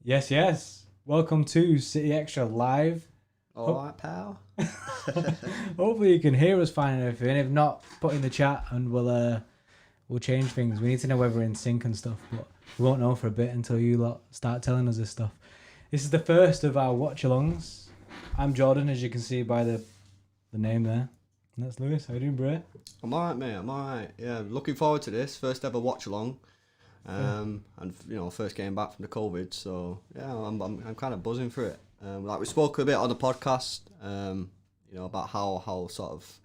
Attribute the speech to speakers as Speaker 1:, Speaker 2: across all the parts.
Speaker 1: Yes, yes. Welcome to City Xtra Live.
Speaker 2: All right, pal.
Speaker 1: Hopefully you can hear us fine and everything. If not, put in the chat and we'll change things. We need to know whether we're in sync and stuff, but we won't know for a bit until you lot start telling us this stuff. This is the first of our watch-alongs. I'm Jordan, as you can see by the name there. And that's Lewis. How you doing, bro?
Speaker 2: I'm all right, mate. I'm all right. Yeah, looking forward to this first ever watch along. And first getting back from the COVID, so yeah, I'm kind of buzzing for it. Like we spoke a bit on the podcast, about how sort of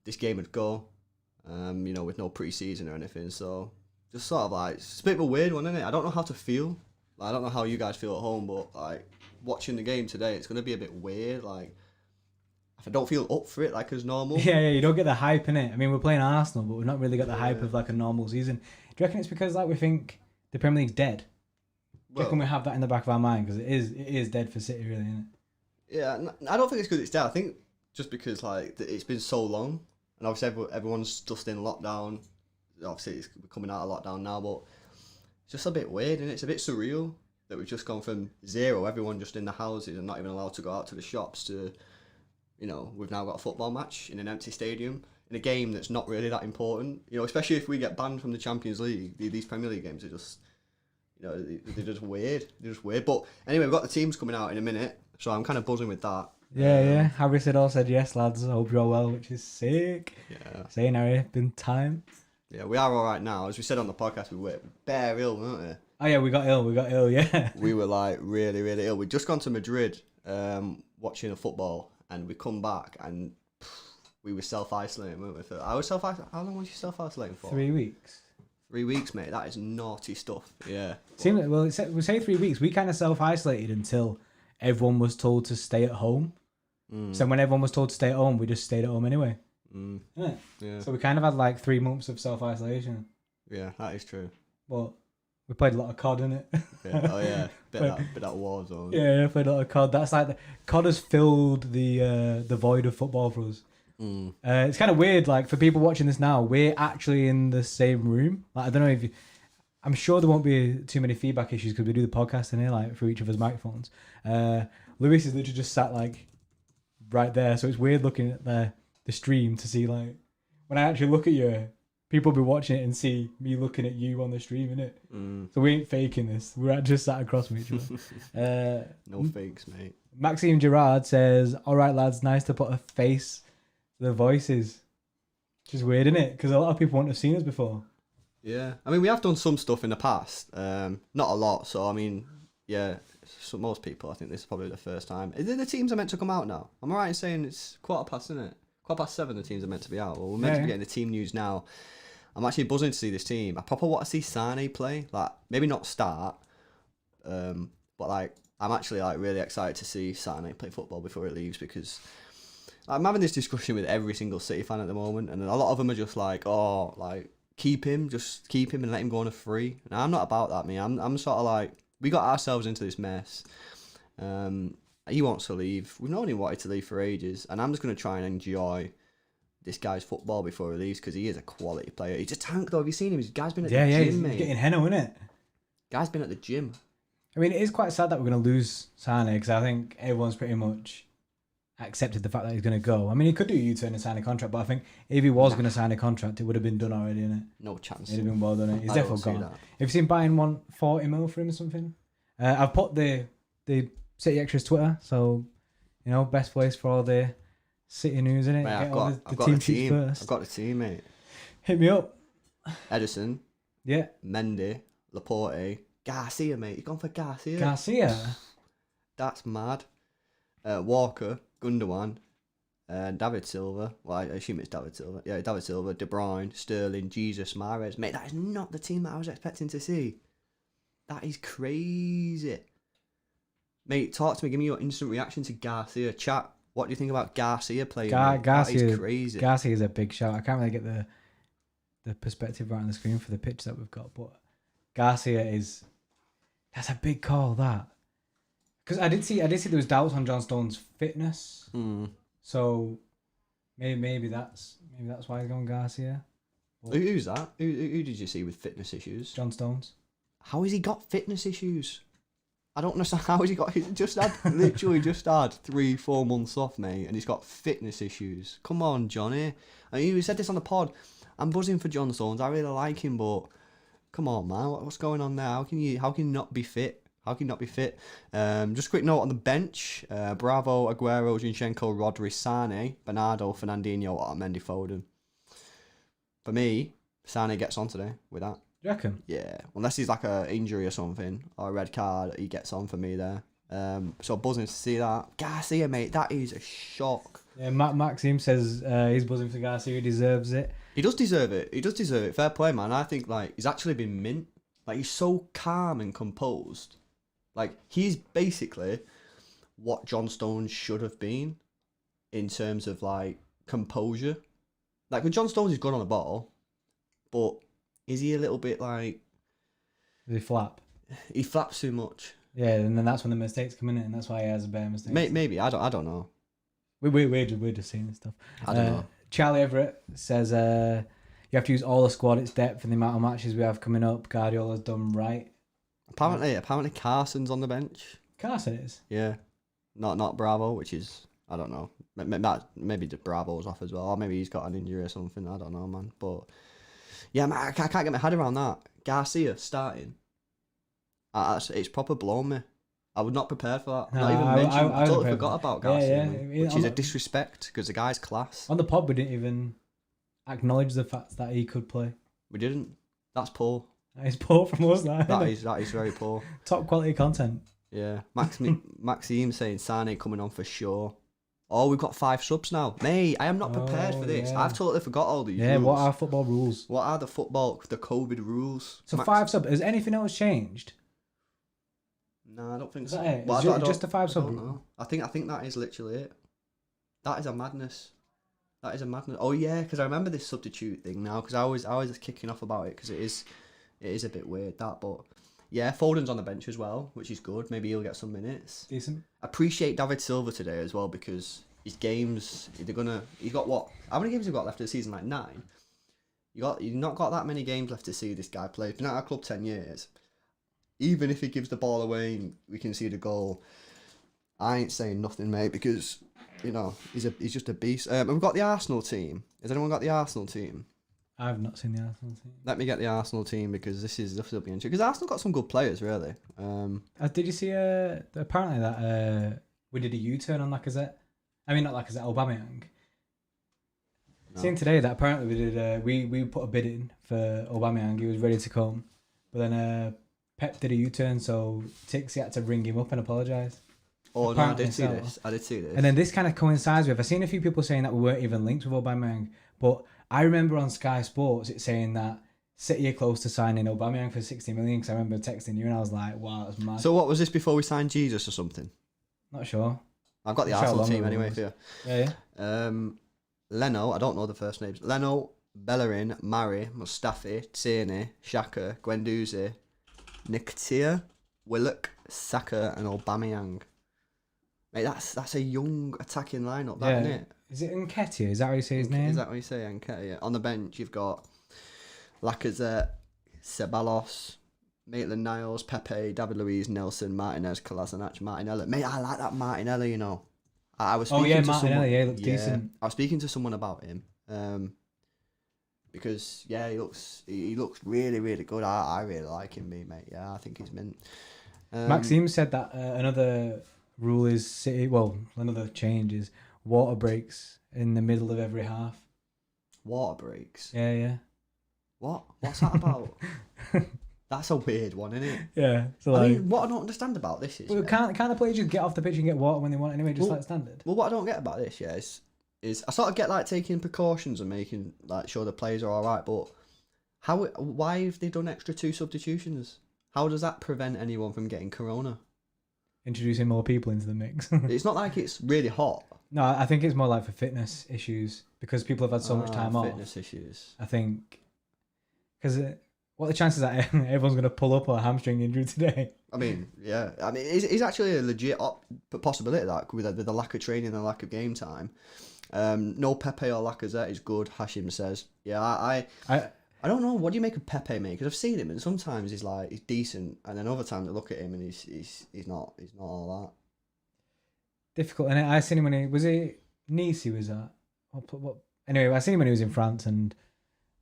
Speaker 2: this game would go, with no pre-season or anything. So just sort of like it's a bit of a weird one, isn't it? I don't know how to feel. Like, I don't know how you guys feel at home, but like watching the game today, it's gonna be a bit weird. Like I don't feel up for it like as normal.
Speaker 1: Yeah, you don't get the hype in it. I mean, we're playing Arsenal, but we've not really got the hype of like a normal season. Do you reckon it's because like we think the Premier League's dead? Do you reckon we have that in the back of our mind because it is dead for City, really, isn't it?
Speaker 2: Yeah, I don't think it's because it's dead. I think just because like it's been so long, and obviously everyone's just in lockdown. Obviously, it's coming out of lockdown now, but it's just a bit weird, and it's a bit surreal that we've just gone from zero, everyone just in the houses and not even allowed to go out to the shops, to we've now got a football match in an empty stadium in a game that's not really that important. Especially if we get banned from the Champions League, these Premier League games are just, they're just weird. They're just weird. But anyway, we've got the teams coming out in a minute, so I'm kind of buzzing with that.
Speaker 1: Yeah. Harry all said yes, lads. I hope you're all well, which is sick.
Speaker 2: Yeah.
Speaker 1: Saying Harry, been time.
Speaker 2: Yeah, we are all right now. As we said on the podcast, we were bare ill, weren't we?
Speaker 1: Oh yeah, we got ill. Yeah.
Speaker 2: We were like really, really ill. We'd just gone to Madrid, watching a football, and we come back and we were self-isolating, weren't we? How long was you self-isolating for?
Speaker 1: 3 weeks.
Speaker 2: 3 weeks, mate. That is naughty stuff. Yeah.
Speaker 1: We say 3 weeks. We kind of self-isolated until everyone was told to stay at home. So when everyone was told to stay at home, we just stayed at home anyway.
Speaker 2: Yeah.
Speaker 1: So we kind of had like 3 months of self-isolation.
Speaker 2: Yeah, that is true.
Speaker 1: But we played a lot of COD, innit?
Speaker 2: Yeah. Oh yeah, bit that Warzone.
Speaker 1: Yeah, played a lot of COD. That's like COD has filled the void of football for us. It's kind of weird, like for people watching this now, we're actually in the same room. Like I don't know if I'm sure there won't be too many feedback issues because we do the podcast in here like through each of us microphones. Lewis is literally just sat like right there, so it's weird looking at the stream to see like when I actually look at you, people will be watching it and see me looking at you on the stream, innit? So we ain't faking this. We're just sat across from each other.
Speaker 2: No fakes, mate.
Speaker 1: Maxime Gerard says, "All right, lads, nice to put a face to the voices." Which is weird, isn't it? Because a lot of people wouldn't have seen us before.
Speaker 2: Yeah, I mean we have done some stuff in the past, not a lot. So I mean, yeah, so most people, I think this is probably the first time. The teams are meant to come out now. Am I right in saying it's 7:15, isn't it? 7:15, the teams are meant to be out. Well, we're meant to be getting the team news now. I'm actually buzzing to see this team. I probably want to see Sane play. Like, maybe not start, but like, I'm actually like really excited to see Sane play football before he leaves, because I'm having this discussion with every single City fan at the moment, and a lot of them are just like, oh, like keep him and let him go on a free. And I'm not about that, man. I'm sort of like, we got ourselves into this mess. He wants to leave. We've known he wanted to leave for ages, and I'm just going to try and enjoy this guy's football before he leaves, because he is a quality player. He's a tank, though. Have you seen him? This guy's been at the gym, mate.
Speaker 1: He's getting henno, innit?
Speaker 2: Guy's been at the gym.
Speaker 1: I mean, it is quite sad that we're going to lose Sane, because I think everyone's pretty much accepted the fact that he's going to go. I mean, he could do a U-turn and sign a contract, but I think if he was going to sign a contract, it would have been done already, innit?
Speaker 2: No chance.
Speaker 1: It'd have been well done, innit? He's definitely gone. Have you seen Bayern want 40 mil for him or something? I've put the City Xtra's Twitter, so, best place for all the City news, innit?
Speaker 2: Mate, I've got the team first. I've got the team, mate.
Speaker 1: Hit me up.
Speaker 2: Edison.
Speaker 1: Yeah.
Speaker 2: Mendy. Laporte. Garcia, mate. You've gone for Garcia.
Speaker 1: Garcia?
Speaker 2: That's mad. Walker. Gundogan. David Silva. Well, I assume it's David Silva. Yeah, David Silva. De Bruyne. Sterling. Jesus. Mahrez. Mate, that is not the team that I was expecting to see. That is crazy. Mate, talk to me. Give me your instant reaction to Garcia. Chat. What do you think about Garcia playing? Garcia is crazy.
Speaker 1: Garcia is a big shout. I can't really get the perspective right on the screen for the pitch that we've got, but Garcia that's a big call, that. Because I did see there was doubts on John Stone's fitness. So maybe that's why he's going Garcia.
Speaker 2: Who's that? Who did you see with fitness issues?
Speaker 1: John Stones.
Speaker 2: How has he got fitness issues? I don't understand how he got. He's just had literally just had 3-4 months off, mate, and he's got fitness issues. Come on, Johnny. I mean, we said this on the pod. I'm buzzing for John Stones. I really like him, but come on, man, what's going on there? How can you not be fit? How can you not be fit? Just a quick note on the bench: Bravo, Aguero, Zinchenko, Rodri, Sane, Bernardo, Fernandinho, Otamendi, Foden. For me, Sane gets on today with that.
Speaker 1: You reckon?
Speaker 2: Yeah, unless he's like a injury or something or a red card, he gets on for me there. So buzzing to see that. Garcia, mate, that is a shock.
Speaker 1: Yeah, Maxime says he's buzzing for Garcia. He deserves it.
Speaker 2: He does deserve it. He does deserve it. Fair play, man. I think like he's actually been mint. Like he's so calm and composed. Like he's basically what John Stones should have been in terms of like composure. Like with John Stones, he's good on the ball, but is he a little bit like...
Speaker 1: Does he flap?
Speaker 2: He flaps too much.
Speaker 1: Yeah, and then that's when the mistakes come in, and that's why he has a better mistake.
Speaker 2: Maybe. I don't know.
Speaker 1: We're just seeing this stuff.
Speaker 2: I don't know.
Speaker 1: Charlie Everett says you have to use all the squad, its depth, and the amount of matches we have coming up. Guardiola's done right.
Speaker 2: Apparently Carson's on the bench.
Speaker 1: Carson is?
Speaker 2: Yeah. Not Bravo, which is... I don't know. Maybe Bravo's off as well. Or maybe he's got an injury or something. I don't know, man. But... yeah, man, I can't get my head around that. Garcia starting. It's proper blown me. I would not prepare for that. Not even mention. I totally forgot about Garcia, which is a disrespect because the guy's class.
Speaker 1: On the pod, we didn't even acknowledge the fact that he could play.
Speaker 2: We didn't. That's poor.
Speaker 1: That is poor from us,
Speaker 2: that is very poor.
Speaker 1: Top quality content.
Speaker 2: Yeah, Maxime saying Sane coming on for sure. Oh, we've got 5 subs now. Mate, I am not prepared for this. Yeah. I've totally forgot all these rules.
Speaker 1: What are football rules?
Speaker 2: What are the COVID rules?
Speaker 1: So 5 subs. Has anything else changed?
Speaker 2: No, I don't think
Speaker 1: so.
Speaker 2: It?
Speaker 1: Well, just a 5 sub rule?
Speaker 2: I think that is literally it. That is a madness. Oh yeah, because I remember this substitute thing now, because I was kicking off about it, because it is a bit weird, that, but... yeah, Foden's on the bench as well, which is good. Maybe he'll get some minutes.
Speaker 1: Decent.
Speaker 2: Appreciate David Silva today as well, because his games, he's got what? How many games have he got left of the season? Like 9? You've not got that many games left to see this guy play. He's been at our club 10 years. Even if he gives the ball away and we can see the goal, I ain't saying nothing, mate, because, you know, he's just a beast. We've got the Arsenal team. Has anyone got the Arsenal team?
Speaker 1: I've not seen the Arsenal team.
Speaker 2: Let me get the Arsenal team, because this will be interesting. Because Arsenal got some good players, really.
Speaker 1: Did you see apparently that we did a U-turn on Lacazette? I mean, not Lacazette, Aubameyang. No. Seen today that apparently we did. We put a bid in for Aubameyang. He was ready to come, but then Pep did a U-turn, so Tixi had to ring him up and apologise.
Speaker 2: Oh no, I did see this.
Speaker 1: And then this kind of coincides with... I've seen a few people saying that we weren't even linked with Aubameyang, but I remember on Sky Sports it saying that City are close to signing Aubameyang for 60 million, because I remember texting you and I was like, wow, that's mad.
Speaker 2: So what was this, before we signed Jesus or something?
Speaker 1: Not sure.
Speaker 2: I've got the Arsenal team anyway for you.
Speaker 1: Yeah.
Speaker 2: Leno, I don't know the first names. Leno, Bellerin, Mari, Mustafi, Tierney, Xhaka, Guendouzi, Nketiah, Willock, Saka and Aubameyang. Mate, that's a young attacking lineup, isn't it?
Speaker 1: Is it Nketiah? Is that how you say his name?
Speaker 2: Is that what you say, Nketiah? On the bench, you've got Lacazette, Ceballos, Maitland-Niles, Pepe, David Luiz, Nelson, Martinez, Kolasinac, Martinelli. Mate, I like that Martinelli, you know. I was speaking to
Speaker 1: Martinelli,
Speaker 2: someone,
Speaker 1: he looks decent.
Speaker 2: I was speaking to someone about him, because he looks really, really good. I really like him, mate. Yeah, I think he's mint.
Speaker 1: Maxime said that another rule is City. Well, another change is water breaks in the middle of every half.
Speaker 2: Water breaks?
Speaker 1: Yeah.
Speaker 2: What's that about? That's a weird one, isn't it?
Speaker 1: Yeah. So
Speaker 2: I mean, what I don't understand about this is...
Speaker 1: well, can't the players just get off the pitch and get water when they want anyway, just like standard?
Speaker 2: Well, what I don't get about this, is I sort of get like taking precautions and making like sure the players are all right, but why have they done extra 2 substitutions? How does that prevent anyone from getting corona?
Speaker 1: Introducing more people into the mix.
Speaker 2: It's not like it's really hot.
Speaker 1: No, I think it's more like for fitness issues, because people have had so much time off.
Speaker 2: Fitness issues.
Speaker 1: I think, because what are the chances that everyone's going to pull up a hamstring injury today?
Speaker 2: I mean, yeah. I mean, it's actually a legit possibility that with the lack of training and the lack of game time. No Pepe or Lacazette is good, Hashim says. Yeah, I don't know. What do you make of Pepe, mate? Because I've seen him, and sometimes he's decent, and then other times I look at him and he's not all that.
Speaker 1: Difficult, and I seen him when Nice. He was at. Anyway, I seen him when he was in France, and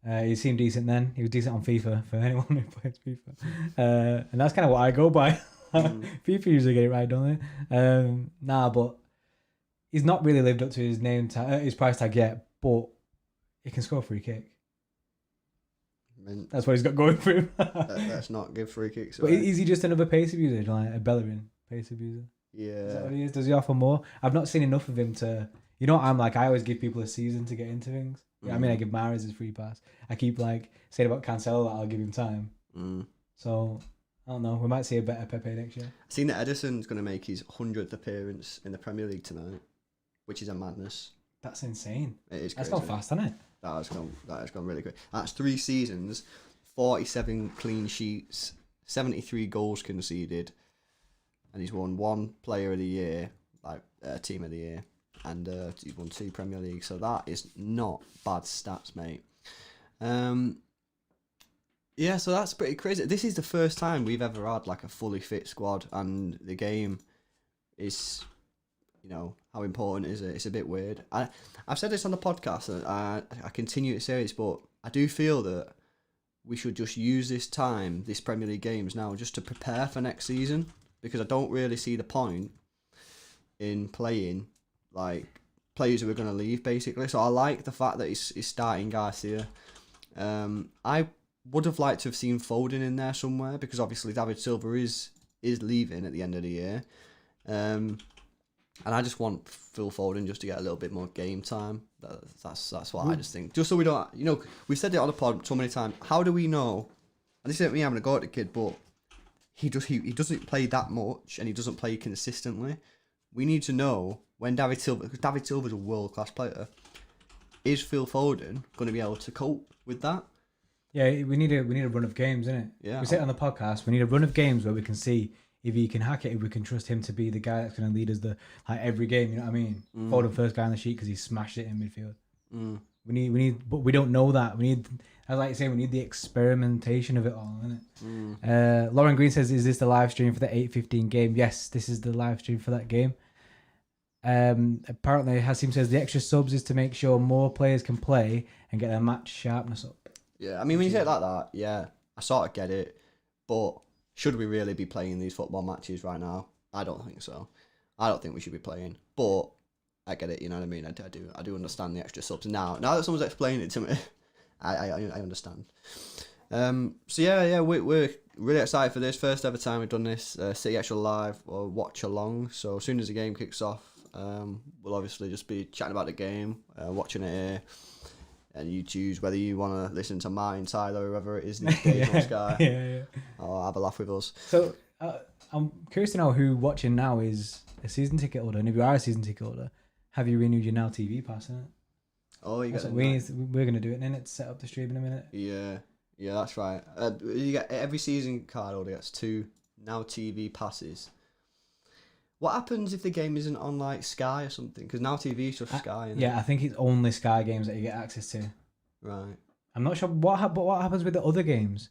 Speaker 1: he seemed decent then. He was decent on FIFA for anyone who plays FIFA, and that's kind of what I go by. FIFA usually get it right, don't they? But he's not really lived up to his his price tag yet. But he can score a free kick. That's what he's got going for him.
Speaker 2: Let's not give free kicks.
Speaker 1: But is he just another pace abuser, like a Bellerin pace abuser?
Speaker 2: Yeah.
Speaker 1: Is that what he is? Does he offer more? I've not seen enough of him to. You know what I'm like? I always give people a season to get into things. I mean, I give Mahrez his free pass. I keep saying about Cancelo that I'll give him time. So I don't know. We might see a better Pepe next year.
Speaker 2: I've seen that Edison's going to make his 100th appearance in the Premier League tonight, which is a madness.
Speaker 1: That's insane.
Speaker 2: It is.
Speaker 1: That's
Speaker 2: crazy.
Speaker 1: gone fast, hasn't it?
Speaker 2: That has gone really quick. That's 3 seasons, 47 clean sheets, 73 goals conceded, and he's won 1 Player of the Year, Team of the Year, and he's won 2 Premier League. So that is not bad stats, mate. Yeah, so that's pretty crazy. This is the first time we've ever had a fully fit squad, and the game is, how important is it? It's a bit weird. I've said this on the podcast, and I continue to say this, but I do feel that we should just use this Premier League games now, just to prepare for next season, because I don't really see the point in playing players who are going to leave, basically. So I like the fact that he's starting Garcia. I would have liked to have seen Foden in there somewhere, because obviously David Silva is leaving at the end of the year. And I just want Phil Foden just to get a little bit more game time. That's what I just think. Just so we don't, we've said it on the pod so many times. How do we know? And this isn't me having a go at the kid, but he doesn't play that much, and he doesn't play consistently. We need to know when David Silva, because David Silva's a world-class player, is Phil Foden going to be able to cope with that?
Speaker 1: Yeah, we need a run of games, innit?
Speaker 2: Yeah.
Speaker 1: We say it on the podcast. We need a run of games where we can see if he can hack it, if we can trust him to be the guy that's going to lead us every game. You know what I mean? Foden first guy on the sheet because he smashed it in midfield. We need, but we don't know that. We need, as I like saying, we need the experimentation of it all, innit? Lauren Green says, "Is this the live stream for the 8:15 game?" Yes, this is the live stream for that game. Apparently, Hasim says the extra subs is to make sure more players can play and get their match sharpness up.
Speaker 2: Yeah, I mean, when you say it like that, yeah, I sort of get it, but should we really be playing these football matches right now? I don't think so. I don't think we should be playing, but I get it. You know what I mean? I do understand the extra subs now. Now that someone's explained it to me, I understand. So yeah, we're really excited for this. First ever time we've done this City Xtra Live or watch along. So as soon as the game kicks off, we'll obviously just be chatting about the game, watching it here. And you choose whether you want to listen to mine, Tyler, whoever it is these days on Sky, or have a laugh with us.
Speaker 1: So I'm curious to know who watching now is a season ticket holder. And if you are a season ticket holder, have you renewed your Now TV pass, innit?
Speaker 2: Oh, you got
Speaker 1: we're going to do it, and it's set up the stream in a minute.
Speaker 2: Yeah, that's right. You get every season card holder gets 2 Now TV passes. What happens if the game isn't on Sky or something? Because Now TV is just Sky.
Speaker 1: I think it's only Sky games that you get access to.
Speaker 2: Right.
Speaker 1: I'm not sure what happens with the other games.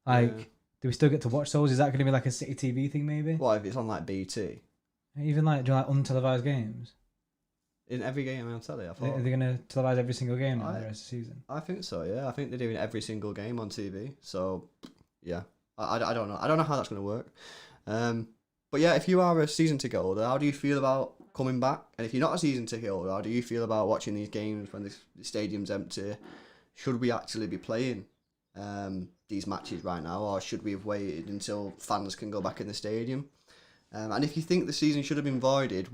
Speaker 1: Do we still get to watch those? Is that going to be a City TV thing maybe?
Speaker 2: What if it's on BT?
Speaker 1: Even do untelevised games?
Speaker 2: In every game on telly, I thought.
Speaker 1: Are they going to televise every single game now the rest of the season?
Speaker 2: I think so. Yeah, I think they're doing every single game on TV. So, yeah, I don't know. I don't know how that's going to work. But yeah, if you are a season ticket holder, how do you feel about coming back? And if you're not a season ticket holder, how do you feel about watching these games when the stadium's empty? Should we actually be playing these matches right now, or should we have waited until fans can go back in the stadium? And if you think the season should have been voided,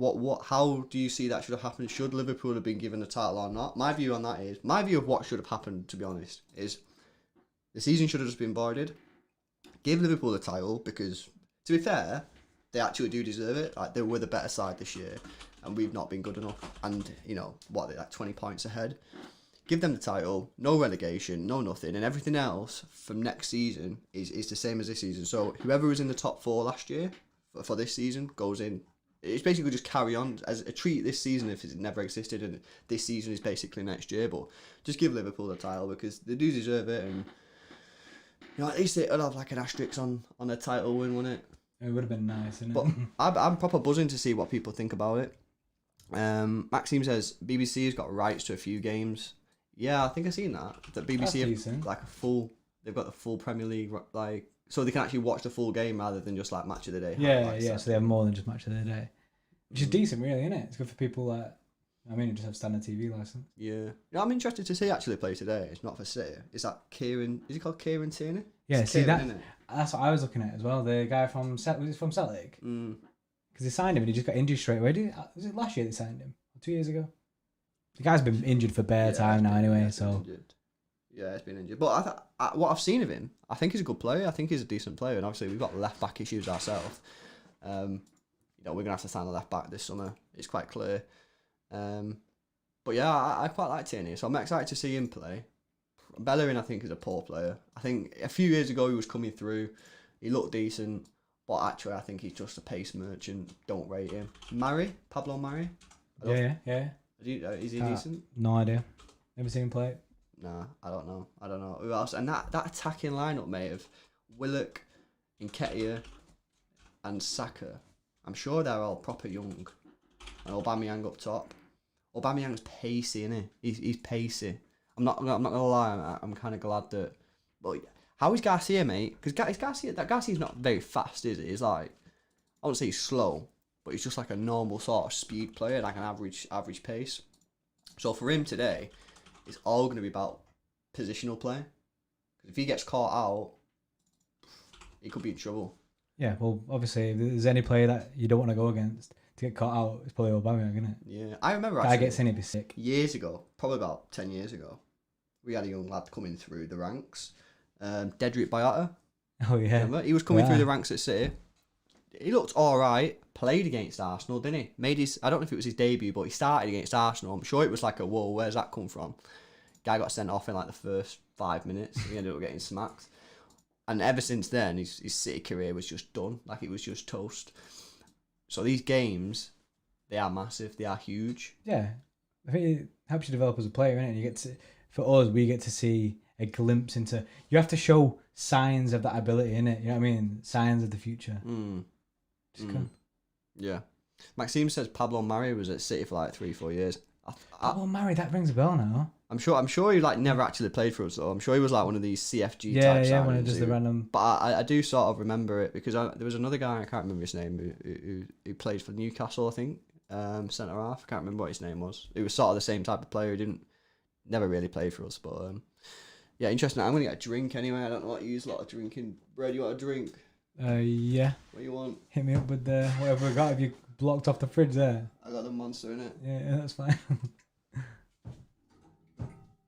Speaker 2: how do you see that should have happened? Should Liverpool have been given the title or not? My view on that is, my view of what should have happened, to be honest, is the season should have just been voided. Give Liverpool the title, because, to be fair, they actually do deserve it. They were the better side this year, and we've not been good enough. And, they're 20 points ahead. Give them the title, no relegation, no nothing, and everything else from next season is the same as this season. So whoever was in the top 4 last year for this season goes in it's basically just carry on as a treat this season if it never existed, and this season is basically next year. But just give Liverpool the title because they do deserve it, and at least it'll have like an asterisk on a title win, wouldn't it?
Speaker 1: It would have been nice, isn't
Speaker 2: but
Speaker 1: it?
Speaker 2: I'm proper buzzing to see what people think about it. Maxime says BBC has got rights to a few games. Yeah, I think I've seen that. That BBC have like they've got the full Premier League, like, so they can actually watch the full game rather than just like match of the day.
Speaker 1: Yeah. So they have more than just match of the day, which is decent, really, isn't it? It's good for people that, who just have standard TV license.
Speaker 2: Yeah, I'm interested to see actually play today. It's not for City. Is that Kieran? Is he called Kieran Tierney?
Speaker 1: Yeah,
Speaker 2: it's
Speaker 1: see
Speaker 2: Kieran,
Speaker 1: that's what I was looking at as well. The guy from was it from Celtic? Because they signed him and he just got injured straight away. Was it last year they signed him? 2 years ago? The guy's been injured for bare time now anyway, so...
Speaker 2: Yeah, he's been injured. But what I've seen of him, I think he's a good player. I think he's a decent player. And obviously we've got left-back issues ourselves. We're going to have to sign a left-back this summer. It's quite clear. But yeah, I quite like Tierney. So I'm excited to see him play. Bellerin, I think, is a poor player. I think a few years ago he was coming through. He looked decent. But actually, I think he's just a pace merchant. Don't rate him. Pablo Mari?
Speaker 1: Yeah.
Speaker 2: Is he decent?
Speaker 1: No idea. Never seen him play.
Speaker 2: Nah, I don't know. Who else? And that attacking lineup, mate, of Willock, Nketiah, and Saka. I'm sure they're all proper young. And Aubameyang up top. Aubameyang's pacey, isn't he? He's pacey. I'm not gonna lie. I'm kind of glad that. But how is Garcia, mate? Because Garcia's not very fast, is he? He's like, I won't say he's slow, but he's just like a normal sort of speed player, like an average pace. So for him today, it's all going to be about positional play. Because if he gets caught out, he could be in trouble.
Speaker 1: Yeah, well, obviously, if there's any player that you don't want to go against to get caught out, it's probably Aubameyang, isn't it?
Speaker 2: Yeah, I remember
Speaker 1: guy gets in, he'd be sick.
Speaker 2: Years ago, probably about 10 years ago, we had a young lad coming through the ranks, Dedrick Boyata.
Speaker 1: Oh yeah,
Speaker 2: remember? He was coming through the ranks at City. He looked all right. Played against Arsenal, didn't he? I don't know if it was his debut, but he started against Arsenal. I'm sure it was like a whoa, where's that come from? Guy got sent off in like the first 5 minutes. He ended up getting smacked. And ever since then, his City career was just done. Like, it was just toast. So these games, they are massive. They are huge.
Speaker 1: Yeah. I think it helps you develop as a player, innit? You get to, for us, we get to see a glimpse into... You have to show signs of that ability, innit? You know what I mean? Signs of the future.
Speaker 2: Yeah. Maxime says Pablo Mari was at City for like 3-4 years.
Speaker 1: Pablo Mari, that rings a bell now.
Speaker 2: I'm sure he like never actually played for us though. I'm sure he was like one of these CFG type signings.
Speaker 1: Yeah, one of just the random.
Speaker 2: But I do sort of remember it because there was another guy, I can't remember his name, who played for Newcastle, I think, centre half. I can't remember what his name was. He was sort of the same type of player. He never really played for us, but yeah, interesting. I'm gonna get a drink anyway. I don't know what you use. A lot of drinking. Brad, you want a drink?
Speaker 1: Yeah.
Speaker 2: What you want?
Speaker 1: Hit me up with whatever we got. Have you blocked off the fridge there?
Speaker 2: I got the Monster in it.
Speaker 1: Yeah, that's fine.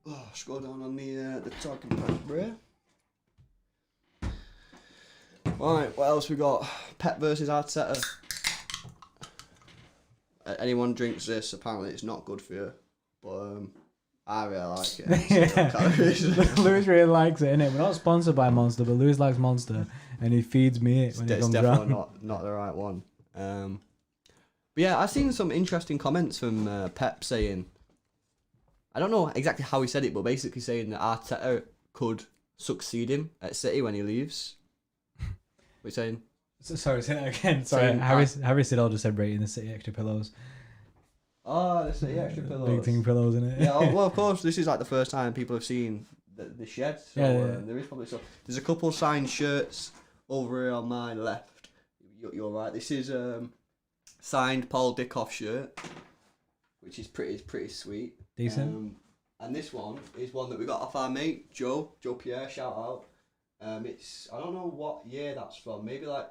Speaker 2: Oh, scroll down on the talking pad, bro. Right, what else we got? Pep versus Arteta. Anyone drinks this, apparently it's not good for you, but I really like it.
Speaker 1: Lewis really likes it, innit? We're not sponsored by Monster, but Lewis likes Monster, and he feeds me it when he comes around.
Speaker 2: It's definitely not the right one. But yeah, I've seen some interesting comments from Pep saying, I don't know exactly how he said it, but basically saying that Arteta could succeed him at City when he leaves. What are you saying?
Speaker 1: Sorry, say that again. Sorry, Harry Siddall just said rating the City Xtra pillows.
Speaker 2: Oh, the City Xtra pillows.
Speaker 1: Big thing pillows, innit?
Speaker 2: Yeah, well, of course, this is like the first time people have seen the shed. So there is probably there's a couple signed shirts over here on my left. You're right. This is signed Paul Dickoff shirt, which is pretty sweet.
Speaker 1: Decent.
Speaker 2: And this one is one that we got off our mate Joe Pierre. Shout out. It's I don't know what year that's from. Maybe like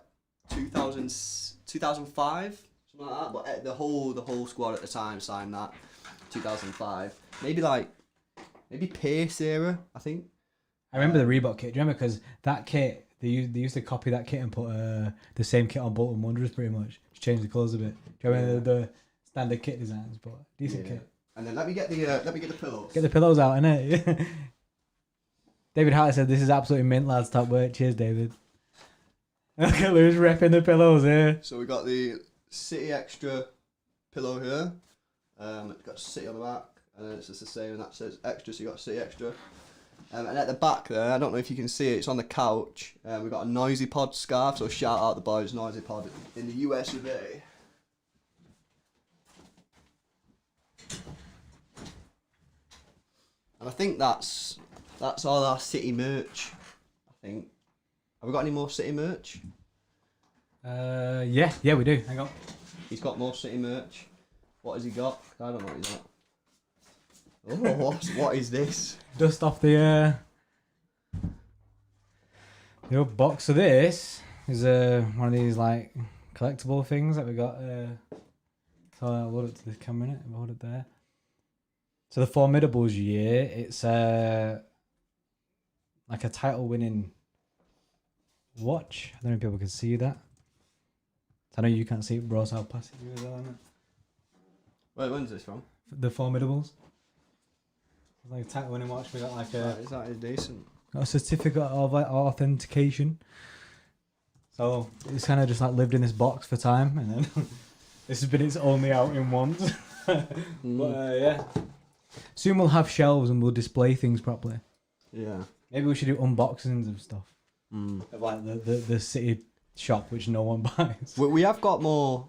Speaker 2: 2005, something like that. But the whole squad at the time signed that 2005. Maybe Pace era, I think.
Speaker 1: I remember the Reebok kit. Do you remember? Because that kit, they used to copy that kit and put the same kit on Bolton Wanderers pretty much. Just change the colours a bit. Do you remember the standard kit designs? But decent kit.
Speaker 2: And then let me get the pillows.
Speaker 1: Get the pillows out, innit? David Hart said, "This is absolutely mint, lads. Top work. Cheers, David." Look at Lewis repping the pillows here.
Speaker 2: So we got the City Xtra pillow here. It's got City on the back, and then it's just the same, and that says Extra, so you got City Extra. And at the back there, I don't know if you can see it, it's on the couch. We've got a Noisy Pod scarf, so shout out the boys, Noisy Pod in the US of A. And I think that's all our City merch. I think. Have we got any more City merch?
Speaker 1: Yeah, we do. Hang on.
Speaker 2: He's got more City merch. What has he got? I don't know what he's got. Oh, what is this?
Speaker 1: Dust off the old box. So this is one of these like collectible things that we got. So I'll hold it to the camera. I'll hold it there. So the Formidables year, it's like a title-winning watch. I don't know if people can see that. I know you can't see it, bro, so I'll pass it to you as well.
Speaker 2: Wait, when's this from?
Speaker 1: The Formidables. It's like a title-winning watch. We got like
Speaker 2: That is decent.
Speaker 1: got a certificate of like authentication. So it's kind of just like lived in this box for time, and then this has been its only outing once. But yeah. Soon we'll have shelves and we'll display things properly.
Speaker 2: Yeah.
Speaker 1: Maybe we should do unboxings of stuff. Of like the City shop, which no one buys.
Speaker 2: We have got more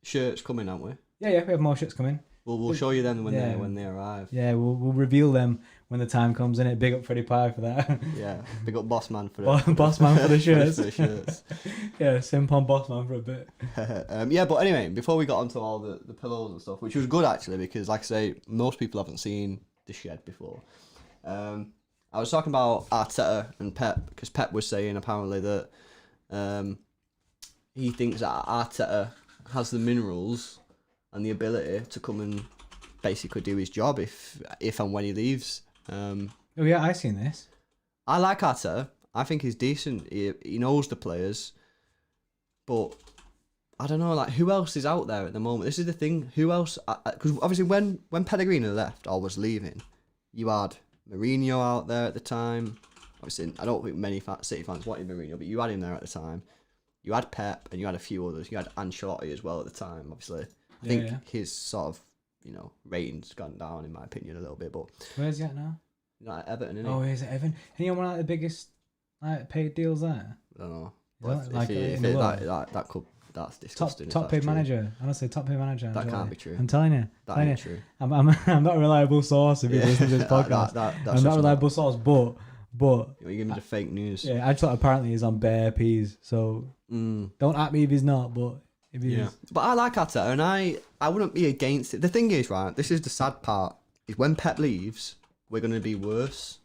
Speaker 2: shirts coming, haven't we?
Speaker 1: Yeah, we have more shirts coming.
Speaker 2: We'll show you them when they arrive.
Speaker 1: Yeah, we'll reveal them when the time comes, innit? Big up Freddie Pie for that.
Speaker 2: Yeah, big up Boss Man for
Speaker 1: it. Boss Man for the shirts.
Speaker 2: for the shirts.
Speaker 1: Yeah, simp on Boss Man for a bit.
Speaker 2: Yeah, but anyway, before we got onto all the pillows and stuff, which was good actually, because like I say, most people haven't seen the shed before. I was talking about Arteta and Pep, because Pep was saying apparently that he thinks that Arteta has the minerals and the ability to come and basically do his job if and when he leaves.
Speaker 1: Oh yeah, I seen this.
Speaker 2: I like Arteta. I think he's decent. He knows the players, but I don't know. Like, who else is out there at the moment? This is the thing. Who else? Because obviously, when Pellegrini left or was leaving, you had Mourinho out there at the time. Obviously, I don't think many City fans wanted Mourinho, but you had him there at the time. You had Pep, and you had a few others. You had Ancelotti as well at the time. Obviously, I think his sort of rating's gone down in my opinion a little bit. But
Speaker 1: where's he at now?
Speaker 2: Like Everton, isn't he?
Speaker 1: Oh, is it Everton? And you know one of the biggest paid deals there?
Speaker 2: I don't know. That's disgusting.
Speaker 1: Top paid manager. Honestly, top paid manager.
Speaker 2: That can't be true.
Speaker 1: I'm telling you.
Speaker 2: That ain't true.
Speaker 1: I'm not a reliable source if you listen to this podcast. I'm not a reliable source, but
Speaker 2: you give me the fake news.
Speaker 1: Yeah, Ancelotti apparently is on bare peas, so don't at me if he's not, but if he is.
Speaker 2: But I like Arteta, and I wouldn't be against it. The thing is, right, this is the sad part, is when Pep leaves, we're going to be worse.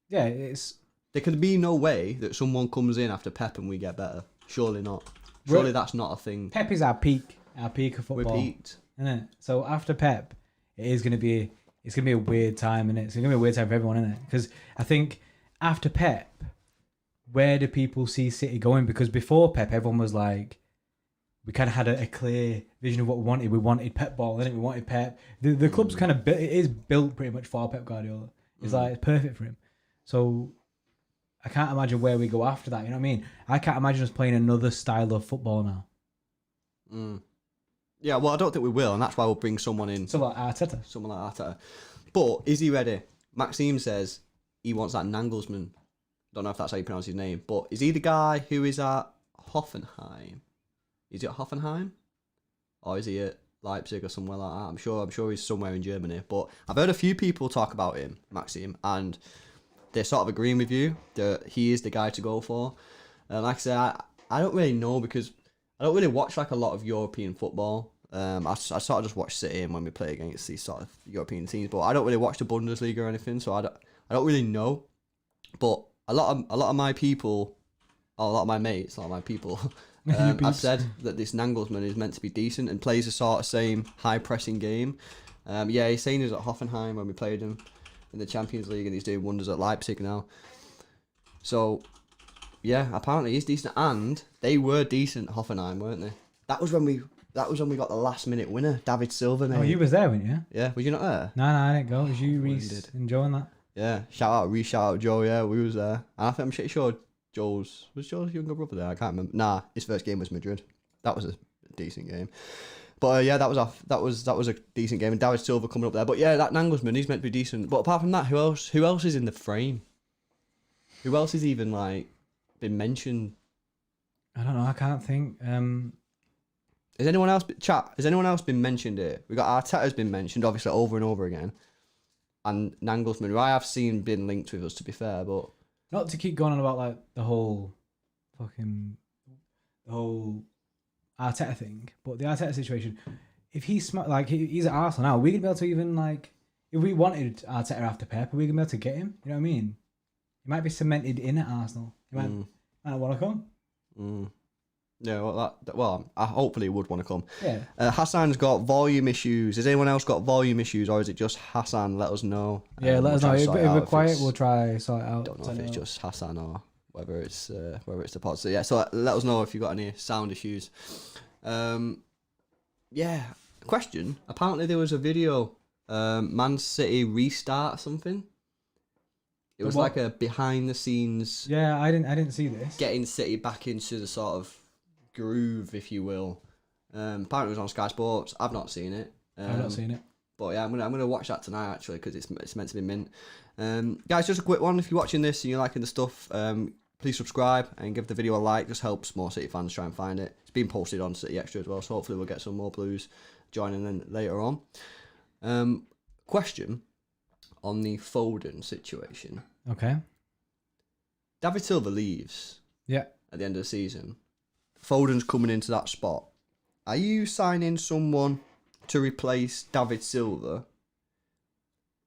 Speaker 1: Yeah, it's...
Speaker 2: There could be no way that someone comes in after Pep and we get better. Surely not. Surely that's not a thing.
Speaker 1: Pep is our peak of football.
Speaker 2: We're peaked.
Speaker 1: Isn't it? So after Pep, it's going to be a weird time, innit? It's going to be a weird time for everyone, innit? Because I think after Pep, where do people see City going? Because before Pep, everyone was like, we kind of had a clear vision of what we wanted. We wanted Pep ball, innit? We wanted Pep. The club's kind of it is built pretty much for Pep Guardiola. It's like it's perfect for him. So I can't imagine where we go after that. You know what I mean? I can't imagine us playing another style of football now.
Speaker 2: Yeah, well, I don't think we will, and that's why we'll bring someone in.
Speaker 1: Someone like Arteta.
Speaker 2: Someone like Arteta. But is he ready? Maxime says he wants that Nagelsmann. Don't know if that's how you pronounce his name, but is he the guy who is at Hoffenheim? Is he at Hoffenheim? Or is he at Leipzig or somewhere like that? I'm sure he's somewhere in Germany. But I've heard a few people talk about him, Maxime, and they're sort of agreeing with you that he is the guy to go for. Like I said, I don't really know because I don't really watch like a lot of European football. I sort of just watch City when we play against these sort of European teams, but I don't really watch the Bundesliga or anything, so I don't really know. But a lot of my people, or a lot of my mates, a lot of my people, have said that this Nagelsmann is meant to be decent and plays the sort of same high pressing game. Yeah, he's saying he's at Hoffenheim when we played him in the Champions League, and he's doing wonders at Leipzig now. So yeah, apparently he's decent, and they were decent at Hoffenheim, weren't they? That was when we got the last minute winner, David Silva. Mate.
Speaker 1: Oh, you was there, weren't you?
Speaker 2: Yeah, were you not there?
Speaker 1: No, I didn't go. Was you, Reece, enjoying that?
Speaker 2: Yeah, shout out Joe. Yeah, we was there. And I'm pretty sure Joe's younger brother there. I can't remember. Nah, his first game was Madrid. That was a decent game. But yeah, that was a decent game, and David Silva coming up there. But yeah, that Nagelsmann, he's meant to be decent. But apart from that, who else is in the frame? Who else is even like been mentioned?
Speaker 1: I don't know. I can't think.
Speaker 2: Has anyone else been mentioned here? We got Arteta's been mentioned, obviously, over and over again, and Nagelsmann, who I have seen been linked with us, to be fair, but
Speaker 1: not to keep going on about like the whole Arteta thing, but the Arteta situation. If he's he's at Arsenal now, we're gonna be able to even like, if we wanted Arteta after Pep, are we gonna be able to get him? You know what I mean? He might be cemented in at Arsenal. He might not want to come.
Speaker 2: Yeah, well, I hopefully would want to come.
Speaker 1: Yeah.
Speaker 2: Hassan's got volume issues. Has anyone else got volume issues, or is it just Hassan? Let us know.
Speaker 1: Yeah, let us know. If we're quiet, we'll try sort it out.
Speaker 2: Don't know if it's just Hassan or whether it's the pod. So yeah, so let us know if you've got any sound issues. Yeah. Question. Apparently there was a video, Man City restart or something. It was like a behind the scenes.
Speaker 1: Yeah, I didn't see this.
Speaker 2: Getting City back into the sort of groove, if you will. Apparently it was on Sky Sports. I've not seen it.
Speaker 1: I've not seen it.
Speaker 2: But yeah, I'm gonna watch that tonight actually, because it's meant to be mint. Guys, just a quick one. If you're watching this and you're liking the stuff, please subscribe and give the video a like. Just helps more City fans try and find it. It's been posted on City Xtra as well, so hopefully we'll get some more Blues joining in later on. Question on the Foden situation.
Speaker 1: Okay.
Speaker 2: David Silva leaves.
Speaker 1: Yeah.
Speaker 2: At the end of the season. Foden's coming into that spot. Are you signing someone to replace David Silva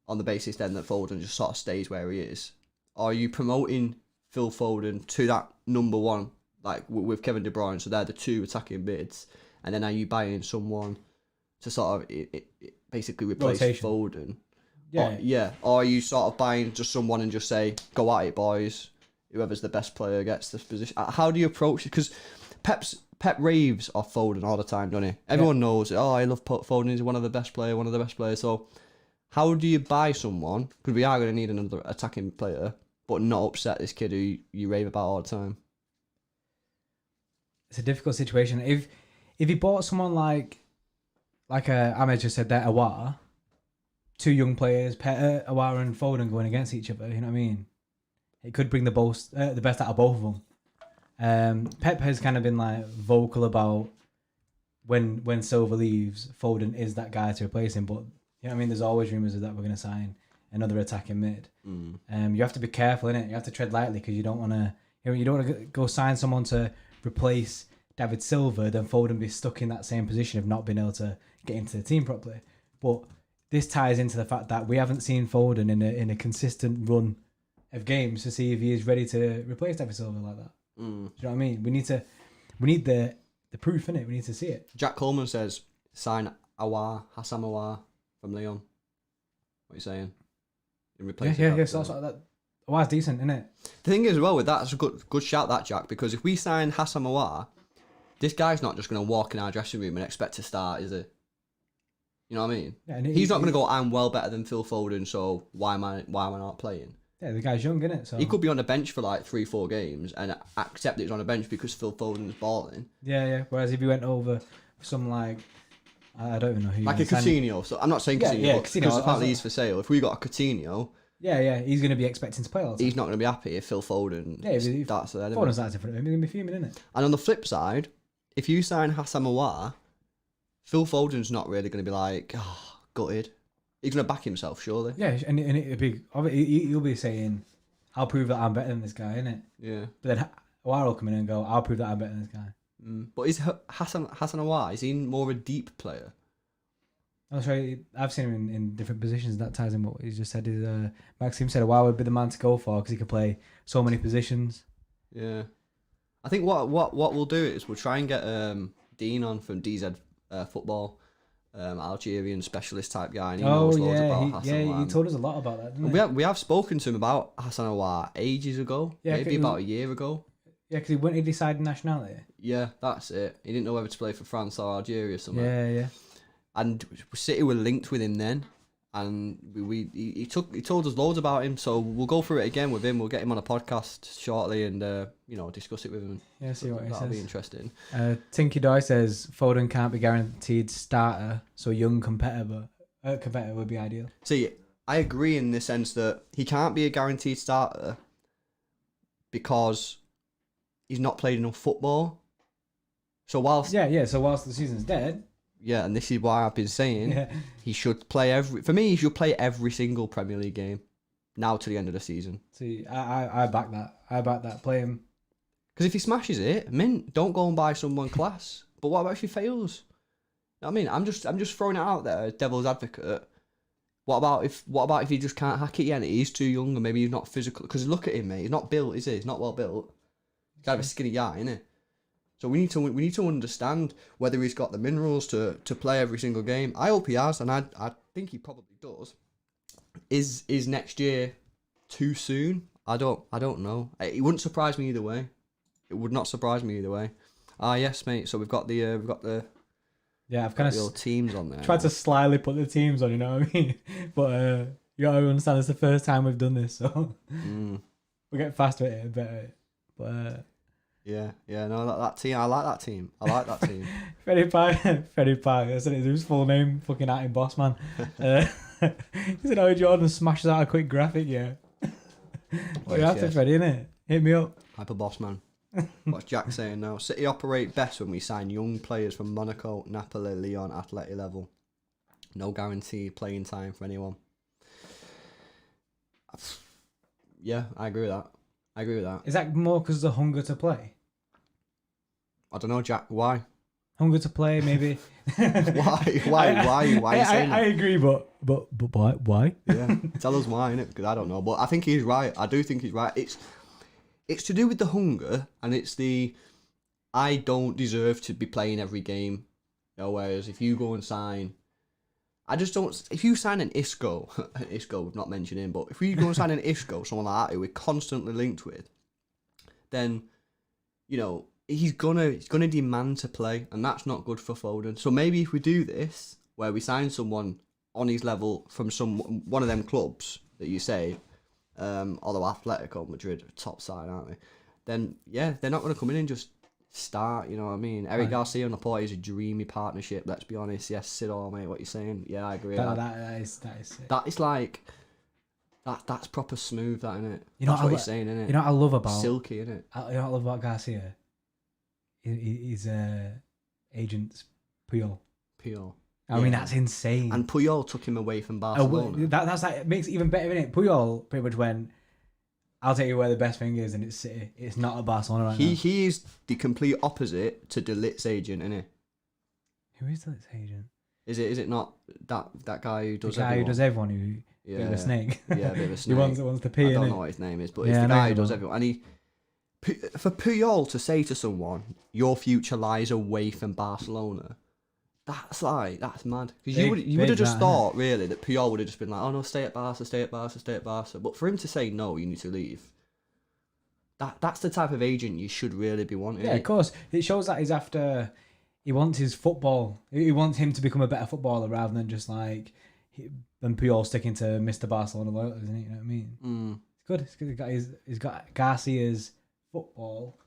Speaker 2: on the basis then that Foden just sort of stays where he is? Or are you promoting Phil Foden to that number one, like with Kevin De Bruyne, so they're the two attacking mids, and then are you buying someone to sort of basically replace Foden?
Speaker 1: Yeah.
Speaker 2: Or are you sort of buying just someone and just say, go at it, boys. Whoever's the best player gets this position. How do you approach it? Because Pep raves off Foden all the time, doesn't he? Everyone knows it. Oh, I love Foden. He's one of the best players. So how do you buy someone? Because we are going to need another attacking player, but not upset this kid who you rave about all the time.
Speaker 1: It's a difficult situation. If he bought someone like Ahmed just said there, Awar, two young players, Awar and Foden going against each other, you know what I mean? It could bring the best out of both of them. Pep has kind of been like vocal about when Silva leaves, Foden is that guy to replace him. But you know what I mean? There's always rumours that we're going to sign another attacking mid. You have to be careful, innit? You have to tread lightly because you don't want to go sign someone to replace David Silva, then Foden be stuck in that same position of not being able to get into the team properly. But this ties into the fact that we haven't seen Foden in a consistent run of games to see if he is ready to replace David Silva like that. Do you know what I mean? We need the proof, innit? We need to see it.
Speaker 2: Jack Coleman says sign Hassan Awar from Lyon. What are you saying? In replace
Speaker 1: Yeah. So that Awar's decent, innit?
Speaker 2: The thing is, well, with that, it's a good shout, that, Jack, because if we sign Hassan Awar, this guy's not just going to walk in our dressing room and expect to start, is he? You know what I mean? Yeah, he's not going to go, I'm well better than Phil Foden, so why am I not playing?
Speaker 1: Yeah, the guy's young, innit? So
Speaker 2: he could be on the bench for like 3-4 games and accept that he's on the bench because Phil Foden's balling.
Speaker 1: Yeah. Whereas if he went over for some like, I don't even know who.
Speaker 2: Like a Coutinho. So I'm not saying Coutinho, because apparently he's for sale. If we got a Coutinho,
Speaker 1: he's going to be expecting to play all the time.
Speaker 2: He's not going to be happy if Phil Foden starts there.
Speaker 1: Foden's starting for him. He's going to be fuming, isn't it?
Speaker 2: And on the flip side, if you sign Hassan Awar, Phil Foden's not really going to be like, gutted. He's going to back himself, surely.
Speaker 1: Yeah, and it'll be, he'll be saying, I'll prove that I'm better than this guy, innit?
Speaker 2: Yeah.
Speaker 1: But then Awar will come in and go, I'll prove that I'm better than this guy.
Speaker 2: But is Hassan Awar, is he more a deep player?
Speaker 1: I'm sorry, I've seen him in different positions. That ties in what he just said. Maxime said Awar would be the man to go for because he could play so many positions.
Speaker 2: Yeah. I think what we'll do is we'll try and get Dean on from DZ Football. Algerian specialist type guy, and he knows loads about Hassan Awar.
Speaker 1: He told us a lot about that, didn't he?
Speaker 2: We have spoken to him about Hassan Awar ages ago, maybe about a year ago.
Speaker 1: Yeah, because he wouldn't have decided nationality.
Speaker 2: Yeah, that's it. He didn't know whether to play for France or Algeria or something.
Speaker 1: Yeah.
Speaker 2: And City were linked with him then, And he told us loads about him, so we'll go through it again with him. We'll get him on a podcast shortly and discuss it with him.
Speaker 1: Yeah, see what he says.
Speaker 2: That'll be interesting.
Speaker 1: Tinky Doy says Foden can't be guaranteed starter, so young competitor would be ideal.
Speaker 2: See, I agree in the sense that he can't be a guaranteed starter because he's not played enough football. So whilst
Speaker 1: whilst the season's dead.
Speaker 2: Yeah, and this is why I've been saying he should play he should play every single Premier League game now to the end of the season.
Speaker 1: See, I back that. I back that. Play him.
Speaker 2: Because if he smashes it, don't go and buy someone class. But what about if he fails? You know what I mean? I'm just throwing it out there, devil's advocate. What about if he just can't hack it yet? He's too young, and maybe he's not physical. Because look at him, mate. He's not built, is he? He's not well built. He's kind of a skinny guy, isn't he? So we need to understand whether he's got the minerals to play every single game. I hope he has, and I think he probably does. Is next year too soon? I don't know. It wouldn't surprise me either way. It would not surprise me either way. Yes, mate. So we've got the
Speaker 1: I've kind
Speaker 2: of teams on there.
Speaker 1: Tried to slyly put the teams on, you know what I mean? But you gotta understand it's the first time we've done this, so we get faster at it, better. But
Speaker 2: no, that team. I like that team.
Speaker 1: Freddie Park. I said his full name, fucking acting boss man. He said, "Oh, Jordan smashes out a quick graphic, yeah." What you after, Freddie? Innit? Hit me up.
Speaker 2: Hyper boss man. What's Jack saying now? City operate best when we sign young players from Monaco, Napoli, Lyon, Atleti level. No guaranteed playing time for anyone. Yeah, I agree with that.
Speaker 1: Is that more because of the hunger to play?
Speaker 2: I don't know, Jack. Why?
Speaker 1: Hunger to play, maybe.
Speaker 2: Why are you saying that?
Speaker 1: I agree, but why?
Speaker 2: Yeah, tell us why, innit? Because I don't know. But I think he's right. I do think he's right. It's to do with the hunger, and it's the I don't deserve to be playing every game. You know, whereas if you go and sign, I just don't. If you sign an Isco, we've not mentioned him, but if you go and sign an Isco, someone like that who we're constantly linked with, then he's gonna demand to play, and that's not good for Foden. So maybe if we do this, where we sign someone on his level from one of them clubs that you say. Although Atletico Madrid are top side, aren't they? Then they're not going to come in and just start. You know what I mean? Eric Garcia and Laporte is a dreamy partnership. Let's be honest. Yes, Sidor, mate. What you're saying? Yeah, I agree.
Speaker 1: That is sick.
Speaker 2: That is like that's proper smooth. That isn't it?
Speaker 1: You know
Speaker 2: that's what you're saying, isn't it?
Speaker 1: You know what I love about
Speaker 2: silky, isn't it?
Speaker 1: You know what I love about Garcia? His agent's Puyol. I mean, that's insane.
Speaker 2: And Puyol took him away from Barcelona.
Speaker 1: That's like, makes it even better, isn't it? Puyol pretty much went, I'll tell you where the best thing is, and it's City. It's not at Barcelona right now.
Speaker 2: He is the complete opposite to De Ligt's agent, isn't he?
Speaker 1: Who is De Ligt's agent?
Speaker 2: Is it not that guy who does
Speaker 1: the guy
Speaker 2: everyone?
Speaker 1: who does everyone bit of a snake.
Speaker 2: Yeah, a bit of a snake.
Speaker 1: He wants to pee,
Speaker 2: I don't know what his name is, but it's the guy who does everyone. And for Puyol to say to someone, your future lies away from Barcelona, that's mad. Because you would have just thought, really, that Puyol would have just been like, oh no, stay at Barca. But for him to say, no, you need to leave, that's the type of agent you should really be wanting.
Speaker 1: Yeah, of course. It shows that he wants his football. He wants him to become a better footballer rather than just like, than Puyol sticking to Mr. Barcelona loyalties, isn't it? You know what I mean? It's good. It's good. He's got Garcia's football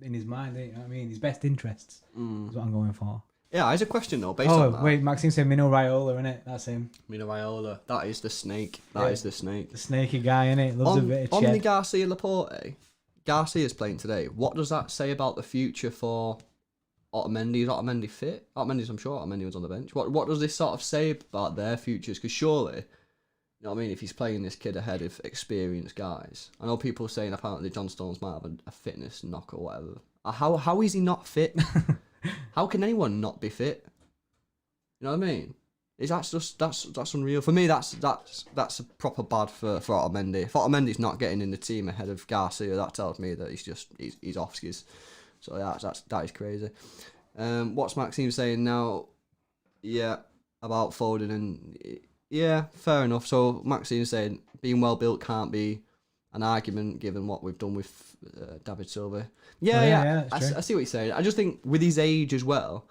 Speaker 1: in his mind, you know what I mean? His best interests is what I'm going for.
Speaker 2: Yeah, here's a question though, based on that.
Speaker 1: Wait, Maxime said Mino Raiola, innit? That's him.
Speaker 2: Mino Raiola. That is the snake. That is the snake.
Speaker 1: The snaky guy, innit? Loves a bit of
Speaker 2: on the Garcia Laporte, Garcia's playing today. What does that say about the future for Otamendi? Is Otamendi fit? I'm sure Otamendi was on the bench. What does this sort of say about their futures? Because surely, you know what I mean, if he's playing this kid ahead of experienced guys. I know people are saying apparently John Stones might have a fitness knock or whatever. How is he not fit? How can anyone not be fit? You know what I mean? That's unreal. For me, that's a proper bad for Otamendi. If Otamendi's not getting in the team ahead of Garcia, that tells me that he's off skis. So that is crazy. What's Maxime saying now? Yeah, about Foden and yeah, fair enough. So Maxime's saying being well built can't be an argument given what we've done with David Silva. Yeah, I see what you're saying. I just think with his age as well.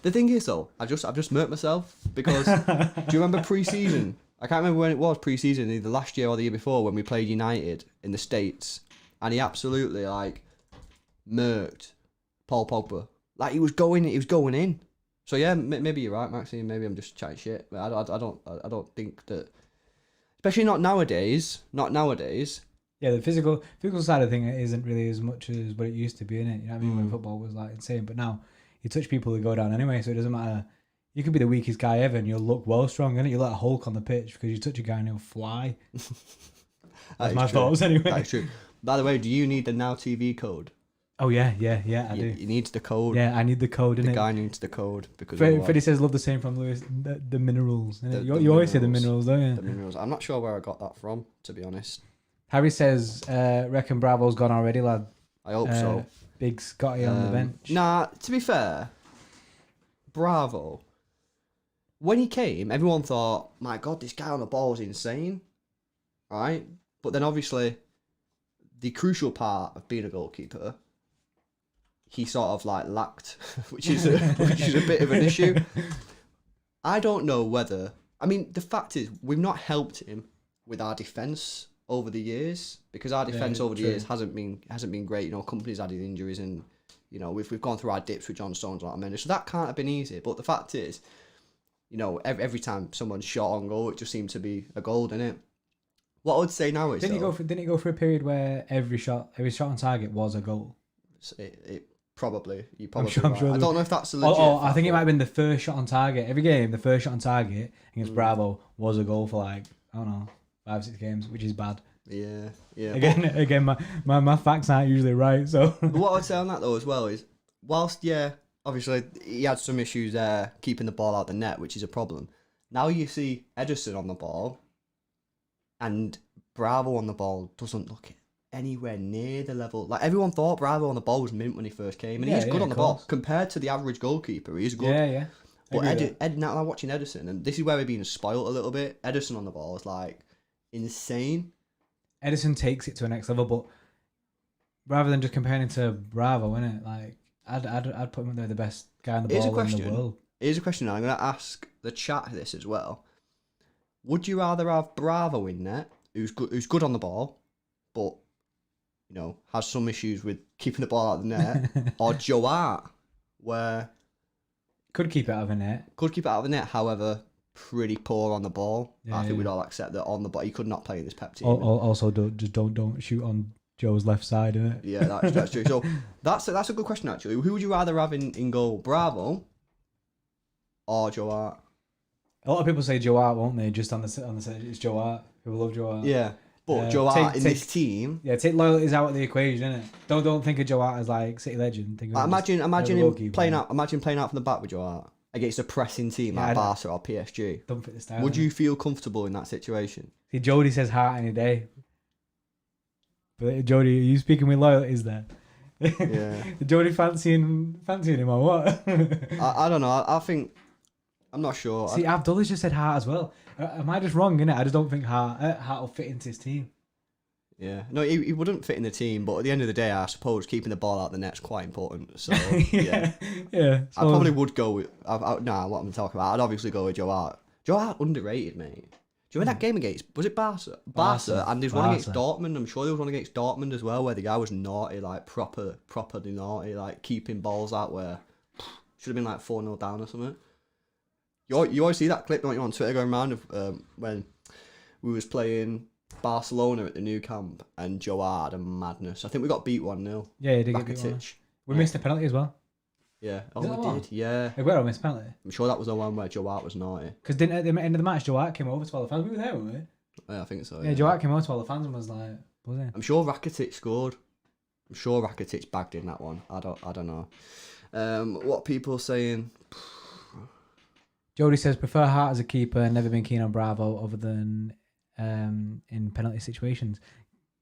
Speaker 2: The thing is though, I've just murked myself because do you remember pre-season? I can't remember when it was pre-season, either last year or the year before, when we played United in the States, and he absolutely like murked Paul Pogba. Like he was going in. So yeah, maybe you're right, Maxine. Maybe I'm just chatting shit. But I don't think that, especially not nowadays.
Speaker 1: Yeah, the physical side of thing isn't really as much as what it used to be, innit? You know what I mean? When football was like insane, but now you touch people who go down anyway, so it doesn't matter. You could be the weakest guy ever, and you'll look well strong, innit? You're like a Hulk on the pitch because you touch a guy and he'll fly. That's my thoughts anyway.
Speaker 2: That's true. By the way, do you need the Now TV code?
Speaker 1: Oh yeah, I do.
Speaker 2: You need the code.
Speaker 1: Yeah, I need the code, innit?
Speaker 2: The guy needs the code because
Speaker 1: Freddie says, "Love the same from Lewis." The minerals. You always say the minerals, don't you?
Speaker 2: The minerals. I'm not sure where I got that from, to be honest.
Speaker 1: Harry says, "Reckon Bravo's gone already, lad."
Speaker 2: I hope so.
Speaker 1: Big Scotty on the bench.
Speaker 2: Nah, to be fair, Bravo. When he came, everyone thought, "My God, this guy on the ball is insane," right? But then obviously, the crucial part of being a goalkeeper, he sort of like lacked, which is a bit of an issue. I don't know whether. I mean, the fact is, we've not helped him with our defence over the years, because our defence over the years hasn't been great. You know, companies added injuries, and you know we've gone through our dips with John Stones, like I mentioned. So that can't have been easy. But the fact is, you know, every time someone's shot on goal, it just seemed to be a goal, didn't it? What I would say now is,
Speaker 1: didn't it go for a period where every shot on target was a goal?
Speaker 2: It probably. I'm
Speaker 1: sure
Speaker 2: I don't know if that's a legit.
Speaker 1: I think it might have been the first shot on target. Every game, the first shot on target against Bravo was a goal for like, I don't know, 5-6 games, which is bad.
Speaker 2: Yeah.
Speaker 1: Again, my facts aren't usually right. So
Speaker 2: what I'd say on that though as well is, whilst obviously he had some issues there keeping the ball out the net, which is a problem. Now you see Edison on the ball, and Bravo on the ball doesn't look anywhere near the level. Like everyone thought Bravo on the ball was mint when he first came, and he's good on the ball compared to the average goalkeeper. He's good.
Speaker 1: Yeah.
Speaker 2: But now I'm watching Edison, and this is where we're being spoiled a little bit. Edison on the ball is like insane.
Speaker 1: Edison takes it to a next level, but rather than just comparing it to Bravo, innit? Like I'd put him there the best guy on the ball in the world.
Speaker 2: Here's a question. I'm going to ask the chat this as well. Would you rather have Bravo in net, who's good on the ball, but you know has some issues with keeping the ball out of the net, or Joe Hart, where
Speaker 1: could keep it out of the net,
Speaker 2: however, pretty poor on the ball. I think we'd all accept that on the ball he could not play in this Pep team.
Speaker 1: Also, don't shoot on Joe's left side, innit?
Speaker 2: Yeah, that's true. So that's a good question actually. Who would you rather have in goal, Bravo or Joe Hart?
Speaker 1: A lot of people say Joe Hart, won't they? Just on the side, it's Joe Hart. People love Joe Hart.
Speaker 2: Yeah, but Joe Hart in this team.
Speaker 1: Yeah, take loyalties out of the equation, innit? Don't think of Joe Hart as like City legend. Think of
Speaker 2: imagine him playing out. Imagine playing out from the back with Joe Hart against a pressing team like Barca or PSG.
Speaker 1: Don't fit the style.
Speaker 2: Would you feel comfortable in that situation?
Speaker 1: See, Jody says Hart any day. But Jody, are you speaking with loyalties there?
Speaker 2: Yeah.
Speaker 1: Jody fancying him or what?
Speaker 2: I don't know. I think. I'm not sure.
Speaker 1: See, Abdullah's just said Hart as well. Am I just wrong, innit? I just don't think Hart will fit into his team.
Speaker 2: Yeah. No, he wouldn't fit in the team, but at the end of the day, I suppose keeping the ball out of the net's quite important. So,
Speaker 1: yeah.
Speaker 2: I probably would go with... what I'm talking about, I'd obviously go with Joe Hart. Joe Hart, underrated, mate. Do you remember that game against... Was it Barca? Barca, and there's one against Dortmund. I'm sure there was one against Dortmund as well, where the guy was naughty, like properly naughty, like keeping balls out where... Should have been like 4-0 down or something. You always see that clip, don't you, on Twitter going around of when we was playing Barcelona at the new camp and Joe Hart and madness. I think we got beat 1-0.
Speaker 1: Yeah, he did get beat 1-0. We missed a penalty as well.
Speaker 2: Yeah. Oh, we did. Yeah.
Speaker 1: Aguero missed a penalty.
Speaker 2: I'm sure that was the one where Joe Hart was naughty.
Speaker 1: Because didn't at the end of the match, Joe Hart came over to all the fans. We were there, weren't we?
Speaker 2: Yeah, I think so.
Speaker 1: Yeah, Joe Hart came over to all the fans and was like, "Was it?"
Speaker 2: I'm sure Rakitic scored. I'm sure Rakitic bagged in that one. I don't know. What people saying?
Speaker 1: Jody says, prefer Hart as a keeper, never been keen on Bravo other than in penalty situations.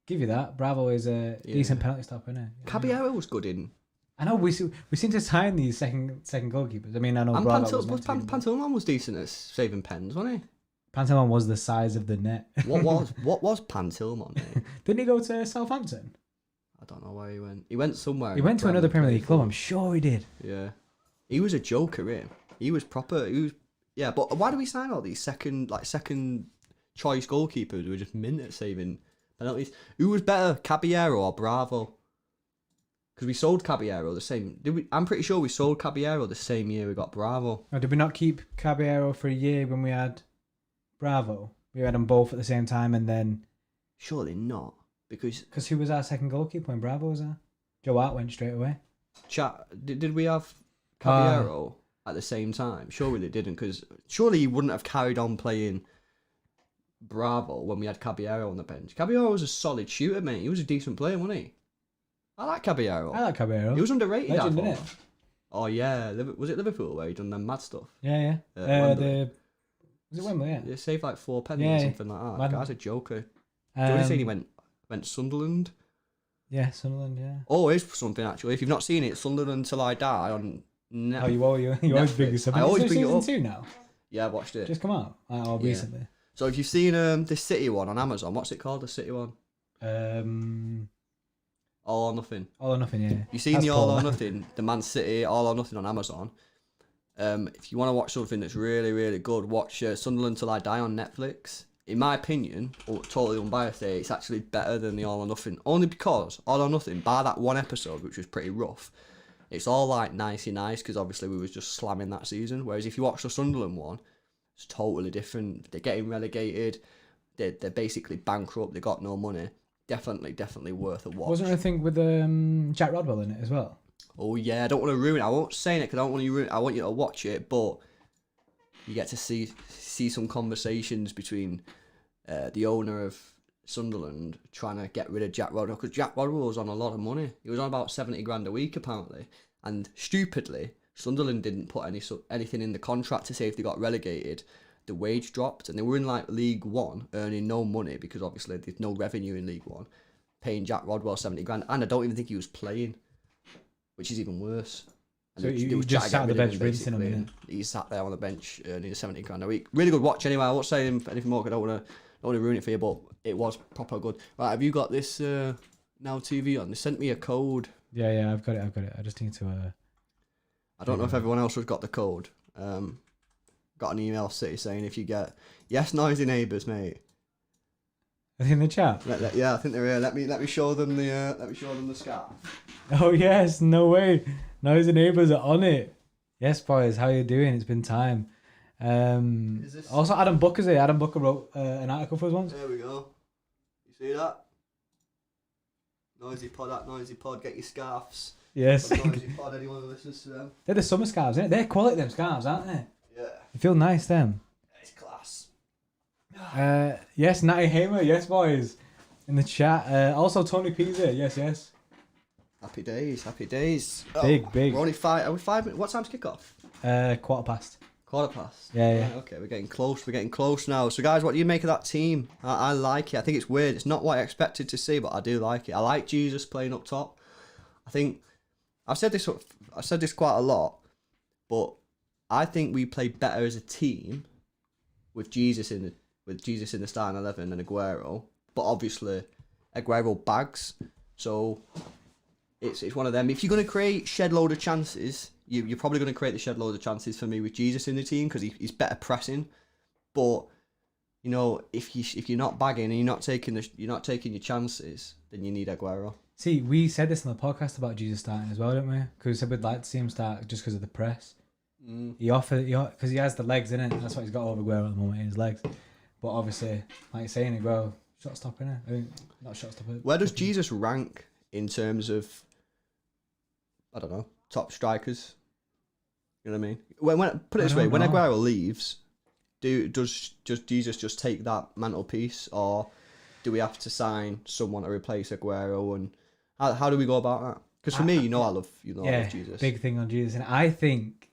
Speaker 1: Give you that. Bravo is a decent penalty stopper, isn't it?
Speaker 2: Caballero was good in.
Speaker 1: I know, we seem to sign these second goalkeepers. I mean, I know
Speaker 2: and
Speaker 1: Bravo
Speaker 2: Pantoman was decent at saving pens, wasn't he?
Speaker 1: Pantoman was the size of the net.
Speaker 2: What was Pantoman, mate?
Speaker 1: Didn't he go to Southampton?
Speaker 2: I don't know where he went. He went somewhere.
Speaker 1: He went to another Premier League club, I'm sure he did.
Speaker 2: Yeah. He was a joker, He was proper. Yeah, but why do we sign all these second choice goalkeepers who were just mint at saving penalties. Who was better, Caballero or Bravo? Because we sold Caballero the same. I'm pretty sure we sold Caballero the same year we got Bravo.
Speaker 1: Or did we not keep Caballero for a year when we had Bravo? We had them both at the same time, and then
Speaker 2: Surely not, because
Speaker 1: who was our second goalkeeper when Bravo was there? Joe Hart went straight away.
Speaker 2: did we have Caballero at the same time? Surely they didn't, because surely he wouldn't have carried on playing Bravo when we had Caballero on the bench. Caballero was a solid shooter, mate. He was a decent player, wasn't he? I like Caballero.
Speaker 1: I like Caballero.
Speaker 2: He was underrated.
Speaker 1: Legend,
Speaker 2: I
Speaker 1: innit?
Speaker 2: thought. Oh yeah, was it Liverpool where he done them mad stuff?
Speaker 1: Yeah.
Speaker 2: Wembley.
Speaker 1: Was it Wembley? Yeah.
Speaker 2: He saved like 4 pennies
Speaker 1: Yeah,
Speaker 2: or something like that.
Speaker 1: mad.
Speaker 2: The guy's a joker. Do you want to say he went Sunderland?
Speaker 1: Yeah, Sunderland. Yeah.
Speaker 2: Oh, here's something actually. If you've not seen it, Sunderland Till I Die on Netflix.
Speaker 1: Oh, you always bring this up.
Speaker 2: I always
Speaker 1: Is
Speaker 2: bring it
Speaker 1: season
Speaker 2: up.
Speaker 1: 2 now.
Speaker 2: Yeah, I watched it.
Speaker 1: Just come out.
Speaker 2: Yeah.
Speaker 1: Recently.
Speaker 2: So if you've seen the City one on Amazon, what's it called? The City one? All or Nothing.
Speaker 1: All or Nothing. Yeah.
Speaker 2: You've seen
Speaker 1: That's
Speaker 2: the All
Speaker 1: Paul.
Speaker 2: or Nothing, the Man City All or Nothing on Amazon. If you want to watch something that's really, really good, watch Sunderland Till I Die on Netflix. In my opinion, totally unbiased, it's actually better than the All or Nothing. Only because All or Nothing, by that one episode, which was pretty rough, it's all like nicey nice because obviously we was just slamming that season. Whereas if you watch the Sunderland one, it's totally different. They're getting relegated. They're basically bankrupt. They got no money. Definitely worth a watch.
Speaker 1: Wasn't there a thing with Jack Rodwell in it as well?
Speaker 2: Oh yeah, I don't want to ruin it. I won't say it because I don't want you. I want you to watch it, but you get to see some conversations between the owner of Sunderland trying to get rid of Jack Rodwell because Jack Rodwell was on a lot of money. He was on about 70 grand a week apparently, and stupidly Sunderland didn't put anything in the contract to say if they got relegated, the wage dropped, and they were in like League One earning no money because obviously there's no revenue in League One, paying Jack Rodwell 70 grand, and I don't even think he was playing, which is even worse. And
Speaker 1: So you just sat on the bench rinsing him, innit?
Speaker 2: He sat there on the bench earning 70 grand a week. Really good watch anyway. I won't say anything more because I don't want to ruin it for you, but it was proper good. Right, have you got this Now TV on? They sent me a code.
Speaker 1: Yeah, I've got it. I just need to.
Speaker 2: I don't know if everyone else has got the code. Got an email City saying if you get noisy neighbours, mate.
Speaker 1: In the chat.
Speaker 2: Yeah, I think they're here. Let me show them the scarf.
Speaker 1: Oh yes, no way. Noisy neighbours are on it. Yes, boys, how you doing? It's been time. Also, Adam Booker's here. Adam Booker wrote an article for us once.
Speaker 2: There we go. You see that? Noisy pod. Get your scarves.
Speaker 1: Yes.
Speaker 2: Noisy pod. Anyone who listens to them.
Speaker 1: They're the summer scarves, isn't it? They're quality, them scarves, aren't they?
Speaker 2: Yeah.
Speaker 1: They feel nice, them.
Speaker 2: It's class.
Speaker 1: Yes, Natty Hamer. Yes, boys. In the chat. Also, Tony P's here. Yes.
Speaker 2: Happy days.
Speaker 1: Big.
Speaker 2: We're only 5. Are we 5 minutes? What time's kick off?
Speaker 1: 1:15.
Speaker 2: 1:15.
Speaker 1: Yeah.
Speaker 2: Right, okay, we're getting close now. So guys, what do you make of that team? I like it. I think it's weird. It's not what I expected to see, but I do like it. I like Jesus playing up top. I think I've said this quite a lot, but I think we play better as a team with Jesus in the starting 11 and Aguero. But obviously Aguero bags. So it's one of them. If you're going to create shed load of chances, you're probably going to create the shed load of chances for me with Jesus in the team because he's better pressing. But you know, if you're not bagging and you're not taking your chances, then you need Aguero.
Speaker 1: See, we said this on the podcast about Jesus starting as well, didn't we? Because we said we'd like to see him start just because of the press. Because he has the legs in it. That's what he's got over Aguero at the moment, in his legs. But obviously, like you're saying, Aguero shot stopper, innit? I mean, not shot stopper.
Speaker 2: Where does Jesus rank in terms of, I don't know, top strikers? You know what I mean? When put it this way, when Aguero leaves, does Jesus just take that mantelpiece, or do we have to sign someone to replace Aguero? And how do we go about that? Because for me, I love Jesus.
Speaker 1: Big thing on Jesus, and I think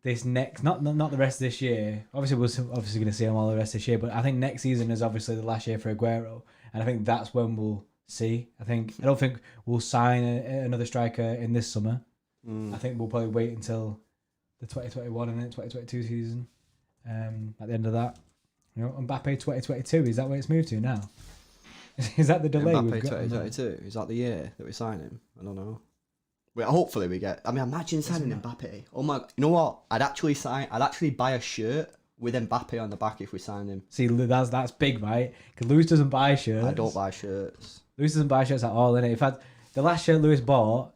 Speaker 1: this next, not the rest of this year. Obviously, we're obviously going to see him all the rest of this year, but I think next season is obviously the last year for Aguero, and I think that's when we'll see. I don't think we'll sign another striker in this summer. I think we'll probably wait until the 2021 and then 2022 season. At the end of that, Mbappe 2022, is that where it's moved to now? Is that the delay?
Speaker 2: Mbappe 2022, is that the year that we sign him? I don't know. Hopefully we get. I mean, imagine signing Mbappe. Oh my! You know what? I'd actually buy a shirt with Mbappe on the back if we sign him.
Speaker 1: See, that's big, right? Because Lewis doesn't buy shirts.
Speaker 2: I don't buy shirts.
Speaker 1: Lewis doesn't buy shirts at all, innit? In fact, the last shirt Lewis bought,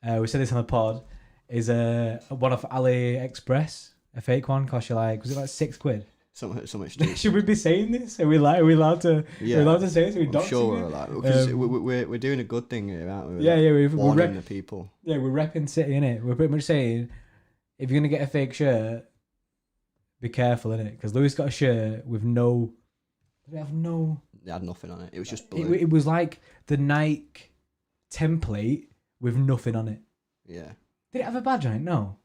Speaker 1: we said this on the pod, is one off AliExpress, a fake one, cost you like, was it like £6?
Speaker 2: So much stupid.
Speaker 1: Should we be saying this? Are we allowed to? Yeah. We're allowed to say this?
Speaker 2: I'm sure we're allowed. Because we're doing a good thing here, aren't we?
Speaker 1: Yeah, we're
Speaker 2: warning the people.
Speaker 1: Yeah, we're repping City, innit? We're pretty much saying, if you're gonna get a fake shirt, be careful, innit? Because Lewis got a shirt with no. Did it have no?
Speaker 2: It had nothing on it. It was just blue.
Speaker 1: It was like the Nike template with nothing on it.
Speaker 2: Yeah.
Speaker 1: Did it have a badge on it? No.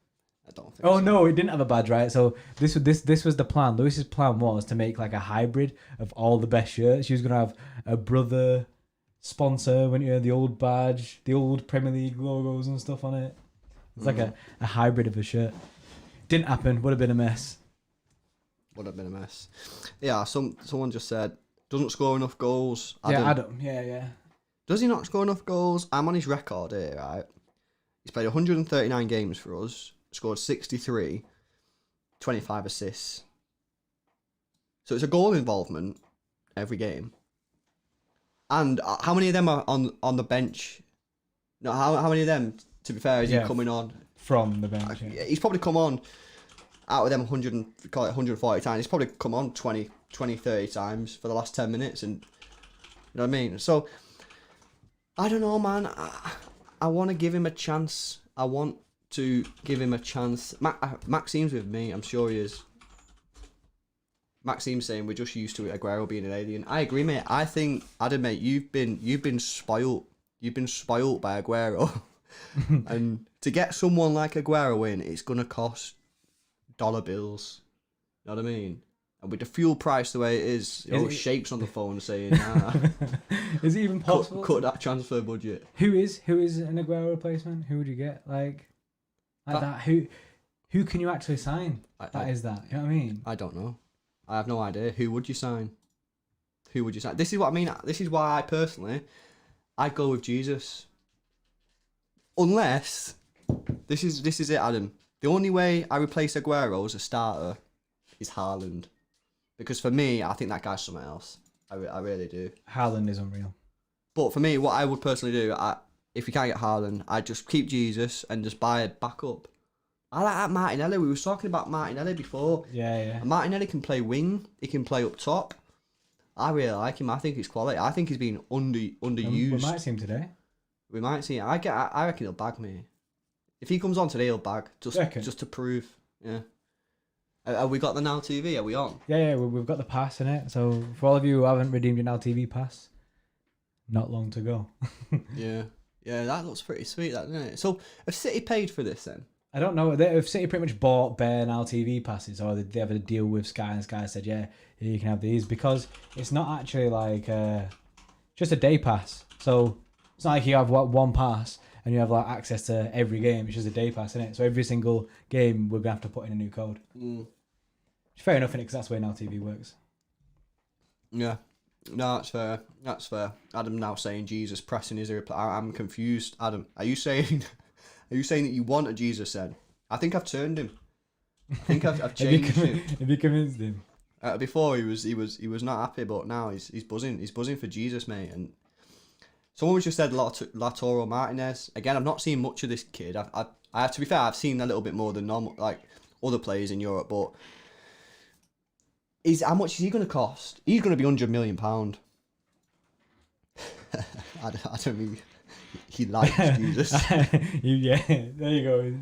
Speaker 2: I don't think.
Speaker 1: Oh
Speaker 2: so.
Speaker 1: No, it didn't have a badge, right? So this was the plan. Lewis's plan was to make like a hybrid of all the best shirts. She was gonna have a brother sponsor when you had the old badge, the old Premier League logos and stuff on it. It's like a hybrid of a shirt. Didn't happen. Would have been a mess.
Speaker 2: Would have been a mess. Yeah. Someone just said doesn't score enough goals.
Speaker 1: Adam. Yeah.
Speaker 2: Does he not score enough goals? I'm on his record here, right? He's played 139 games for us. Scored 63, 25 assists. So it's a goal involvement every game. And how many of them are on the bench? No, how many of them, to be fair, is he coming on?
Speaker 1: From the bench,
Speaker 2: yeah. He's probably come on, out of them 140 times, he's probably come on 20, 30 times for the last 10 minutes. And you know what I mean? So, I don't know, man. I want to give him a chance. I want to give him a chance. Maxime's with me, I'm sure he is. Maxime's saying we're just used to it, Aguero being an alien. I agree, mate. I think, Adam, mate, you've been spoiled. You've been spoiled by Aguero. And to get someone like Aguero in, it's gonna cost dollar bills. You know what I mean? And with the fuel price the way it is, Shape's on the phone saying, nah.
Speaker 1: Is it even possible?
Speaker 2: Cut that transfer budget.
Speaker 1: Who is an Aguero replacement? Who would you get? Like that? Who can you actually sign? You know what I mean?
Speaker 2: I don't know. I have no idea. Who would you sign? This is what I mean. This is why I'd go with Jesus. Unless this is it, Adam. The only way I replace Aguero as a starter is Haaland. Because for me, I think that guy's something else. I really do.
Speaker 1: Haaland is unreal.
Speaker 2: But for me, what I would personally do, if you can't get Haaland, I'd just keep Jesus and just buy a backup. I like that Martinelli. We were talking about Martinelli before.
Speaker 1: Yeah.
Speaker 2: Martinelli can play wing. He can play up top. I really like him. I think he's quality. I think he's been underused.
Speaker 1: We might see him today.
Speaker 2: We might see him. I reckon he'll bag me. If he comes on today, he'll bag. Just to prove. Yeah. Have we got the Now TV? Are we on?
Speaker 1: Yeah, we've got the pass in it. So for all of you who haven't redeemed your Now TV pass, not long to go.
Speaker 2: Yeah, that looks pretty sweet, that, doesn't it? So have City paid for this then?
Speaker 1: I don't know. If City pretty much bought bare Now TV passes, or they have a deal with Sky, and Sky said, yeah, you can have these, because it's not actually like just a day pass. So it's not like you have one pass and you have like access to every game. It's just a day pass, isn't it? So every single game we're gonna have to put in a new code. Fair enough, innit? Because that's the way Now TV works.
Speaker 2: Yeah. No, that's fair. That's fair. Adam now saying Jesus pressing his reply. I'm confused. Adam, are you saying that you want a Jesus then? I think I've turned him. I think I've changed him.
Speaker 1: Have you convinced him?
Speaker 2: Before he was not happy, but now he's buzzing. He's buzzing for Jesus, mate. And someone just said Lautaro Martinez. Again, I've not seen much of this kid. I have to be fair. I've seen a little bit more than normal, like other players in Europe, but. How much is he going to cost? He's going to be £100 million. I don't mean he likes Jesus.
Speaker 1: Yeah, there you go.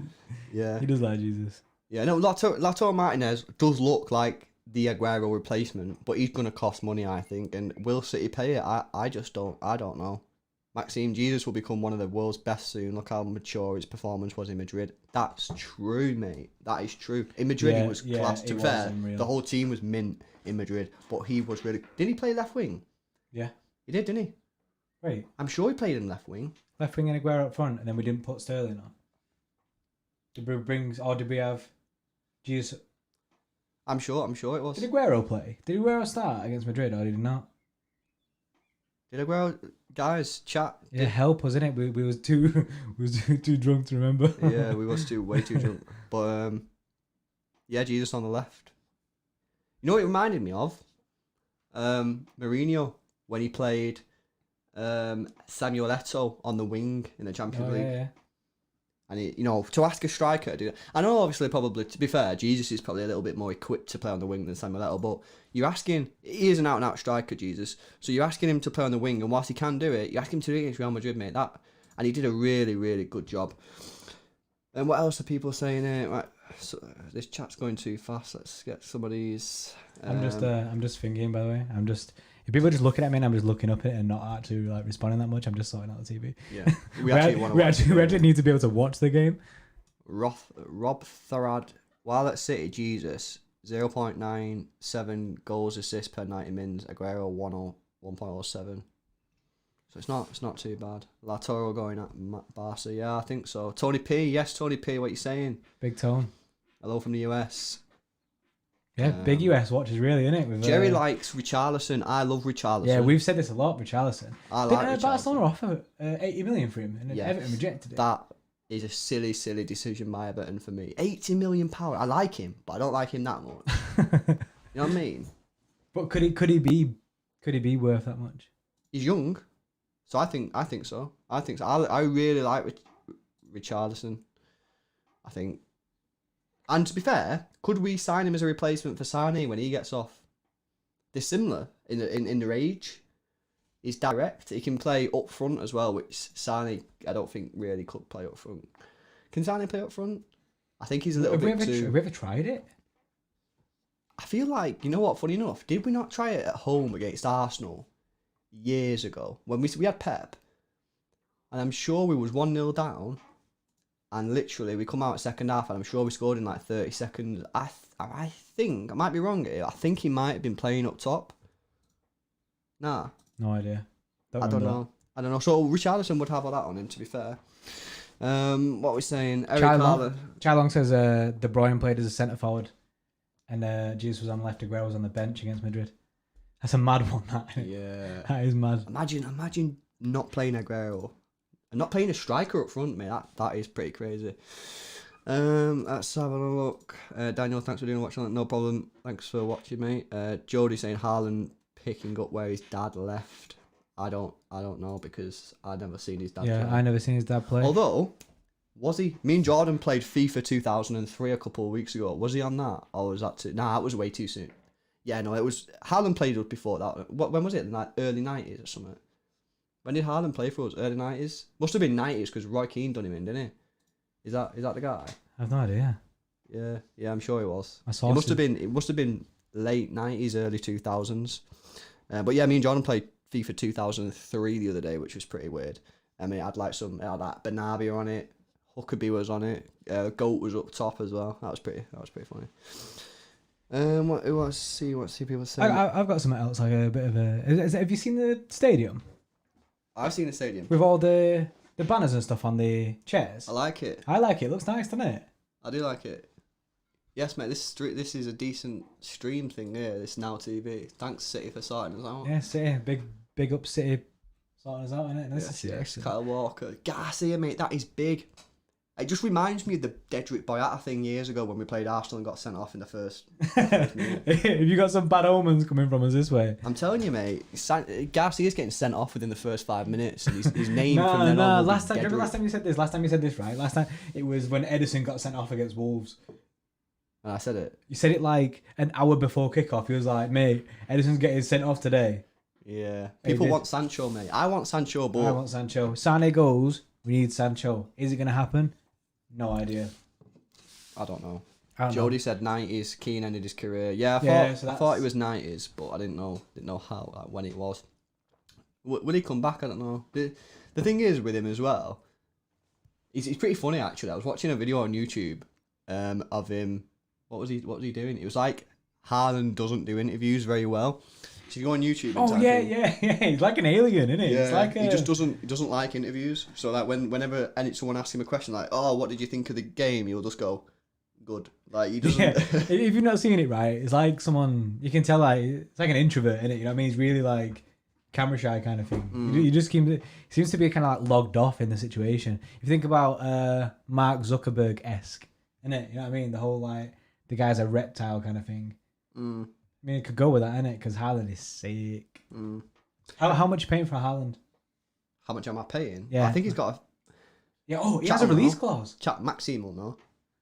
Speaker 2: Yeah,
Speaker 1: he does like Jesus.
Speaker 2: Yeah, no, Lautaro Martinez does look like the Aguero replacement, but he's going to cost money, I think. And will City pay it? I just don't. I don't know. Maxime, Jesus will become one of the world's best soon. Look how mature his performance was in Madrid. That's true, mate. That is true. In Madrid, he was class. To be fair, the whole team was mint in Madrid, but he was really... Didn't he play left wing?
Speaker 1: Yeah.
Speaker 2: He did, didn't he?
Speaker 1: Wait.
Speaker 2: I'm sure he played in left wing.
Speaker 1: Left wing and Aguero up front, and then we didn't put Sterling on. Did we have Jesus...
Speaker 2: I'm sure it was.
Speaker 1: Did Aguero play? Did Aguero start against Madrid, or did he not?
Speaker 2: Did Aguero... Guys, chat.
Speaker 1: Yeah, help us, innit? We was too drunk to remember.
Speaker 2: Yeah, we was way too drunk. But yeah, Jesus on the left. You know what it reminded me of? Mourinho when he played Samuel Eto'o on the wing in the Champions League.
Speaker 1: Yeah.
Speaker 2: And he, to ask a striker to do that. I know, obviously, probably, to be fair, Jesus is probably a little bit more equipped to play on the wing than Samuel Eto'o, but you're asking, he is an out-and-out striker, Jesus, so you're asking him to play on the wing, and whilst he can do it, you ask him to do it against Real Madrid, mate, and he did a really, really good job. And what else are people saying here? Right, so this chat's going too fast, let's get somebody's...
Speaker 1: I'm just thinking, by the way, if people are just looking at me and I'm just looking up at it and not actually like responding that much, I'm just sorting out the TV.
Speaker 2: Yeah, we
Speaker 1: actually need to be able to watch the game.
Speaker 2: Rob Thorad, while at City, Jesus 0.97 goals assists per 90 mins. Aguero 1.07. So it's not too bad. Latoro going at Barca, yeah, I think so. Tony P, yes, Tony P, what you saying?
Speaker 1: Big tone.
Speaker 2: Hello from the US.
Speaker 1: Yeah, big US watches really, innit? With,
Speaker 2: Jerry likes Richarlison. I love Richarlison.
Speaker 1: Yeah, we've said this a lot, Richarlison.
Speaker 2: I like
Speaker 1: Richarlison. Barcelona offer 80 million for him, and
Speaker 2: yeah.
Speaker 1: Everton rejected it.
Speaker 2: That is a silly, silly decision by Everton for me. £80 million. I like him, but I don't like him that much. You know what I mean?
Speaker 1: But could he be worth that much?
Speaker 2: He's young, so I think so. I really like Richarlison. I think. And to be fair, could we sign him as a replacement for Sané when he gets off? They're similar in their age. He's direct. He can play up front as well, which Sané, I don't think, really could play up front. Can Sané play up front? I think he's a little bit too...
Speaker 1: Have we ever tried it?
Speaker 2: I feel like, you know what, funny enough, did we not try it at home against Arsenal years ago? When we had Pep, and I'm sure we was 1-0 down, and literally, we come out second half, and I'm sure we scored in like 30 seconds. I think, I might be wrong here, I think he might have been playing up top. Nah.
Speaker 1: No idea.
Speaker 2: I don't know. So Richarlison would have all that on him, to be fair. What we're saying,
Speaker 1: Chai Long says De Bruyne played as a centre forward, and Jesus was on the left. Aguero was on the bench against Madrid. That's a mad one. That
Speaker 2: yeah,
Speaker 1: that is mad.
Speaker 2: Imagine not playing Aguero and not playing a striker up front, mate. That is pretty crazy. Let's have a look. Daniel, thanks for doing watching that. No problem. Thanks for watching, mate. Jody saying Haaland picking up where his dad left. I don't know because I've never seen his dad play.
Speaker 1: I never seen his dad play.
Speaker 2: Although, was he? Me and Jordan played FIFA 2003 a couple of weeks ago. Was he on that? Or was that too... Nah, that was way too soon. Yeah, no, it was... Haaland played us before that. When was it? Like early 90s or something? When did Haaland play for us? Early 90s? Must have been 90s because Roy Keane done him in, didn't he? Is that the guy?
Speaker 1: I have no idea.
Speaker 2: Yeah, I'm sure he was.
Speaker 1: It
Speaker 2: must have been late 90s, early 2000s. But yeah, me and Jordan played FIFA 2003 the other day, which was pretty weird. I mean, it had that Bernabeu on it, Huckabee was on it, Goat was up top as well. That was pretty funny. Let's see people saying.
Speaker 1: I've got something else, like a bit of a. Have you seen the stadium?
Speaker 2: I've seen the stadium
Speaker 1: with all the banners and stuff on the chairs.
Speaker 2: I like it.
Speaker 1: It looks nice, doesn't it?
Speaker 2: I do like it. Yes, mate. This is a decent stream thing here. This Now TV. Thanks City for sorting us out.
Speaker 1: Yeah, City. Big up City sorting us out, innit?
Speaker 2: Yes. Kyle Walker. Garcia, mate. That is big. It just reminds me of the Dedrick Boyata thing years ago when we played Arsenal and got sent off in the first minute.
Speaker 1: Have you got some bad omens coming from us this way?
Speaker 2: I'm telling you, mate. Garcia's getting sent off within the first 5 minutes. And his name from then on.
Speaker 1: Remember last time you said this? Last time you said this, right? Last time it was when Edison got sent off against Wolves.
Speaker 2: And I said it.
Speaker 1: You said it like an hour before kickoff. He was like, mate, Edison's getting sent off today.
Speaker 2: Yeah. People want Sancho, mate. I want Sancho, but...
Speaker 1: I want Sancho. Sané goes, we need Sancho. Is it going to happen? No idea.
Speaker 2: I don't know. Jody said 90s. Keane ended his career. Yeah, I thought it was 90s, but I didn't know how, like, when it was. Will he come back? I don't know. The thing is with him as well, he's pretty funny, actually. I was watching a video on YouTube of him. What was he doing? It was like Haaland doesn't do interviews very well. So you go on YouTube and
Speaker 1: He's like an alien, isn't he?
Speaker 2: Yeah,
Speaker 1: it's like
Speaker 2: he just doesn't like interviews. So like whenever someone asks him a question like, "Oh, what did you think of the game?" He'll just go, "Good." Like he doesn't.
Speaker 1: Yeah. If you've not seen it, right, it's like someone you can tell like it's like an introvert, isn't it? You know what I mean? He's really like camera shy kind of thing. He just seems to be kind of like logged off in the situation. If you think about Mark Zuckerberg-esque, isn't it? You know what I mean? The whole like the guy's a reptile kind of thing. I mean, it could go with that, innit? Because Haaland is sick. How much you paying for Haaland?
Speaker 2: How much am I paying?
Speaker 1: Yeah.
Speaker 2: I think he's got a...
Speaker 1: Yeah, he has a release clause.
Speaker 2: Maxime will know.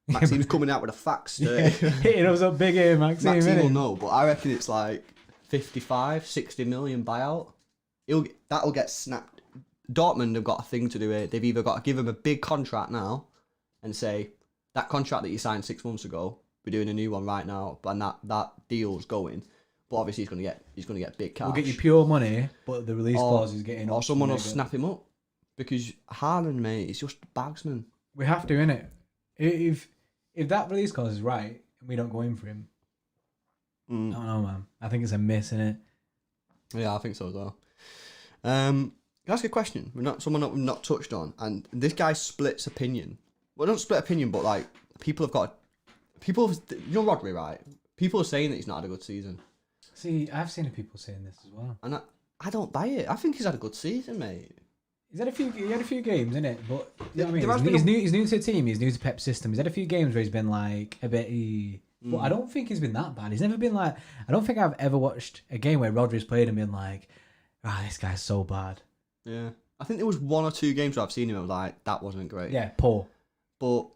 Speaker 2: Maxime's coming out with a fax today.
Speaker 1: Hitting us up big here, Maxime.
Speaker 2: Maxime will know, but I reckon it's like 55, 60 million buyout. That'll get snapped. Dortmund have got a thing to do here. They've either got to give him a big contract now and say, that contract that you signed 6 months ago, we're doing a new one right now, and that deal's going. But obviously he's gonna get big cash.
Speaker 1: We'll get you pure money, but the release clause is getting
Speaker 2: or someone will snap him up. Because Haaland, mate, is just bagsman.
Speaker 1: We have to, innit? If that release clause is right and we don't go in for him, I don't know, man. I think it's a miss, innit?
Speaker 2: Yeah, I think so as well. Can I ask a question? Someone that we've not touched on, and this guy splits opinion. Well, not split opinion, but like you know Rodri, right? People are saying that he's not had a good season.
Speaker 1: See, I've seen people saying this as well,
Speaker 2: and I don't buy it. I think he's had a good season, mate.
Speaker 1: He had a few games, innit? But you know what I mean? He's new to the team. He's new to Pep's system. He's had a few games where he's been like a bit. But I don't think he's been that bad. He's never been like. I don't think I've ever watched a game where Rodri's played and been like, this guy's so bad.
Speaker 2: Yeah, I think there was 1 or 2 games where I've seen him. I was like, that wasn't great.
Speaker 1: Yeah, poor.
Speaker 2: But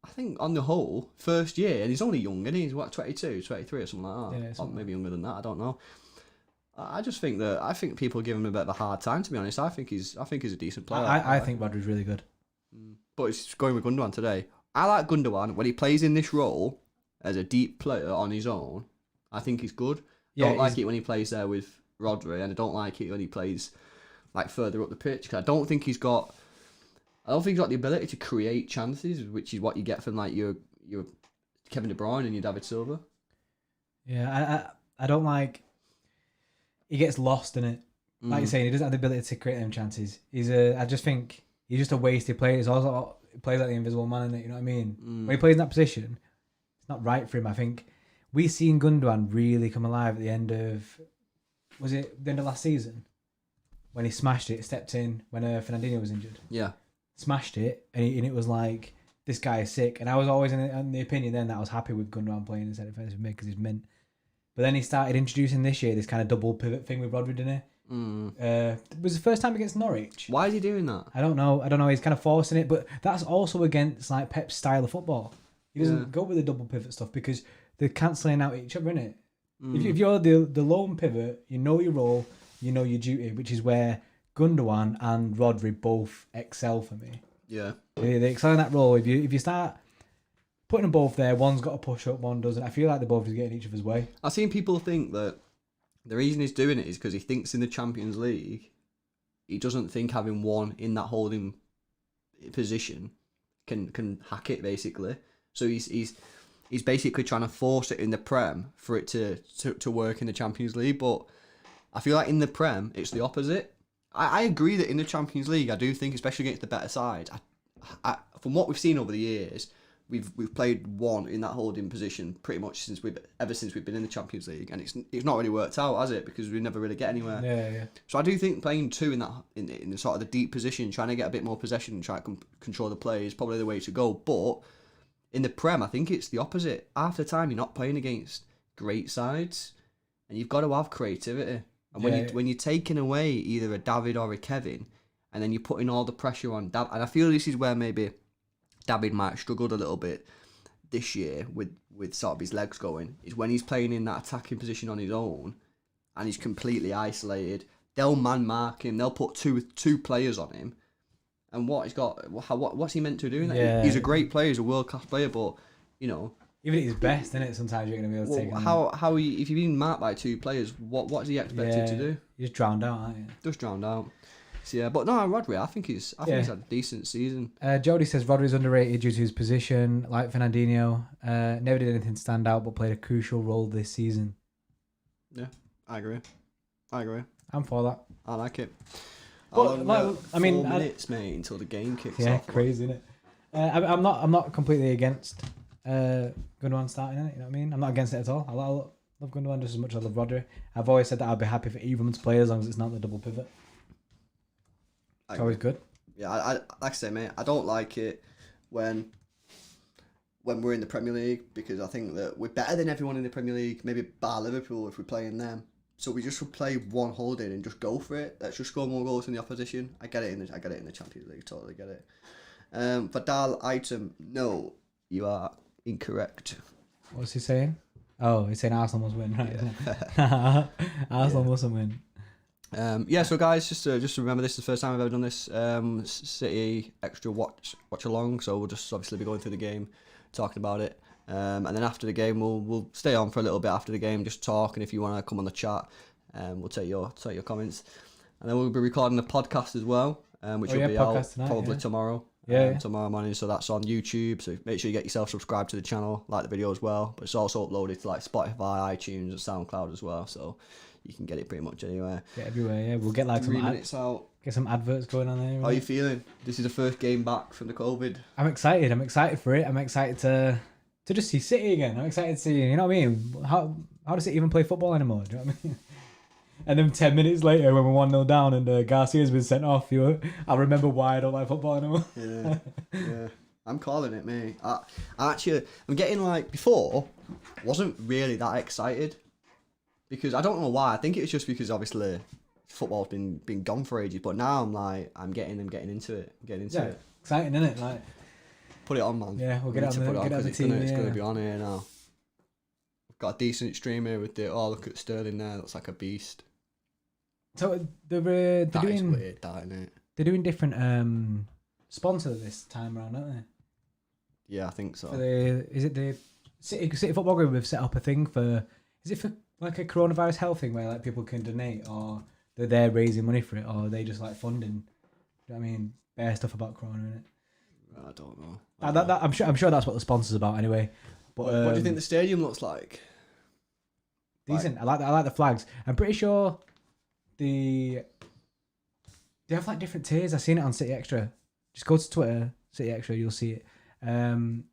Speaker 2: I think on the whole, first year, and he's only young, and he's what 22, 23 or something like that.
Speaker 1: Yeah,
Speaker 2: or maybe younger than that. I don't know. I think people give him a bit of a hard time. To be honest, I think he's a decent player.
Speaker 1: I think Rodri's really good.
Speaker 2: But it's going with Gundogan today. I like Gundogan when he plays in this role as a deep player on his own. I think he's good. I don't like it when he plays there with Rodri, and I don't like it when he plays like further up the pitch, because I don't think he's got the ability to create chances, which is what you get from like your Kevin De Bruyne and your David Silva.
Speaker 1: Yeah, I don't like. He gets lost in it. Like you're saying, he doesn't have the ability to create them chances. I just think he's just a wasted player. He's also he plays like the invisible man in it. You know what I mean? When he plays in that position, it's not right for him. I think we seen Gundogan really come alive at the end of. Was it the end of last season? When he smashed it, stepped in when Fernandinho was injured.
Speaker 2: Yeah.
Speaker 1: Smashed it, and it was like, this guy is sick. And I was always in the opinion then that I was happy with Gundogan playing instead of defensive mid because he's mint. But then he started introducing this year this kind of double pivot thing with Rodri, didn't he? It was the first time against Norwich.
Speaker 2: Why is he doing that?
Speaker 1: I don't know. He's kind of forcing it, but that's also against like Pep's style of football. He doesn't go with the double pivot stuff because they're cancelling out each other, innit? If you're the lone pivot, you know your role, you know your duty, which is where Gundogan and Rodri both excel for me.
Speaker 2: Yeah.
Speaker 1: They excel in that role. If you start putting them both there, one's got to push up, one doesn't. I feel like they're both just getting each other's way.
Speaker 2: I've seen people think that the reason he's doing it is because he thinks in the Champions League, he doesn't think having one in that holding position can hack it, basically. So he's basically trying to force it in the Prem for it to work in the Champions League. But I feel like in the Prem, it's the opposite. I agree that in the Champions League, I do think, especially against the better sides, from what we've seen over the years, we've played one in that holding position pretty much ever since we've been in the Champions League, and it's not really worked out, has it? Because we never really get anywhere.
Speaker 1: Yeah. So
Speaker 2: I do think playing two in the sort of the deep position, trying to get a bit more possession and try to control the play is probably the way to go. But in the Prem, I think it's the opposite. Half the time, you're not playing against great sides, and you've got to have creativity. And when you're taking away either a David or a Kevin, and then you're putting all the pressure on David, and I feel this is where maybe David might have struggled a little bit this year with sort of his legs going, is when he's playing in that attacking position on his own and he's completely isolated. They'll man mark him, they'll put two players on him, and what's he meant to do?
Speaker 1: Yeah.
Speaker 2: He's a great player, he's a world class player, but you know,
Speaker 1: even at his best, isn't it? Sometimes you're going to be able to take him.
Speaker 2: How if you've been marked by two players, what is he expected to do?
Speaker 1: You're just drowned out, aren't you?
Speaker 2: Just drowned out. So, yeah, but no, Rodri, I think he's had a decent season.
Speaker 1: Jody says Rodri's underrated due to his position, like Fernandinho. Never did anything stand out, but played a crucial role this season.
Speaker 2: Yeah, I agree.
Speaker 1: I'm for that.
Speaker 2: I like it.
Speaker 1: But,
Speaker 2: 4 minutes, mate, until the game kicks off.
Speaker 1: Yeah, crazy, isn't it? I'm not completely against Gundogan starting in it. You know what I mean? I'm not against it at all. I love Gundogan just as much as I love Rodri. I've always said that I'd be happy for either of them to play as long as it's not the double pivot. It's always good.
Speaker 2: Yeah, I like I say, mate, I don't like it when when we're in the Premier League, because I think that we're better than everyone in the Premier League, maybe bar Liverpool if we're playing them. So we just should play one holding and just go for it. Let's just score more goals than the opposition. I get it in the Champions League, totally get it. Vidal item, no, you are incorrect.
Speaker 1: What's he saying? Oh, he's saying Arsenal must win, right? Arsenal mustn't win.
Speaker 2: So guys, just remember, this is the first time I've ever done this City Extra watch along. So we'll just obviously be going through the game, talking about it, and then after the game we'll stay on for a little bit after the game, just talk. And if you want to come on the chat, we'll take your comments, and then we'll be recording a podcast as well, which will be out tonight, probably tomorrow. Tomorrow morning, so that's on YouTube, so make sure you get yourself subscribed to the channel, like the video as well, but it's also uploaded to like Spotify, iTunes and SoundCloud as well, so you can get it pretty much anywhere.
Speaker 1: Get everywhere, we'll get like
Speaker 2: 3 minutes out.
Speaker 1: Get some adverts going on there. Right?
Speaker 2: How are you feeling? This is the first game back from the COVID.
Speaker 1: I'm excited for it. I'm excited to just see City again. I'm excited to see, you know what I mean? How does it even play football anymore? Do you know what I mean? And then 10 minminutes later, when we're 1-0 down and Garcia's been sent off, I remember why I don't like football anymore.
Speaker 2: Yeah. I'm calling it, mate. I'm getting like, before, wasn't really that excited. Because I don't know why. I think it's just because obviously football's been gone for ages. But now I'm getting into it. It.
Speaker 1: Exciting, isn't it? Like,
Speaker 2: put it on, man.
Speaker 1: Yeah, we'll get it on the team.
Speaker 2: It's going to be on here now. Got a decent stream here with look at Sterling there. Looks like a beast.
Speaker 1: So they're
Speaker 2: that
Speaker 1: doing
Speaker 2: is weird, that, isn't it?
Speaker 1: They're doing different sponsors this time around, aren't they?
Speaker 2: Yeah, I think so.
Speaker 1: Is it the City Football Group have set up a thing for? Is it for like a coronavirus health thing where like people can donate, or they're there raising money for it, or are they just like funding? Do you know what I mean? Bare stuff about Corona in it.
Speaker 2: I don't know.
Speaker 1: I'm sure that's what the sponsor's about anyway. But
Speaker 2: what do you think the stadium looks like?
Speaker 1: Decent. I like the flags. I'm pretty sure they have like different tiers. I've seen it on City Xtra. Just go to Twitter, City Xtra, you'll see it. And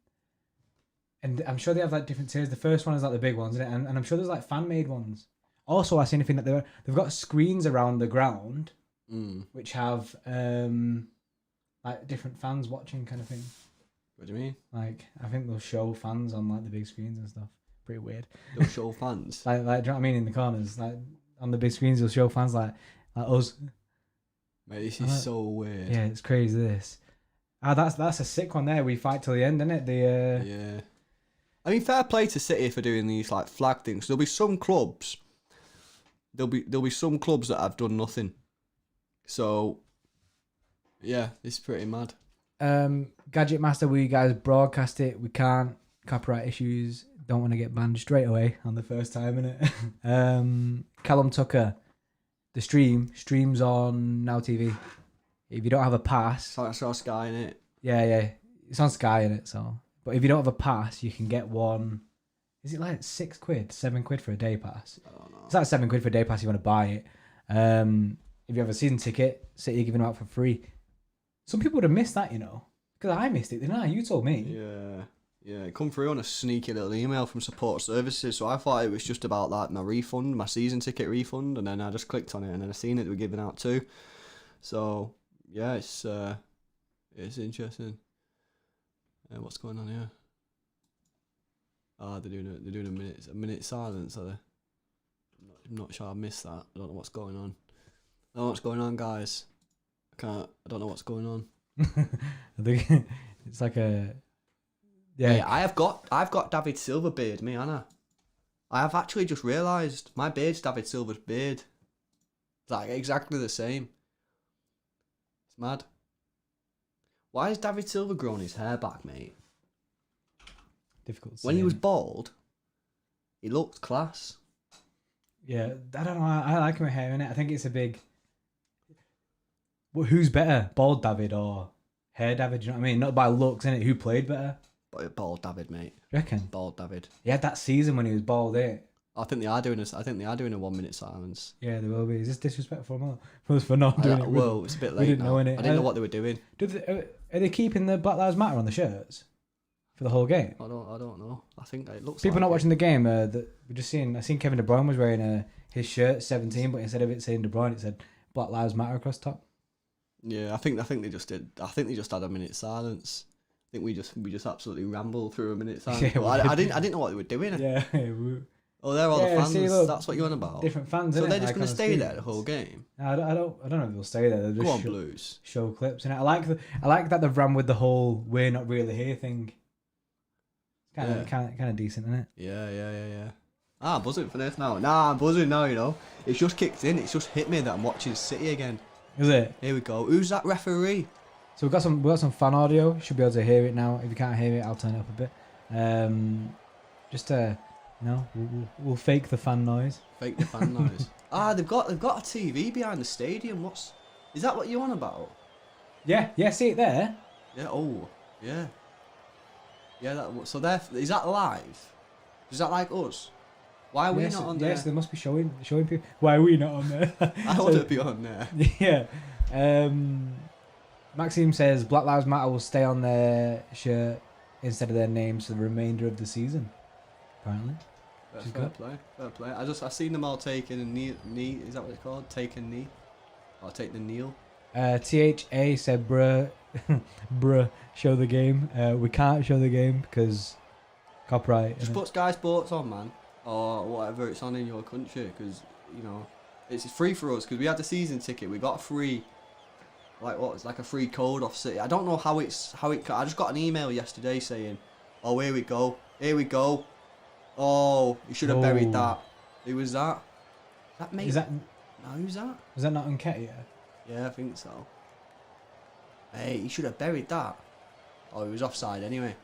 Speaker 1: I'm sure they have like different tiers. The first one is like the big ones, isn't it? And I'm sure there's like fan made ones. Also, I've seen a thing that they've got screens around the ground, which have like different fans watching kind of thing.
Speaker 2: What do you mean?
Speaker 1: Like, I think they'll show fans on like the big screens and stuff. Pretty weird.
Speaker 2: They'll show fans.
Speaker 1: like, do you know what I mean? In the corners, like on the big screens, they'll show fans like us.
Speaker 2: Mate, this is so weird.
Speaker 1: Yeah, it's crazy. This. That's a sick one there. We fight till the end, isn't it?
Speaker 2: Yeah. I mean, fair play to City for doing these like flag things. There'll be some clubs. There'll be some clubs that have done nothing. So, yeah, this is pretty mad.
Speaker 1: Gadget Master, will you guys broadcast it? We can't. Copyright issues. Don't want to get banned straight away on the first time, innit? Callum Tucker, the streams on Now TV. If you don't have a pass,
Speaker 2: So that's our Sky in it.
Speaker 1: yeah, it's on Sky innit? So, but if you don't have a pass, you can get one. Is it like £6, £7 for a day pass?
Speaker 2: I don't know.
Speaker 1: It's like £7 for a day pass. If you want to buy it. If you have a season ticket, City are giving it out for free. Some people would have missed that, you know, because I missed it, didn't I? You told me.
Speaker 2: Yeah, it come through on a sneaky little email from support services, so I thought it was just about like my season ticket refund, and then I just clicked on it, and then I seen it they were giving out too. So yeah, it's interesting. What's going on here? They're doing a minute silence, are they? I'm not sure I missed that. I don't know what's going on. I don't know what's going on, guys. I don't know what's going on.
Speaker 1: I think it's like a. Yeah,
Speaker 2: hey, I've got David Silva beard, me, Anna. I have actually just realised my beard's David Silva's beard. It's like exactly the same. It's mad. Why has David Silva grown his hair back, mate?
Speaker 1: Difficult to say.
Speaker 2: When he was bald, he looked class.
Speaker 1: Yeah, I don't know. I like him with hair in it. I think it's a big. Well, who's better, bald David or hair David? Do you know what I mean? Not by looks, innit? Who played better?
Speaker 2: Bald David, mate.
Speaker 1: You reckon?
Speaker 2: Bald David.
Speaker 1: He had that season when he was bald, eh?
Speaker 2: I think they are doing a 1 minute silence.
Speaker 1: Yeah, they will be. Is this disrespectful for us for not doing it?
Speaker 2: Well, it's a bit late.
Speaker 1: Didn't know, innit?
Speaker 2: I didn't know what they were doing.
Speaker 1: Are they keeping the Black Lives Matter on the shirts for the whole game?
Speaker 2: I don't know. I think it looks.
Speaker 1: People
Speaker 2: like
Speaker 1: not watching the game. We're just seeing. I seen Kevin De Bruyne was wearing his shirt 17, but instead of it saying De Bruyne, it said Black Lives Matter across top.
Speaker 2: Yeah, I think they just did. I think they just had a minute silence. think we just absolutely rambled through a minute time.
Speaker 1: Yeah,
Speaker 2: I didn't know what they were doing.
Speaker 1: Yeah.
Speaker 2: Oh, they're all the
Speaker 1: Yeah,
Speaker 2: fans.
Speaker 1: see, look,
Speaker 2: That's what you're on about.
Speaker 1: Different fans.
Speaker 2: So
Speaker 1: innit?
Speaker 2: they're just
Speaker 1: Like,
Speaker 2: going
Speaker 1: on
Speaker 2: to
Speaker 1: the
Speaker 2: stay there
Speaker 1: screens.
Speaker 2: the whole game.
Speaker 1: I don't know if they'll stay there. They'll just
Speaker 2: Go on, Blues.
Speaker 1: show clips. And I like that they've ran with the whole "we're not really here" thing. Kind of decent, isn't it?
Speaker 2: Yeah. I'm buzzing for this now. I'm buzzing now, you know. It's just kicked in. It's just hit me that I'm watching City again.
Speaker 1: Is it?
Speaker 2: Here we go. Who's that referee?
Speaker 1: So we've got some fan audio. Should be able to hear it now. If you can't hear it, I'll turn it up a bit. Just we'll fake the fan noise.
Speaker 2: Fake the fan noise. They've got a TV behind the stadium. Is that what you're on about?
Speaker 1: Yeah. See it there.
Speaker 2: Yeah. Oh, yeah. Yeah. So is that live? Is that like us? Why are we not on there?
Speaker 1: Yes, they must be showing people. Why are we not on there?
Speaker 2: I want to be on there.
Speaker 1: Yeah. Maxime says Black Lives Matter will stay on their shirt instead of their names for the remainder of the season. Apparently.
Speaker 2: Fair play. I seen them all taking a knee. Is that what it's called? Take a knee. Or take the kneel.
Speaker 1: THA said, bruh, show the game. We can't show the game because copyright.
Speaker 2: Just put Sky Sports on, man. Or whatever it's on in your country. Because, you know, it's free for us. Because we had the season ticket. We got a free, it's like a free code off City. I don't know how it. I just got an email yesterday saying, oh, here we go. Oh, you should have buried that. Who was that? That mate? No, who's that?
Speaker 1: Was that not Nketiah?
Speaker 2: Yeah, I think so. Hey, you should have buried that. Oh, he was offside anyway.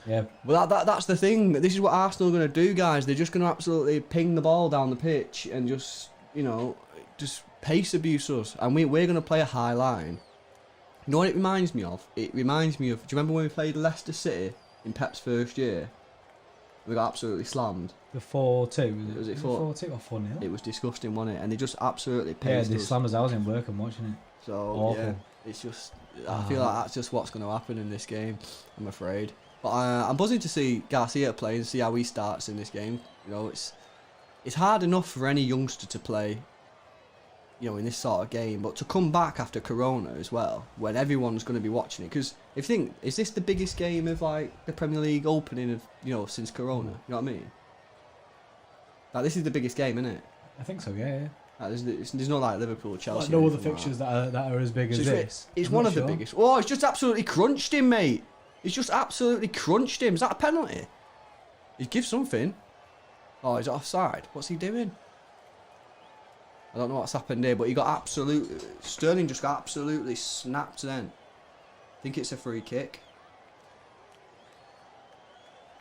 Speaker 1: Yeah.
Speaker 2: Well, that's the thing. This is what Arsenal are going to do, guys. They're just going to absolutely ping the ball down the pitch and just pace abuse us. And we're going to play a high line. You know what it reminds me of? It reminds me of... Do you remember when we played Leicester City in Pep's first year? We got absolutely slammed.
Speaker 1: The 4-2,
Speaker 2: was it
Speaker 1: 4-2 or 4-0?
Speaker 2: It was disgusting, wasn't it? And they just absolutely paced
Speaker 1: Yeah, they
Speaker 2: us.
Speaker 1: slammed us. I was in work and watching it.
Speaker 2: So,
Speaker 1: awful.
Speaker 2: yeah, it's just... I feel like that's just what's going to happen in this game, I'm afraid. But I'm buzzing to see Garcia play and see how he starts in this game. You know, it's hard enough for any youngster to play, you know, in this sort of game. But to come back after Corona as well, when everyone's going to be watching it. Because if you think, is this the biggest game of, like, the Premier League opening of, you know, since Corona? You know what I mean? Like, this is the biggest game, isn't it?
Speaker 1: I think so, yeah.
Speaker 2: Like, there's no, like, Liverpool, Chelsea.
Speaker 1: Like, no other fixtures that are as big as this.
Speaker 2: It's one of the biggest. Oh, it's just absolutely crunched him, mate. He's just absolutely crunched him. Is that a penalty? He gives something. Oh, he's offside. What's he doing? I don't know what's happened there, but he got Sterling just got absolutely snapped then. I think it's a free kick.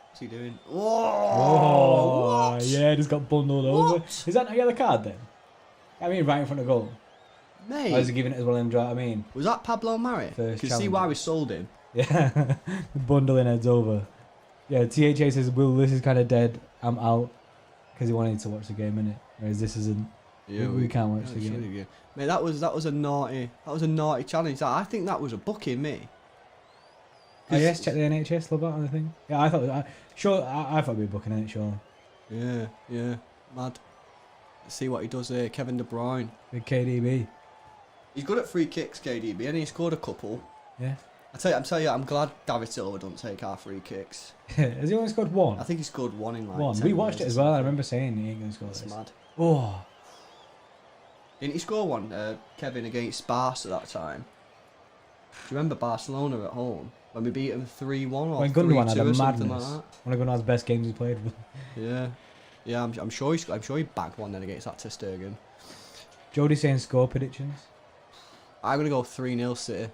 Speaker 2: What's he doing?
Speaker 1: Oh,
Speaker 2: what?
Speaker 1: yeah, just got bundled over. Is that not a yellow card then? I mean, right in front of goal.
Speaker 2: Mate.
Speaker 1: Or is he giving it as well in draw? I mean,
Speaker 2: was that Pablo Mari? You can see why we sold him.
Speaker 1: Yeah, bundling heads over. Yeah, THA says, Will, this is kind of dead. I'm out. Because he wanted to watch the game, innit? Whereas this isn't.
Speaker 2: Yeah,
Speaker 1: we can't watch the game.
Speaker 2: Mate, that was a naughty challenge. I think that was a booking, me.
Speaker 1: Oh yes, check the NHS love out on the thing. Yeah, I thought I thought we'd be booking it, sure.
Speaker 2: Yeah, mad. Let's see what he does here. Kevin De Bruyne.
Speaker 1: Big KDB.
Speaker 2: He's good at free kicks, KDB, and he scored a couple.
Speaker 1: Yeah.
Speaker 2: I'm telling you, I'm glad David Silva don't take our free kicks.
Speaker 1: Has he only scored one?
Speaker 2: I think he scored one in like
Speaker 1: one.
Speaker 2: 10
Speaker 1: We watched it
Speaker 2: years
Speaker 1: as well. I remember saying he ain't gonna score
Speaker 2: That's
Speaker 1: this.
Speaker 2: mad.
Speaker 1: Oh.
Speaker 2: Didn't he score one, Kevin, against Barca that time? Do you remember Barcelona at home when we beat them 3-1 or
Speaker 1: when
Speaker 2: 3-2
Speaker 1: had a
Speaker 2: or something
Speaker 1: madness.
Speaker 2: like that?
Speaker 1: One of Gundogan's best games he played.
Speaker 2: Yeah. I'm sure he bagged one then against that Ter Stegen.
Speaker 1: Jody saying score predictions.
Speaker 2: I'm gonna go 3-0 City.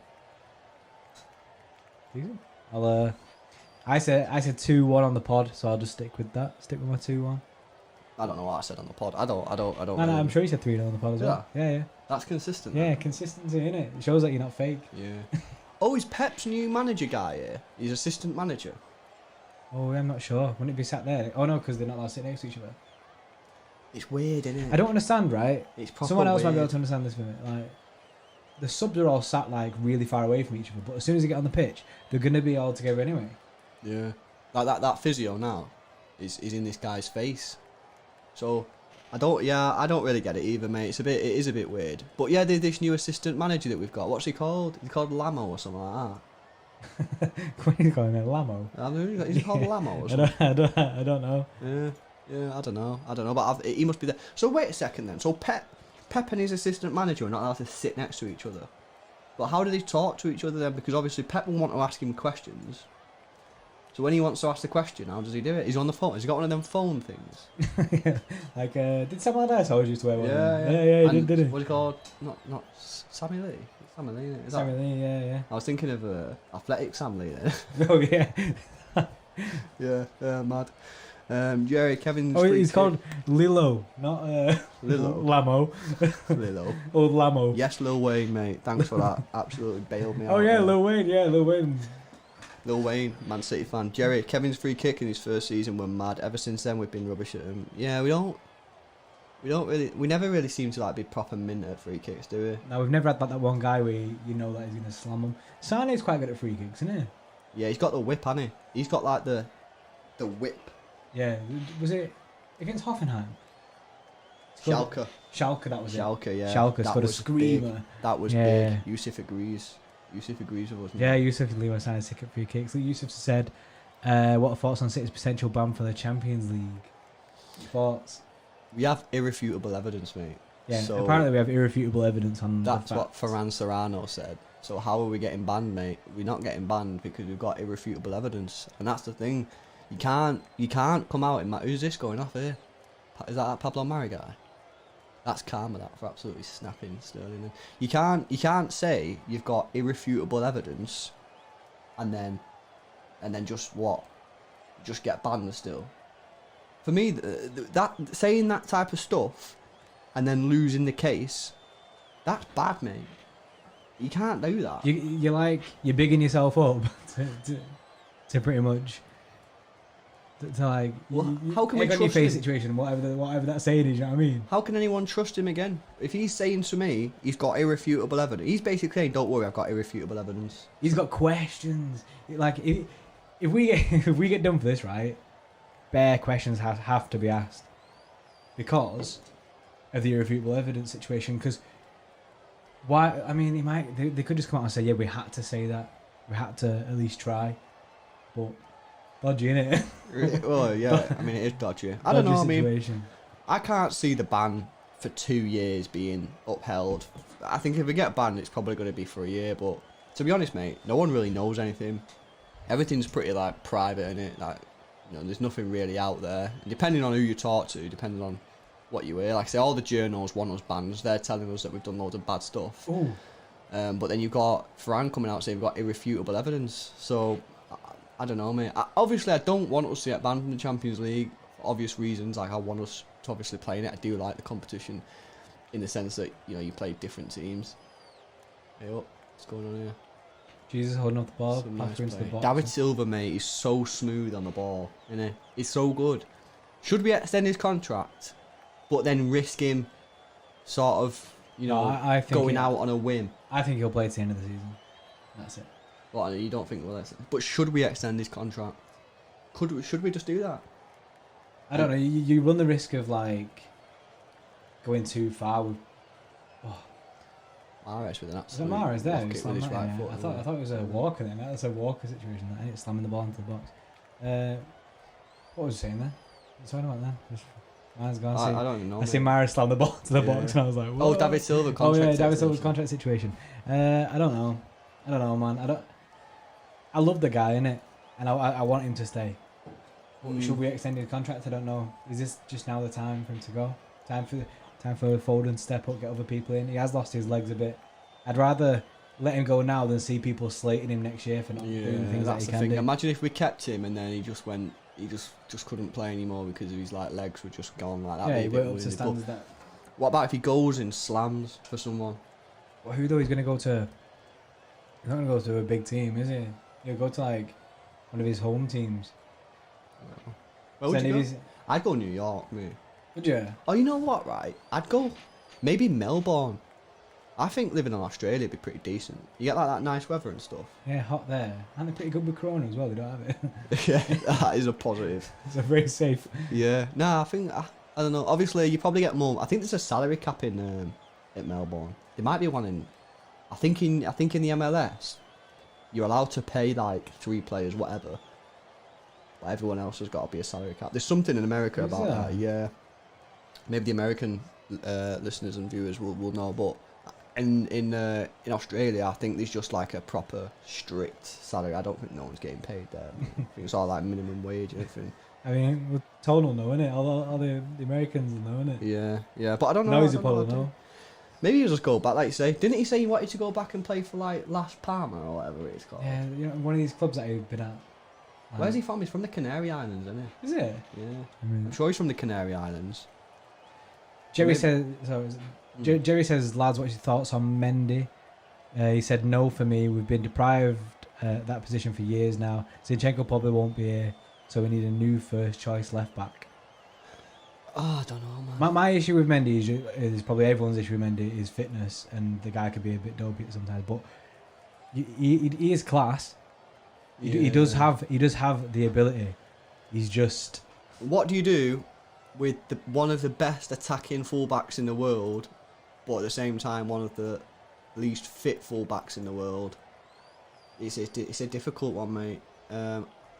Speaker 1: Decent. I said 2-1 on the pod, so I'll just stick with that. Stick with my 2-1.
Speaker 2: I don't know what I said on the pod. I don't.
Speaker 1: No,
Speaker 2: really.
Speaker 1: I'm sure you said 3-0 on the pod as well. Yeah.
Speaker 2: That's consistent.
Speaker 1: Yeah, consistency, innit? It shows that you're not fake.
Speaker 2: Yeah. Oh, is Pep's new manager guy here? He's assistant manager.
Speaker 1: Oh, I'm not sure. Wouldn't it be sat there? Oh no, because they're not allowed to sit next to each other.
Speaker 2: It's weird, isn't it?
Speaker 1: I don't understand, right?
Speaker 2: It's proper
Speaker 1: Someone else
Speaker 2: weird.
Speaker 1: might be able to understand this with me. Like, the subs are all sat like really far away from each other, but as soon as they get on the pitch, they're gonna be all together anyway.
Speaker 2: Yeah. Like that physio now is in this guy's face. So I don't really get it either, mate. It is a bit weird. But yeah, there's this new assistant manager that we've got. What's he called? He's called Lamo or something like that.
Speaker 1: What are you calling it? Lamo?
Speaker 2: I mean, is he called Lamo or
Speaker 1: I
Speaker 2: something?
Speaker 1: I don't know.
Speaker 2: Yeah, I don't know. But he must be there. So wait a second then. So Pep and his assistant manager are not allowed to sit next to each other. But how do they talk to each other then? Because obviously Pep will want to ask him questions. So when he wants to ask the question, how does he do it? He's on the phone. Has he got one of them phone things?
Speaker 1: Yeah. Like, did someone else always used to wear one?
Speaker 2: Yeah,
Speaker 1: he did.
Speaker 2: What's he called? Not Sammy Lee. Sammy Lee. Is
Speaker 1: Sammy
Speaker 2: that?
Speaker 1: Lee, yeah.
Speaker 2: I was thinking of athletic Sam Lee then.
Speaker 1: Oh yeah.
Speaker 2: yeah, mad. Jerry, Kevin's.
Speaker 1: Oh,
Speaker 2: free
Speaker 1: he's
Speaker 2: kick.
Speaker 1: called Lilo, not
Speaker 2: Lilo.
Speaker 1: Lamo.
Speaker 2: Lilo.
Speaker 1: Old Lamo.
Speaker 2: Yes, Lil Wayne, mate. Thanks for that. Absolutely bailed me out.
Speaker 1: Oh yeah,
Speaker 2: there.
Speaker 1: Lil Wayne. Yeah, Lil Wayne.
Speaker 2: Lil Wayne, Man City fan. Jerry, Kevin's free kick in his first season were mad. Ever since then, we've been rubbish at him. Yeah, we never really seem to like be proper mint at free kicks, do we?
Speaker 1: No, we've never had that one guy where you know that he's gonna slam them. Sane's quite good at free kicks, isn't he?
Speaker 2: Yeah, he's got the whip, hasn't he? He's got like the whip.
Speaker 1: Yeah, was it against Hoffenheim?
Speaker 2: Schalke.
Speaker 1: Schalke, that was
Speaker 2: Schalke, yeah.
Speaker 1: Schalke
Speaker 2: That
Speaker 1: scored a
Speaker 2: was
Speaker 1: screamer.
Speaker 2: big. That was
Speaker 1: Yeah.
Speaker 2: big. Yusuf agrees. Yusuf agrees with us.
Speaker 1: Yeah, Yusuf and Lima signed a ticket free kicks. So Yusuf said, what are thoughts on City's potential ban for the Champions League? Thoughts?
Speaker 2: We have irrefutable evidence, mate.
Speaker 1: Yeah,
Speaker 2: So
Speaker 1: apparently we have irrefutable evidence on
Speaker 2: that's
Speaker 1: the
Speaker 2: what
Speaker 1: facts.
Speaker 2: Ferran Serrano said. So how are we getting banned, mate? We're not getting banned because we've got irrefutable you and that's the thing. You can't come out in who's this going off here? Is that Pablo Mari guy? That's karma, that, for absolutely snapping Sterling. You can't say you've got irrefutable evidence, and then just get banned still. For me, that saying that type of stuff, and then losing the case, that's bad, mate. You can't do that.
Speaker 1: You're bigging yourself up to pretty much. To like,
Speaker 2: Well, how can we
Speaker 1: egg on your
Speaker 2: trust
Speaker 1: face
Speaker 2: him?
Speaker 1: situation, whatever that saying is, you know what I mean?
Speaker 2: How can anyone trust him again? If he's saying to me he's got irrefutable evidence, he's basically saying, "Don't worry, I've got irrefutable evidence."
Speaker 1: He's got questions. Like if we get done for this, right, bare questions have to be asked because of the irrefutable evidence situation. Because why? I mean, they could just come out and say, "Yeah, we had to say that. We had to at least try," but dodgy, innit?
Speaker 2: Well, yeah, I mean it is dodgy. I don't know.
Speaker 1: Situation.
Speaker 2: I mean, I can't see the ban for 2 years being upheld. I think if we get banned, it's probably going to be for a year. But to be honest, mate, no one really knows anything. Everything's pretty like private, innit? Like, you know, there's nothing really out there. And depending on who you talk to, depending on what you hear, like I say, all the journals want us banned. They're telling us that we've done loads of bad stuff.
Speaker 1: Ooh.
Speaker 2: But then you've got Ferran coming out saying we've got irrefutable evidence. So I don't know, mate. Obviously, I don't want us to get banned from the Champions League for obvious reasons. Like, I want us to obviously play in it. I do like the competition in the sense that, you know, you play different teams. Hey, up. What's going on here?
Speaker 1: Jesus holding up the ball,
Speaker 2: Some
Speaker 1: pass
Speaker 2: nice
Speaker 1: into the
Speaker 2: play.
Speaker 1: box.
Speaker 2: David Silva, mate, is so smooth on the ball, isn't he? He's so good. Should we extend his contract, but then risk him sort of, you know,
Speaker 1: I think
Speaker 2: going out on a whim?
Speaker 1: I think he'll play to the end of the season. That's it.
Speaker 2: What, you don't think we'll extend? But should we extend his contract? Should we just do that?
Speaker 1: I don't know. You run the risk of like going too far with.
Speaker 2: Mahrez with an
Speaker 1: Is it
Speaker 2: absolute
Speaker 1: Mahrez there?
Speaker 2: rocket with his right foot.
Speaker 1: I thought it was a Walker then. That's a Walker situation. That ain't slamming the ball into the box. What was I saying there? What's talking about then? Mine's gone.
Speaker 2: I don't even know.
Speaker 1: I see Mahrez slam the ball to the box, and I was like,
Speaker 2: Oh,
Speaker 1: "Whoa."
Speaker 2: David Silva
Speaker 1: Oh
Speaker 2: contract.
Speaker 1: yeah, David Silva's
Speaker 2: extension.
Speaker 1: contract situation. I don't know, man. I love the guy, innit? And I want him to stay. Should we extend his contract? I don't know. Is this just now the time for him to go? Time for Foden to step up, get other people in. He has lost his legs a bit. I'd rather let him go now than see people slating him next year for not doing things that
Speaker 2: That's
Speaker 1: he
Speaker 2: the
Speaker 1: can
Speaker 2: thing.
Speaker 1: do.
Speaker 2: Imagine if we kept him and then he just couldn't play anymore because his like legs were just gone like that.
Speaker 1: Yeah, he
Speaker 2: Maybe it
Speaker 1: went up
Speaker 2: would,
Speaker 1: to
Speaker 2: but
Speaker 1: standards that.
Speaker 2: what about if he goes and slams for someone?
Speaker 1: Well, who though? He's gonna go to. He's not gonna go to a big team, is he? He'll go to like one of his home teams.
Speaker 2: Where would
Speaker 1: So
Speaker 2: you
Speaker 1: if
Speaker 2: go?
Speaker 1: he's-
Speaker 2: I'd go New York, mate.
Speaker 1: Would you?
Speaker 2: Oh, you know what, right? I'd go maybe Melbourne. I think living in Australia would be pretty decent. You get like that nice weather and stuff.
Speaker 1: Yeah, hot there. And they're pretty good with Corona as well. They don't have it.
Speaker 2: Yeah, that is a positive.
Speaker 1: So very safe.
Speaker 2: Yeah, no, I think I don't know. Obviously, you probably get more. I think there's a salary cap in at Melbourne. There might be one in. I think in the MLS. you're allowed to pay like 3 players, whatever. But everyone else has got to be a salary cap. There's something in America
Speaker 1: Is
Speaker 2: about
Speaker 1: there?
Speaker 2: that. Yeah. Maybe the American listeners and viewers will know, but in Australia, I think there's just like a proper strict salary. I don't think no one's getting paid there. I think it's all like minimum wage and everything.
Speaker 1: I mean, with Tonal know, innit? All the Americans know, innit?
Speaker 2: Yeah, but I don't know.
Speaker 1: No, he's
Speaker 2: I
Speaker 1: a
Speaker 2: don't know,
Speaker 1: Polo, no.
Speaker 2: Maybe he'll just go back, like you say. Didn't he say he wanted to go back and play for like Las Palmas or whatever it's called?
Speaker 1: Yeah, you know, one of these clubs that he's been at.
Speaker 2: Where's he from? He's from the Canary Islands, isn't he?
Speaker 1: Is it?
Speaker 2: Yeah.
Speaker 1: I mean,
Speaker 2: I'm sure he's from the Canary Islands.
Speaker 1: Jerry
Speaker 2: Maybe-
Speaker 1: says. So, Jerry says, lads, what's your thoughts on Mendy? He said, no for me. We've been deprived that position for years now. Zinchenko probably won't be here, so we need a new first choice left back.
Speaker 2: Oh, I don't know, man.
Speaker 1: My issue with Mendy is probably everyone's issue with Mendy is fitness, and the guy could be a bit dopey sometimes. But he is class. He does have the ability. He's just.
Speaker 2: What do you do with one of the best attacking fullbacks in the world, but at the same time one of the least fit fullbacks in the world? It's a difficult one, mate.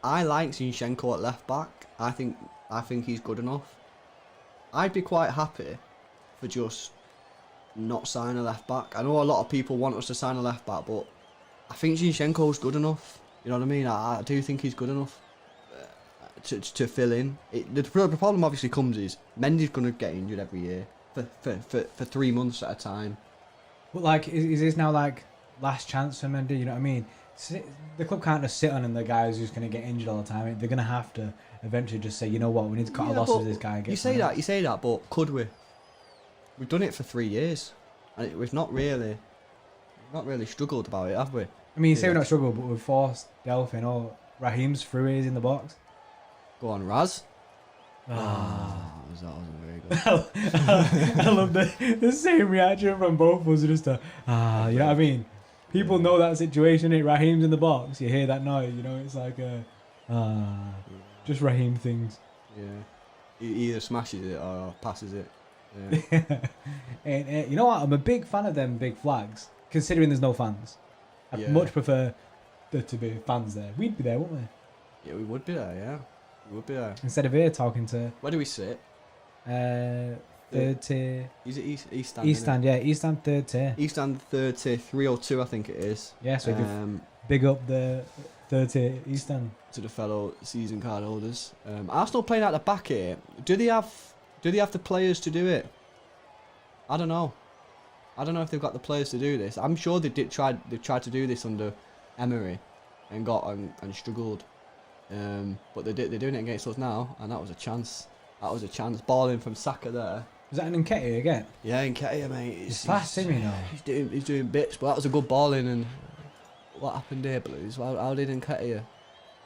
Speaker 2: I like Zinchenko at left back. I think he's good enough. I'd be quite happy for just not sign a left back. I know a lot of people want us to sign a left back, but I think Zinchenko's good enough. You know what I mean? I do think he's good enough to fill in. The problem obviously comes is Mendy's going to get injured every year for 3 months at a time.
Speaker 1: But like, is this now like last chance for Mendy? You know what I mean? The club can't just sit on and the guy's just going to get injured all the time. They're going to have to eventually just say, you know what, we need to cut our losses. This guy.
Speaker 2: You say that, but could we? We've done it for 3 years, and we've not really struggled about it, have we?
Speaker 1: I mean, you say we're not struggling, but we've forced Delphin or Raheem's through his in the box.
Speaker 2: Go on, Raz.
Speaker 1: Ah.
Speaker 2: That wasn't very good.
Speaker 1: I love the same reaction from both of us. Just you know what I mean? People know that situation. Raheem's in the box. You hear that noise. You know, it's like just Raheem things.
Speaker 2: Yeah, he either smashes it or passes it. Yeah.
Speaker 1: and you know what? I'm a big fan of them big flags. Considering there's no fans, I'd much prefer there to be fans there. We'd be there, wouldn't we?
Speaker 2: Yeah, we would be there. Yeah, we would be there.
Speaker 1: Instead of here talking to.
Speaker 2: Where do we sit?
Speaker 1: Third tier.
Speaker 2: Is it East Stand?
Speaker 1: East Stand, yeah. East Stand third tier.
Speaker 2: East Stand third tier, 302, I think it is.
Speaker 1: Yeah, so you could big up the third tier East Stand.
Speaker 2: To the fellow season card holders. Arsenal playing out the back here. Do they have the players to do it? I don't know. I don't know if they've got the players to do this. I'm sure they tried to do this under Emery and got and struggled. But they're doing it against us now, and that was a chance. Ball in from Saka there.
Speaker 1: Was that an Nketiah again?
Speaker 2: Yeah, Nketiah, mate.
Speaker 1: He's fast, isn't he, now?
Speaker 2: He's doing bits, but that was a good ball in. And what happened here, Blues? Well, how did Nketiah?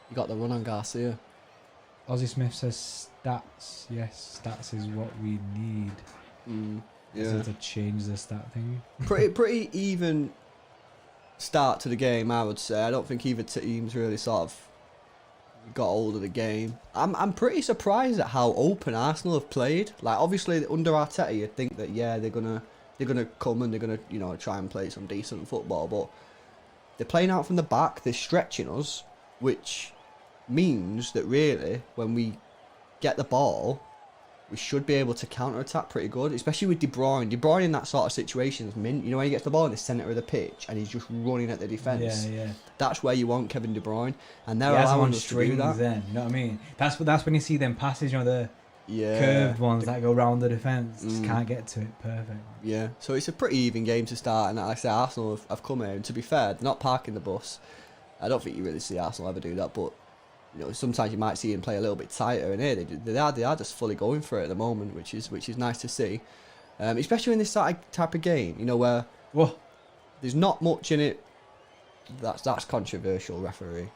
Speaker 2: He got the run on Garcia.
Speaker 1: Ozzy Smith says stats. Yes, stats is what we need.
Speaker 2: Yeah.
Speaker 1: To change the stat thing.
Speaker 2: pretty even start to the game, I would say. I don't think either teams really sort of got hold of the game. I'm pretty surprised at how open Arsenal have played. Like, obviously under Arteta you'd think that they're gonna come and they're gonna try and play some decent football, but they're playing out from the back. They're stretching us, which means that really when we get the ball, we should be able to counter-attack pretty good, especially with De Bruyne. De Bruyne in that sort of situation is mint. You know, when he gets the ball in the centre of the pitch and he's just running at the defence.
Speaker 1: Yeah.
Speaker 2: That's where you want Kevin De Bruyne, and they're
Speaker 1: He has him
Speaker 2: allowing
Speaker 1: on
Speaker 2: us to do that.
Speaker 1: then, you know what I mean? That's when you see them passes, you know, the
Speaker 2: Yeah,
Speaker 1: curved ones that go round the defence. Just can't get to it perfect.
Speaker 2: yeah. So it's a pretty even game to start, and like I say, Arsenal have come here, and to be fair, they're not parking the bus. I don't think you really see Arsenal ever do that, but you know, sometimes you might see him play a little bit tighter, and here they are just fully going for it at the moment, which is nice to see, especially in this type of game, you know, where there's not much in it. That's controversial, referee.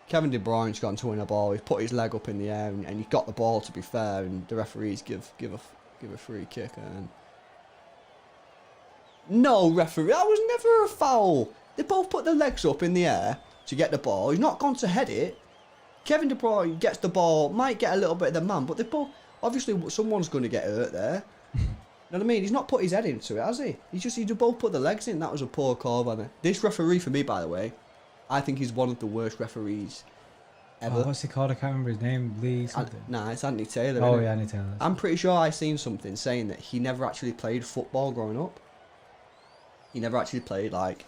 Speaker 2: Kevin De Bruyne's gone to win a ball. He's put his leg up in the air, and he's got the ball, to be fair, and the referees give a free kick. And no, referee, that was never a foul. They both put their legs up in the air to get the ball. He's not gone to head it. Kevin De Bruyne gets the ball, might get a little bit of the man, but they both, obviously someone's going to get hurt there. You what I mean? He's not put his head into it, has he? He just both put the legs in. That was a poor call, man. This referee, for me, by the way, I think he's one of the worst referees ever.
Speaker 1: What's he called? I can't remember his name. Lee something.
Speaker 2: Nah, it's Anthony Taylor.
Speaker 1: Oh,
Speaker 2: isn't it?
Speaker 1: yeah, Anthony Taylor.
Speaker 2: I'm pretty sure I seen something saying that he never actually played football growing up. He never actually played, like,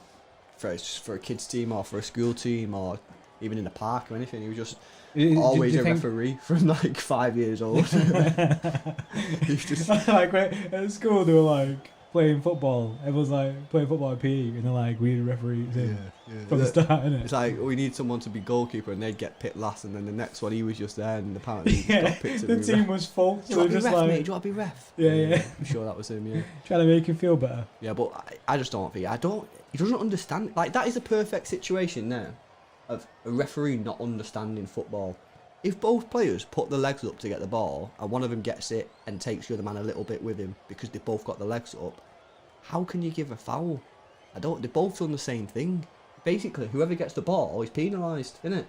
Speaker 2: for a kids team or for a school team or even in a park or anything. He was just always a referee from, like, 5 years old. He's just...
Speaker 1: Like, at school, they were, like, playing football. Everyone's, like, playing football at PE, and they're like, we need a referee from the start, innit?
Speaker 2: It's like, we need someone to be goalkeeper, and they'd get picked last, and then the next one, he was just there, and apparently he just got picked to
Speaker 1: the team was full, so they're just
Speaker 2: ref,
Speaker 1: like...
Speaker 2: mate? Do you want to be ref?
Speaker 1: Yeah.
Speaker 2: I'm sure that was him, yeah.
Speaker 1: Trying to make him feel better.
Speaker 2: Yeah, but I just don't think... He doesn't understand... Like, that is a perfect situation there of a referee not understanding football. If both players put the legs up to get the ball, and one of them gets it and takes the other man a little bit with him because they both got the legs up, how can you give a foul? They've both done the same thing. Basically, whoever gets the ball is penalised, isn't it?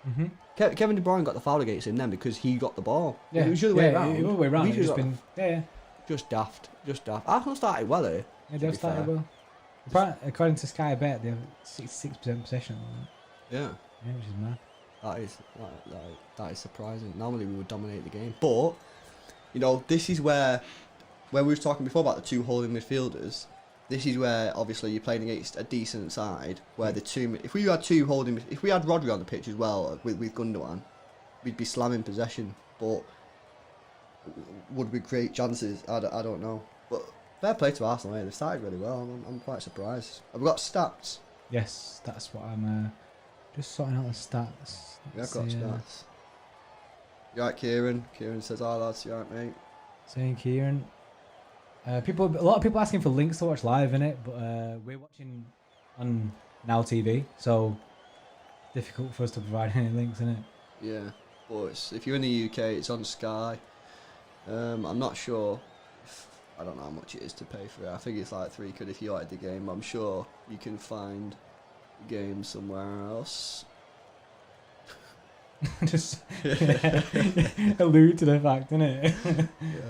Speaker 1: Mm-hmm.
Speaker 2: Kevin De Bruyne got the foul against him then because he got the ball.
Speaker 1: Yeah.
Speaker 2: It was the other way around.
Speaker 1: The other way around.
Speaker 2: Just daft. Arsenal started well here.
Speaker 1: Yeah, they've started well. According to Sky Bet, they have 66% possession.
Speaker 2: Yeah,
Speaker 1: which is mad.
Speaker 2: That is surprising. Normally we would dominate the game, but you know, this is where we were talking before about the two holding midfielders. This is where obviously you're playing against a decent side where if we had Rodri on the pitch as well with Gundogan, we'd be slamming possession. But would we create chances? I don't know. But fair play to Arsenal. They've started really well. I'm quite surprised. Have we got stats?
Speaker 1: Yes, that's what I'm just sorting out the stats.
Speaker 2: Yeah, I've got stats. You right, Kieran? Kieran says, "Hi lads, you right, mate?"
Speaker 1: Saying Kieran. A lot of people asking for links to watch live in it, but we're watching on Now TV, so difficult for us to provide any links in it.
Speaker 2: Yeah, but if you're in the UK, it's on Sky. I'm not sure. I don't know how much it is to pay for it. I think it's like £3 if you wanted the game. I'm sure you can find the game somewhere else.
Speaker 1: Just allude to the fact, innit?
Speaker 2: Yeah.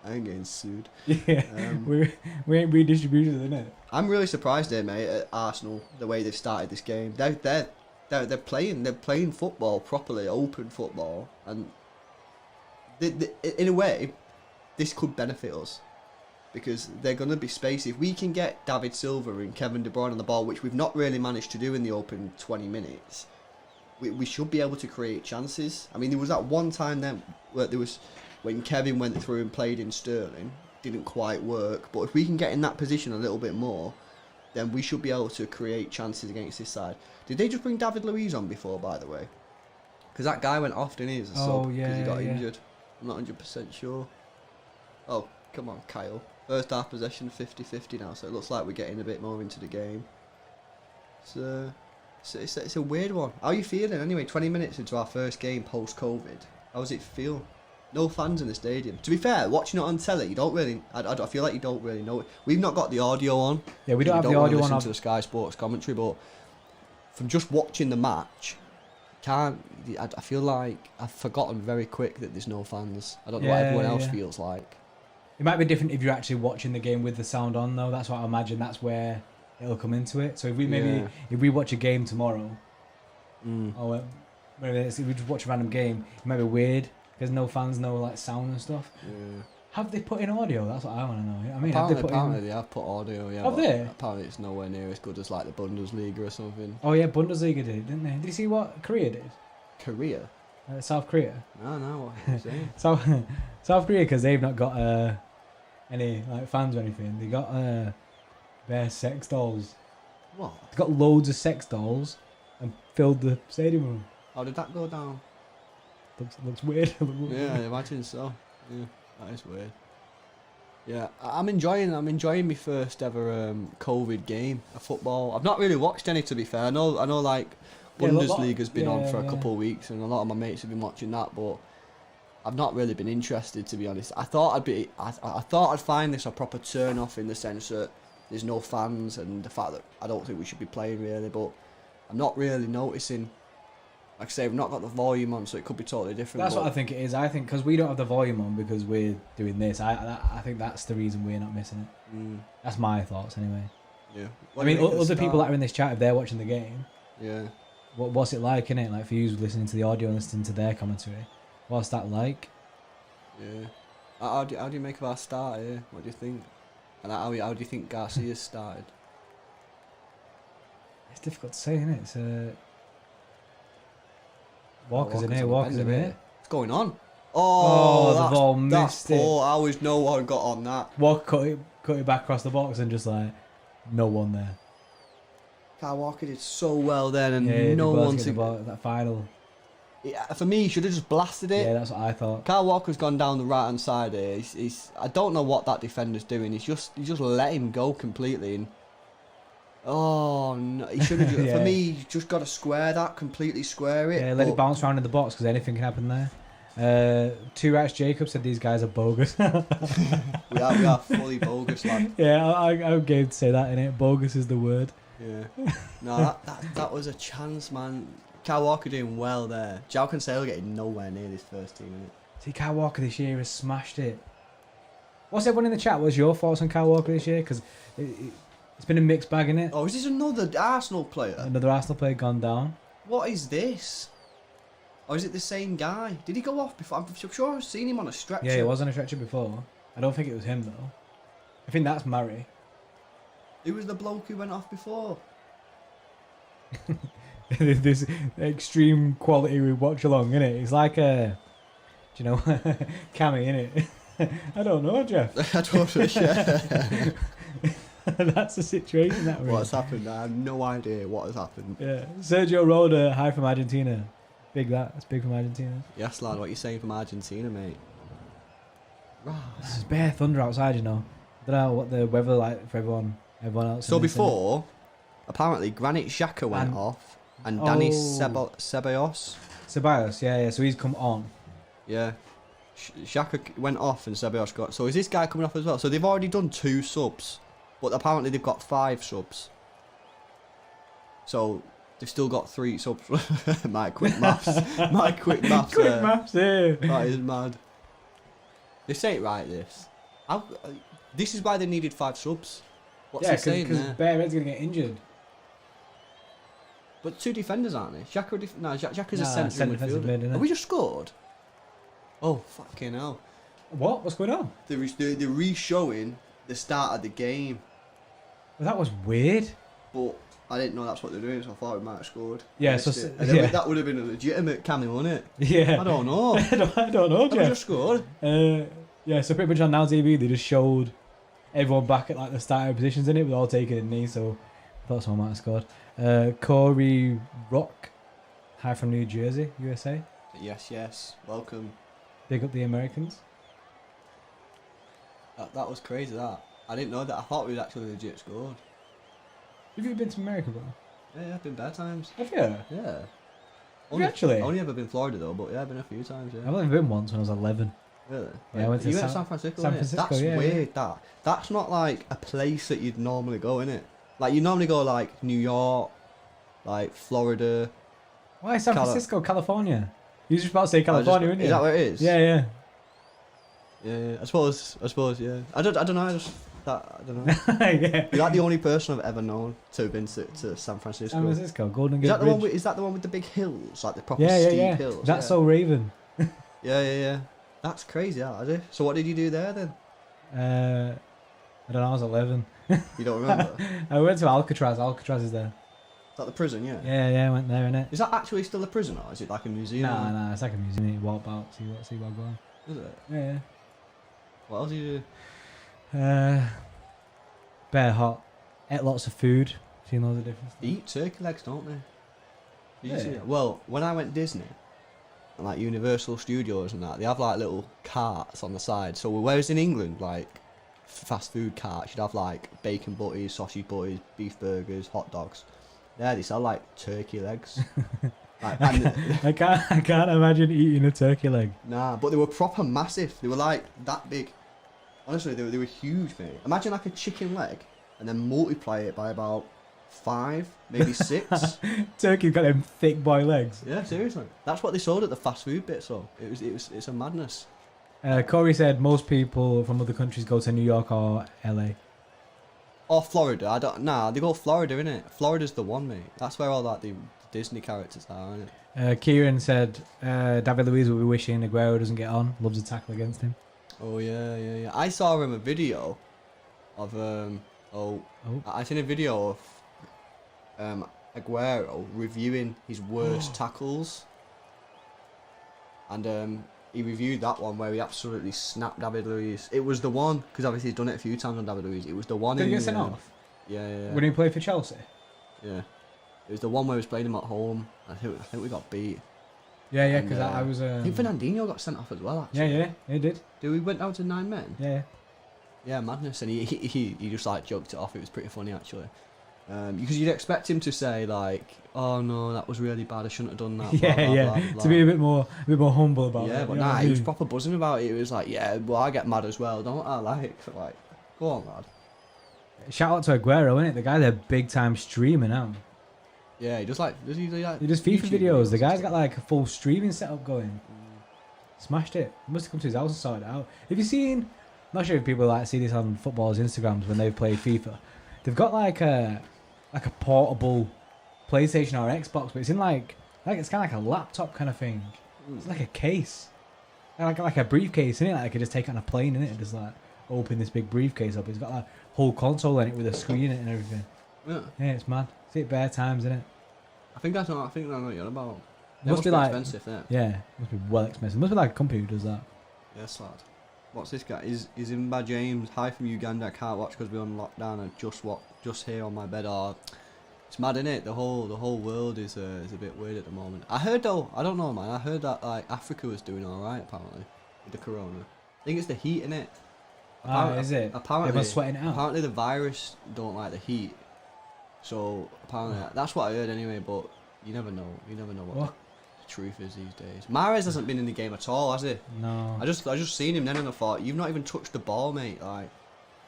Speaker 2: I ain't getting sued.
Speaker 1: Yeah, we ain't redistributed, innit?
Speaker 2: I'm really surprised here, mate, at Arsenal, the way they've started this game. They're playing football properly, open football, and in a way, this could benefit us because they're going to be spacey. If we can get David Silva and Kevin De Bruyne on the ball, which we've not really managed to do in the open 20 minutes, we should be able to create chances. I mean, there was that one time then where when Kevin went through and played in Sterling, didn't quite work. But if we can get in that position a little bit more, then we should be able to create chances against this side. Did they just bring David Luiz on before, by the way? Because that guy went off, didn't he, as a sub because he got injured. I'm not 100% sure. Oh, come on, Kyle. First half possession 50-50 now, so it looks like we're getting a bit more into the game. So it's a weird one. How are you feeling anyway? 20 minutes into our first game post-COVID. How does it feel? No fans in the stadium. To be fair, watching it on telly, you don't really... I feel like you don't really know it. We've not got the audio on.
Speaker 1: Yeah, we don't have the audio on.
Speaker 2: Listen to the Sky Sports commentary, but from just watching the match, I feel like I've forgotten very quick that there's no fans. I don't know what everyone else feels like.
Speaker 1: It might be different if you're actually watching the game with the sound on, though. That's what I imagine. That's where it'll come into it. So if we watch a game tomorrow, or if we just watch a random game, it might be weird because no fans, no like sound and stuff. Yeah. Have they put in audio? That's what I want to know. I mean,
Speaker 2: apparently they have put audio. Yeah.
Speaker 1: Have they?
Speaker 2: Apparently it's nowhere near as good as like the Bundesliga or something.
Speaker 1: Oh yeah, Bundesliga did, didn't they? Did you see what Korea did?
Speaker 2: Korea.
Speaker 1: South Korea.
Speaker 2: No, what are you saying?
Speaker 1: South Korea, because they've not got any like fans or anything. They got their sex dolls.
Speaker 2: What?
Speaker 1: They got loads of sex dolls and filled the stadium room.
Speaker 2: How did that go down?
Speaker 1: Looks weird.
Speaker 2: Yeah, I imagine so. Yeah, that is weird. Yeah, I'm enjoying my first ever COVID game of football. I've not really watched any, to be fair. I know like Bundesliga's been on for a couple of weeks, and a lot of my mates have been watching that, but I've not really been interested, to be honest. I thought I'd find this a proper turn off in the sense that there's no fans and the fact that I don't think we should be playing really, but I'm not really noticing Like I say, we've not got the volume on, so it could be totally different.
Speaker 1: That's what I think it is. I think because we don't have the volume on because we're doing this. I think that's the reason we're not missing it. That's my thoughts anyway.
Speaker 2: Yeah.
Speaker 1: I mean, other people that are in this chat, if they're watching the game,
Speaker 2: yeah.
Speaker 1: What's it like, innit? Like for you listening to the audio and listening to their commentary, what's that like?
Speaker 2: Yeah. How do you make of our start here? What do you think? And how do you think Garcia's started?
Speaker 1: It's difficult to say, isn't it? It's Walker's in here. Walker's in here.
Speaker 2: What's going on?
Speaker 1: Oh, the ball missed it.
Speaker 2: Poor. I wish no one got on that.
Speaker 1: Walker cut it back across the box and just like no one there.
Speaker 2: Kyle Walker did so well then, and
Speaker 1: Yeah,
Speaker 2: no one to
Speaker 1: that final.
Speaker 2: Yeah, for me, he should have just blasted it.
Speaker 1: Yeah, that's what I thought.
Speaker 2: Kyle Walker's gone down the right hand side here. He's I don't know what that defender's doing. He just let him go completely. And oh no, he should have.
Speaker 1: Yeah.
Speaker 2: For me, you just got to square that, completely square it.
Speaker 1: Yeah, let it bounce around in the box because anything can happen there. Two Rats Jacob said these guys are bogus.
Speaker 2: we are fully bogus, lad.
Speaker 1: Yeah, I'm game to say that, innit? Bogus is the word.
Speaker 2: Yeah. No, that was a chance, man. Kyle Walker doing well there. João Cancelo getting nowhere near this first team, innit?
Speaker 1: See, Kyle Walker this year has smashed it. What's everyone in the chat? What's your thoughts on Kyle Walker this year? Because it's been a mixed bag, innit?
Speaker 2: Oh, is this another Arsenal player?
Speaker 1: Another Arsenal player gone down.
Speaker 2: What is this? Or is it the same guy? Did he go off before? I'm sure I've seen him on a stretcher.
Speaker 1: Yeah, he was on a stretcher before. I don't think it was him, though. I think that's Murray.
Speaker 2: Who was the bloke who went off before?
Speaker 1: This extreme quality we watch along, innit? It's like do you know, Cammy, innit? I don't know, Jeff.
Speaker 2: I don't know. Yeah.
Speaker 1: That's the situation that we're
Speaker 2: What's
Speaker 1: in.
Speaker 2: happened? I have no idea what has happened.
Speaker 1: Yeah, Sergio Roda, hi from Argentina. Big that. That's big from Argentina.
Speaker 2: Yes, lad. What are you saying from Argentina, mate? Right.
Speaker 1: There's bare thunder outside, you know. I don't know what the weather like for everyone else.
Speaker 2: So
Speaker 1: in this,
Speaker 2: before, apparently Granit Xhaka went off, and Danny Ceballos.
Speaker 1: Ceballos, yeah. So he's come on.
Speaker 2: Yeah. Xhaka went off and Ceballos got. So is this guy coming off as well? So they've already done 2 subs, but apparently they've got 5 subs. So they've still got 3 subs. My quick maths.
Speaker 1: Quick maths, yeah.
Speaker 2: That is mad. They say it right, this. This is why they needed 5 subs. What's he saying there?
Speaker 1: because Bearhead's going to get injured.
Speaker 2: But 2 defenders, aren't they? Xhaka's a centre
Speaker 1: defensive
Speaker 2: midfielder.
Speaker 1: mid, isn't it?
Speaker 2: Have we just scored? Oh, fucking hell.
Speaker 1: What? What's going on?
Speaker 2: They're re-showing the start of the game.
Speaker 1: Well, that was weird.
Speaker 2: But I didn't know that's what they're doing, so I thought we might have scored.
Speaker 1: Yeah, so
Speaker 2: that would have been a legitimate cameo, wouldn't it?
Speaker 1: Yeah.
Speaker 2: I don't know.
Speaker 1: I don't know,
Speaker 2: Have we
Speaker 1: Jeff.
Speaker 2: just scored?
Speaker 1: Yeah, so pretty much on Now TV, they just showed everyone back at like the starting positions in it, with all taking a knee, so I thought someone might have scored. Corey Rock, hi from New Jersey, USA.
Speaker 2: Yes. Welcome.
Speaker 1: Big up the Americans.
Speaker 2: That was crazy, that. I didn't know that. I thought we'd actually legit scored.
Speaker 1: Have you been to America, bro?
Speaker 2: Yeah, I've been bad times.
Speaker 1: Have you?
Speaker 2: Yeah.
Speaker 1: Have you actually?
Speaker 2: I've only ever been Florida though, but yeah, I've been a few times, yeah.
Speaker 1: I've only been once when I was 11.
Speaker 2: Really?
Speaker 1: Yeah, I went to
Speaker 2: you went to San Francisco.
Speaker 1: San
Speaker 2: innit?
Speaker 1: Francisco,
Speaker 2: That's
Speaker 1: yeah,
Speaker 2: weird. That's not like a place that you'd normally go, innit? Like you normally go like New York, like Florida.
Speaker 1: Why San Francisco, California? You were just about to say California, weren't you?
Speaker 2: Is that where it is?
Speaker 1: Yeah.
Speaker 2: Yeah. I suppose. Yeah. I don't know. I don't know.
Speaker 1: Yeah.
Speaker 2: You're like the only person I've ever known to have been to San Francisco.
Speaker 1: San Francisco, Golden Gate
Speaker 2: Is that the
Speaker 1: Bridge.
Speaker 2: one? Is that the one with the big hills, like the proper
Speaker 1: Yeah.
Speaker 2: steep hills?
Speaker 1: That's so Raven.
Speaker 2: Yeah. That's crazy, that is it? So what did you do there then?
Speaker 1: I don't know. I was 11.
Speaker 2: You don't remember?
Speaker 1: I went to Alcatraz. Alcatraz is there.
Speaker 2: Is that the prison? Yeah.
Speaker 1: Yeah. I went there, innit?
Speaker 2: Is that actually still a prison, or is it like a museum?
Speaker 1: Nah. It's like a museum. You walk about, see what's going on.
Speaker 2: Is it?
Speaker 1: Yeah.
Speaker 2: What else do you do?
Speaker 1: Bare hot. Ate lots of food. Seen loads of different stuff.
Speaker 2: They eat turkey legs, don't they? Did you see
Speaker 1: Yeah.
Speaker 2: that? Well, when I went Disney, and like Universal Studios and that, they have like little carts on the side. So whereas in England, like fast food carts, you'd have like bacon butties, sausage butties, beef burgers, hot dogs. There they sell like turkey legs. Like,
Speaker 1: I can't imagine eating a turkey leg.
Speaker 2: nah, but they were proper massive. They were like that big. Honestly, they were huge, mate. Imagine like a chicken leg, and then multiply it by about 5, maybe 6.
Speaker 1: Turkey's got them thick boy legs.
Speaker 2: Yeah, seriously. That's what they sold at the fast food bit. So it's a madness.
Speaker 1: Corey said most people from other countries go to New York or LA.
Speaker 2: Or Florida. I don't. Nah, they go Florida, innit? Florida's the one, mate. That's where all like the Disney characters are, innit?
Speaker 1: Kieran said David Luiz will be wishing Aguero doesn't get on. Loves a tackle against him.
Speaker 2: Oh yeah. I saw him a video of I seen a video of Aguero reviewing his worst tackles, and he reviewed that one where he absolutely snapped David Luiz. It was the one, because obviously he's done it a few times on David Luiz. It was the one.
Speaker 1: Did he get sent off?
Speaker 2: Yeah.
Speaker 1: When he played for Chelsea.
Speaker 2: Yeah, it was the one where he was playing him at home. I think we got beat.
Speaker 1: Yeah, because I was.
Speaker 2: I think Fernandinho got sent off as well. Actually.
Speaker 1: Yeah, he did.
Speaker 2: We went down to 9 men.
Speaker 1: Yeah.
Speaker 2: Yeah, madness, and he just like joked it off. It was pretty funny actually, because you'd expect him to say like, "Oh no, that was really bad. I shouldn't have done that." Blah,
Speaker 1: to be a bit more humble about it.
Speaker 2: Yeah, but nah, he was proper buzzing about it. It was like, yeah, well, I get mad as well, don't I? Like, go on, lad.
Speaker 1: Shout out to Aguero, innit? The guy's a big time streamer now.
Speaker 2: Yeah, he does he
Speaker 1: does FIFA videos. The guy's got like a full streaming setup going. Smashed it. Must have come to his house and sorted it out. Have you seen? I'm not sure if people like see this on footballers' Instagrams when they've played FIFA. They've got like a portable PlayStation or Xbox, but it's in like it's kind of like a laptop kind of thing. It's like a case, like a briefcase, isn't it? Like I could just take it on a plane, innit? And just like open this big briefcase up. It's got a whole console in it with a screen in it and everything. Yeah, it's mad. See it bare times, isn't it?
Speaker 2: I think that's what you're about.
Speaker 1: It must be like
Speaker 2: expensive,
Speaker 1: yeah, must be well expensive. It must be like a company who does that.
Speaker 2: Yes, lad. What's this guy? Is Imba James? Hi from Uganda. I can't watch because we're on lockdown and just here on my bed. It's mad, innit? The whole world is a bit weird at the moment. I heard though, I don't know, man. I heard that like Africa was doing all right apparently with the corona. I think it's the heat, innit?
Speaker 1: Is it?
Speaker 2: Apparently,
Speaker 1: everyone's sweating it out.
Speaker 2: Apparently, the virus don't like the heat. So apparently, that's what I heard anyway. But you never know. You never know what the truth is these days. Mahrez hasn't been in the game at all, has he?
Speaker 1: No.
Speaker 2: I just seen him then and I thought, you've not even touched the ball, mate. Like,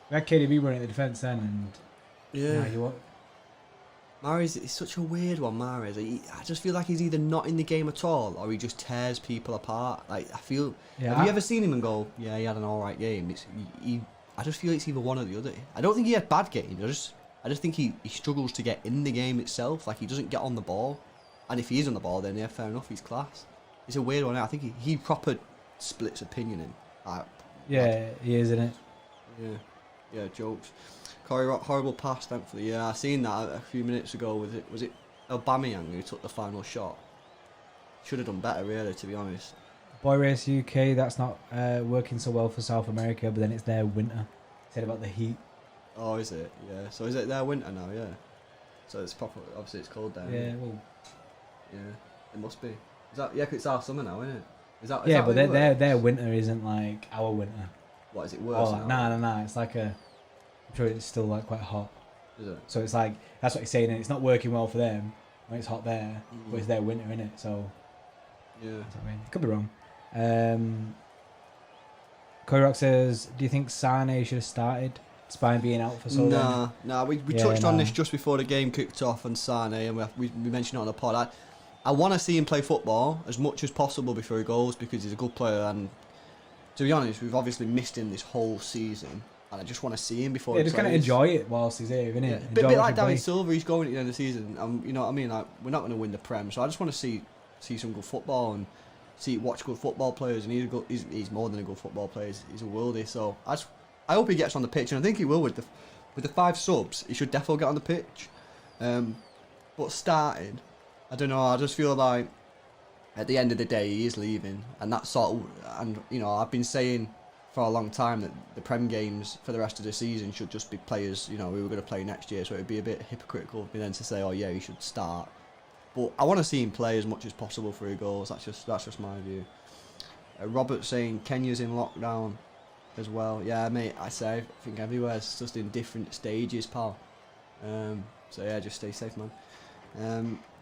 Speaker 1: we had KDB running the defence then, and
Speaker 2: yeah. Mahrez is such a weird one. Mahrez, I just feel like he's either not in the game at all or he just tears people apart. Like I feel. Yeah, have you ever seen him and go, yeah, he had an all right game? I just feel it's either one or the other. I don't think he had bad games. I just think he struggles to get in the game itself. Like he doesn't get on the ball. And if he is on the ball, then yeah, fair enough, he's class. It's a weird one. I think he proper splits opinion in.
Speaker 1: Yeah, he is, isn't it?
Speaker 2: Yeah, jokes. Corey Rock, horrible pass, thankfully. Yeah, I seen that a few minutes ago. Was it Aubameyang who took the final shot? Should have done better, really, to be honest.
Speaker 1: Boy Race UK, that's not working so well for South America, but then it's their winter. Said about the heat.
Speaker 2: Oh, is it? Yeah. So is it their winter now? Yeah. So it's proper. Obviously, it's cold there.
Speaker 1: Yeah. Well.
Speaker 2: Yeah. It must be. Is that? Yeah, 'cause it's our summer now, isn't it? Is that?
Speaker 1: Yeah, but their winter isn't like our winter.
Speaker 2: What is it worse?
Speaker 1: Oh, nah. It's like I'm sure it's still like quite hot.
Speaker 2: Is it?
Speaker 1: So it's like that's what he's saying. And it's not working well for them when it's hot there, but it's their winter, innit? So.
Speaker 2: Yeah.
Speaker 1: That's what I mean. Could be wrong. Corey Rock says, "Do you think Sane should have started?" Despite being out for so long.
Speaker 2: Nah. We touched on this just before the game kicked off on Sane, and we mentioned it on the pod. I want to see him play football as much as possible before he goes because he's a good player. And to be honest, we've obviously missed him this whole season, and I just want to see him before.
Speaker 1: Yeah,
Speaker 2: he
Speaker 1: just kind of enjoy it whilst he's here, innit?
Speaker 2: Yeah. A bit like David Silva, he's going at the end of the season. You know what I mean? Like we're not going to win the Prem, so I just want to see some good football and watch good football players. And he's more than a good football player. He's a worldie. So I hope he gets on the pitch, and I think he will with the 5 subs. He should definitely get on the pitch. But starting, I don't know. I just feel like at the end of the day, he is leaving, and that sort of. And you know, I've been saying for a long time that the Prem games for the rest of the season should just be players. You know, who are going to play next year. So it'd be a bit hypocritical of me then to say, oh yeah, he should start. But I want to see him play as much as possible for his goals. That's just my view. Robert saying Kenya's in lockdown as well. Yeah, mate, I think everywhere's just in different stages, pal. So yeah, just stay safe, man.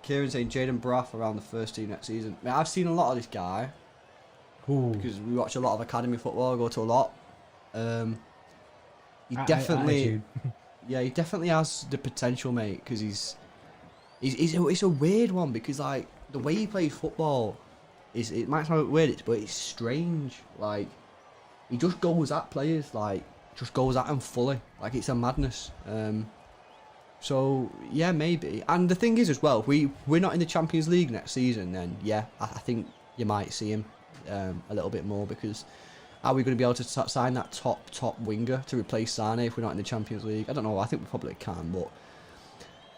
Speaker 2: Kieran saying Jaden Braff around the first team next season. Mate, I've seen a lot of this guy.
Speaker 1: Ooh.
Speaker 2: Because we watch a lot of academy football. I go to a lot. He definitely, Yeah, he definitely has the potential, mate. Because it's a weird one because like the way he plays football it might sound weird, but it's strange. Like he just goes at players, like just goes at them fully. Like it's a madness. So yeah, maybe. And the thing is as well, if we're not in the Champions League next season, then yeah, I think you might see him a little bit more because. Are we going to be able to sign that top winger to replace Sane if we're not in the Champions League? I don't know. I think we probably can, but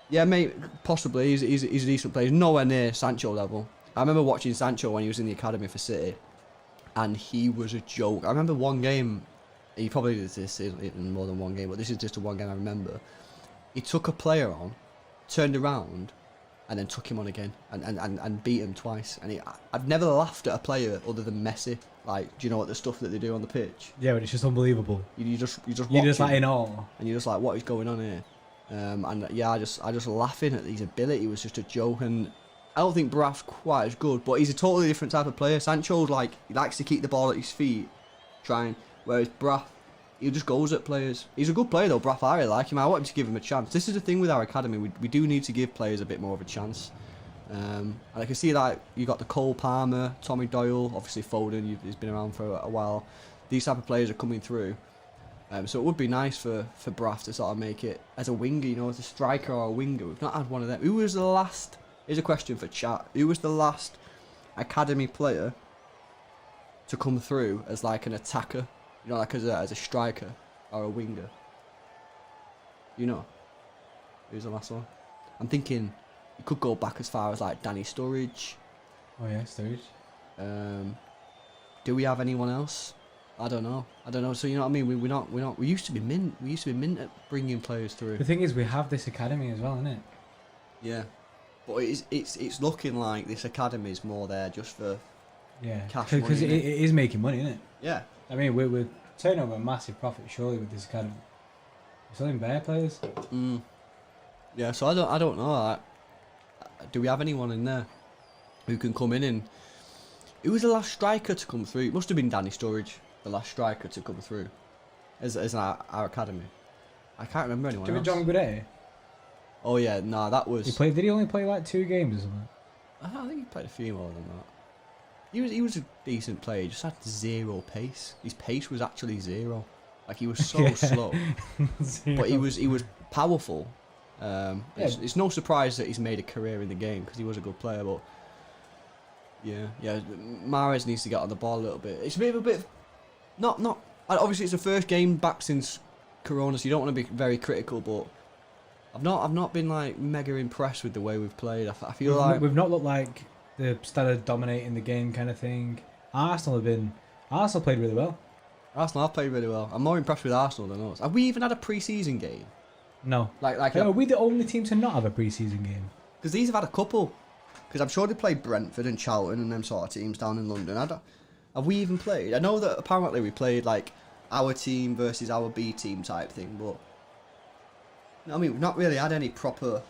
Speaker 2: yeah, mate, possibly. He's a decent player. He's nowhere near Sancho level. I remember watching Sancho when he was in the academy for City, and he was a joke. I remember one game. He probably did this in more than one game, but this is just the one game I remember. He took a player on, turned around, and then took him on again and beat him twice. And I've never laughed at a player other than Messi. Like, do you know what the stuff that they do on the pitch?
Speaker 1: Yeah, but it's just unbelievable.
Speaker 2: You're just
Speaker 1: like in awe,
Speaker 2: and you're just like, what is going on here? And yeah, I just laughing at his ability. It was just a joke, and I don't think Braff's quite as good, but he's a totally different type of player. Sancho's like he likes to keep the ball at his feet, whereas Braff, he just goes at players. He's a good player though, Braff. I really like him. I want him to give him a chance. This is the thing with our academy. We do need to give players a bit more of a chance. And I can see that you got the Cole Palmer, Tommy Doyle, obviously Foden. He's been around for a while. These type of players are coming through. So it would be nice for Braff to sort of make it as a winger, you know, as a striker or a winger. We've not had one of them. Who was the last? Here's a question for chat. Who was the last academy player to come through as like an attacker? You know, like as a striker or a winger. You know, who's the last one? I'm thinking you could go back as far as like Danny Sturridge.
Speaker 1: Oh yeah, Sturridge.
Speaker 2: Do we have anyone else? I don't know. So you know what I mean? We're not. We used to be mint. We used to be mint at bringing players through.
Speaker 1: The thing is, we have this academy as well, isn't it?
Speaker 2: Yeah, but it's looking like this academy is more there just for cash money.
Speaker 1: Because it is making money, isn't it?
Speaker 2: Yeah.
Speaker 1: I mean, we're turning over a massive profit surely with this academy. We're selling bare players.
Speaker 2: Yeah. So I don't know. Like, do we have anyone in there who can come in and? Who was the last striker to come through? It must have been Danny Sturridge, the last striker to come through as our academy. I can't remember anyone else.
Speaker 1: John Goudet?
Speaker 2: Oh yeah, nah, that was.
Speaker 1: Did he only play like 2 games or something?
Speaker 2: I think he played a few more than that. He was a decent player. He just had zero pace. His pace was actually zero. Like he was so slow, but he was powerful. It's no surprise that he's made a career in the game because he was a good player, but. Yeah. Mahrez needs to get on the ball a little bit. It's a bit, not. Obviously, it's the first game back since Corona, so you don't want to be very critical. But I've not been like mega impressed with the way we've played. I feel like
Speaker 1: we've not looked like the style of dominating the game kind of thing. Arsenal played really well.
Speaker 2: Arsenal have played really well. I'm more impressed with Arsenal than us. Have we even had a pre-season game?
Speaker 1: No.
Speaker 2: Are
Speaker 1: we the only team to not have a pre-season game?
Speaker 2: Because these have had a couple. Because I'm sure they played Brentford and Charlton and them sort of teams down in London. Have we even played? I know that apparently we played like our team versus our B team type thing, but I mean we've not really had any proper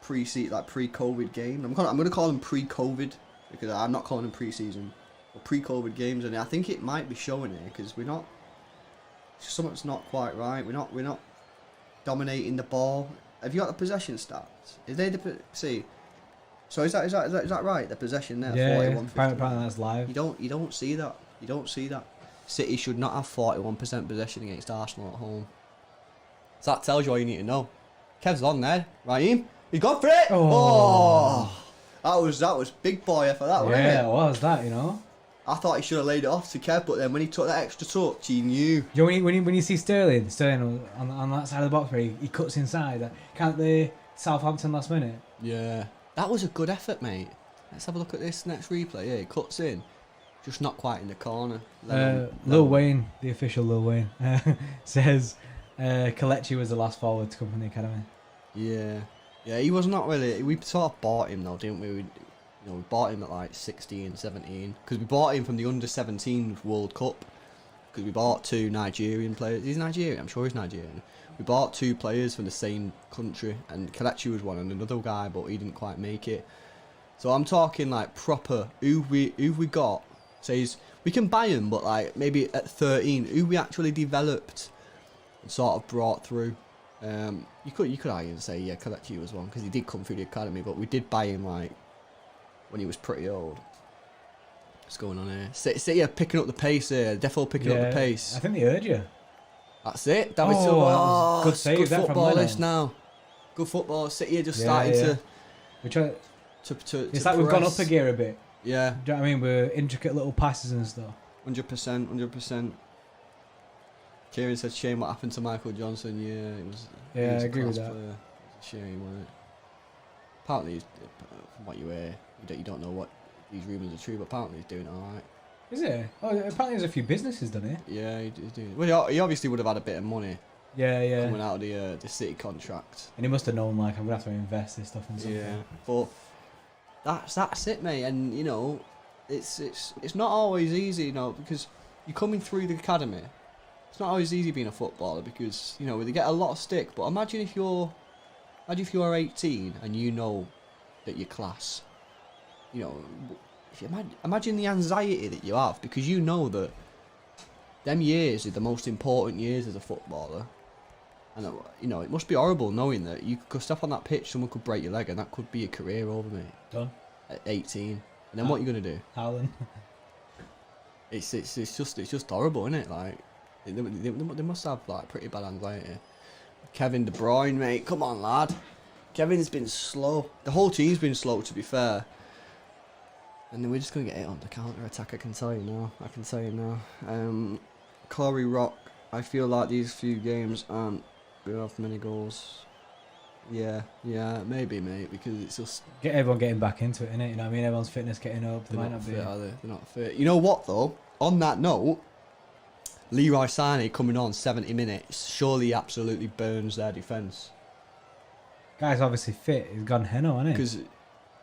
Speaker 2: pre-COVID game. I'm going to call them pre-COVID because I'm not calling them pre-season or pre-COVID games, and I think it might be showing here because we're not. Something's not quite right. We're not dominating the ball. Have you got the possession stats? Is they see? So is that right? The possession there,
Speaker 1: yeah,
Speaker 2: 41.
Speaker 1: Apparently that's live.
Speaker 2: You don't see that. You don't see that. City should not have 41% possession against Arsenal at home. So that tells you all you need to know. Kev's on there, Raheem. He's gone for it. Oh, that was big boy effort. That wasn't it?
Speaker 1: Yeah, it was that. You know.
Speaker 2: I thought he should have laid it off to Kev, but then when he took that extra touch, he knew.
Speaker 1: You know, when you see Sterling on that side of the box where he cuts inside, can't they Southampton last minute?
Speaker 2: Yeah. That was a good effort, mate. Let's have a look at this next replay. Yeah, it cuts in. Just not quite in the corner.
Speaker 1: Lil Wayne, the official Lil Wayne, says Kelechi was the last forward to come from the academy.
Speaker 2: Yeah. Yeah, he was not really... We sort of bought him, though, didn't we? We bought him at like 16, 17. Because we bought him from the Under-17 World Cup. Because we bought 2 Nigerian players. He's Nigerian? I'm sure he's Nigerian. We bought 2 players from the same country, and Kelechi was one, and another guy, but he didn't quite make it. So I'm talking like proper who we got. Says we can buy him, but like maybe at 13, who we actually developed and sort of brought through. You could argue and say, yeah, Kelechi was one because he did come through the academy, but we did buy him like when he was pretty old. What's going on here? City are picking up the pace here. Defo picking up the pace.
Speaker 1: I think they heard you.
Speaker 2: That's it. David Silva.
Speaker 1: Good save.
Speaker 2: Good
Speaker 1: That
Speaker 2: football
Speaker 1: from
Speaker 2: this now. Good football. City are just starting to.
Speaker 1: It's like we've gone up a gear a bit.
Speaker 2: Yeah.
Speaker 1: Do you know what I mean? We're intricate little passes and stuff.
Speaker 2: 100%. Kieran said, shame what happened to Michael Johnson. Yeah, it was.
Speaker 1: Yeah,
Speaker 2: was
Speaker 1: I agree with
Speaker 2: player.
Speaker 1: that.
Speaker 2: It was a shame, wasn't it? Apparently, from what you hear, you don't know what these rumours are true, but apparently he's doing alright.
Speaker 1: Is it? Oh, apparently there's a few businesses done it.
Speaker 2: Yeah, he's doing. Well, he obviously would have had a bit of money.
Speaker 1: Yeah.
Speaker 2: Coming out of the City contract.
Speaker 1: And he must have known, like, I'm gonna have to invest this stuff in something.
Speaker 2: Yeah, but that's it, mate. And you know, it's not always easy, you know, because you're coming through the academy. It's not always easy being a footballer because you know they get a lot of stick. But imagine if you're 18 and you know that you're class. You know, if you imagine the anxiety that you have because you know that them years are the most important years as a footballer. And you know, it must be horrible knowing that you could step on that pitch, someone could break your leg, and that could be a career over, mate.
Speaker 1: Done.
Speaker 2: At 18, and then what are you gonna do?
Speaker 1: Howling.
Speaker 2: It's just horrible, isn't it? Like they must have like pretty bad anxiety. Kevin De Bruyne, mate, come on, lad. Kevin's been slow. The whole team's been slow, to be fair. And then we're just gonna get it on the counter attack. I can tell you now. Corey Rock. I feel like these few games aren't gonna have many goals. Yeah, maybe, mate, because it's just
Speaker 1: Get everyone getting back into it, innit? You know what I mean? Everyone's fitness getting up. They might not be.
Speaker 2: fit, are they? They're not fit. You know what though? On that note, Leroy Sané coming on 70 minutes surely absolutely burns their defence
Speaker 1: Guy's obviously fit. He's gone Heno, hasn't he?
Speaker 2: because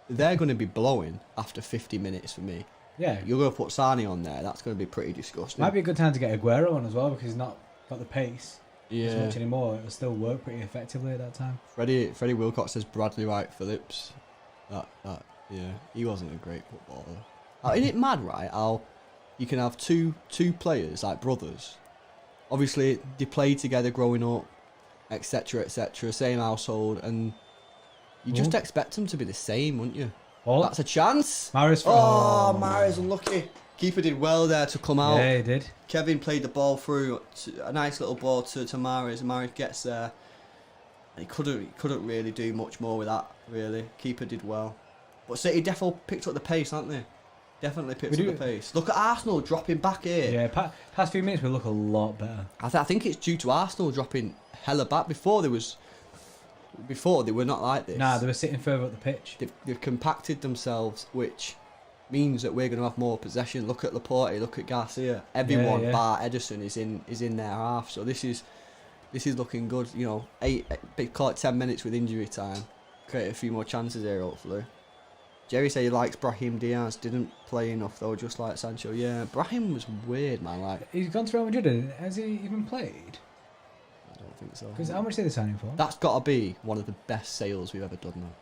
Speaker 2: they're going to be blowing after 50 minutes for me.
Speaker 1: Yeah.
Speaker 2: You're going to put Sané on there. That's going to be pretty disgusting.
Speaker 1: Might be a good time to get Aguero on as well because he's not got the pace as
Speaker 2: Yeah.
Speaker 1: much anymore. It'll still work pretty effectively at that time.
Speaker 2: Freddie Wilcox says Bradley Wright Phillips. Yeah, he wasn't a great footballer. Isn't it mad, right? How you can have two players like brothers. Obviously, they played together growing up, etc., same household, and you just expect them to be the same, wouldn't you?
Speaker 1: Oh,
Speaker 2: That's a chance.
Speaker 1: Maris.
Speaker 2: Maris unlucky. Keeper did well there to come out.
Speaker 1: Yeah, he did.
Speaker 2: Kevin played the ball through, a nice little ball to Maris. Maris gets there. He couldn't really do much more with that, really. Keeper did well. But City definitely picked up the pace, haven't they? Definitely picked up the pace. Look at Arsenal dropping back here.
Speaker 1: Yeah, past few minutes we look a lot better.
Speaker 2: I think it's due to Arsenal dropping hella back. Before they were not like this.
Speaker 1: Nah, they were sitting further up the pitch.
Speaker 2: They've compacted themselves, which means that we're going to have more possession. Look at Laporte, look at Garcia. Everyone bar Ederson is in their half. So this is looking good. You know, call it 10 minutes with injury time. Create a few more chances here, hopefully. Jerry said he likes Brahim Diaz. Didn't play enough though, just like Sancho. Yeah, Brahim was weird, man. Like
Speaker 1: he's gone to Real Madrid. And has he even played?
Speaker 2: I don't think so.
Speaker 1: Because how much did they sign him for?
Speaker 2: That's got to be one of the best sales we've ever done now.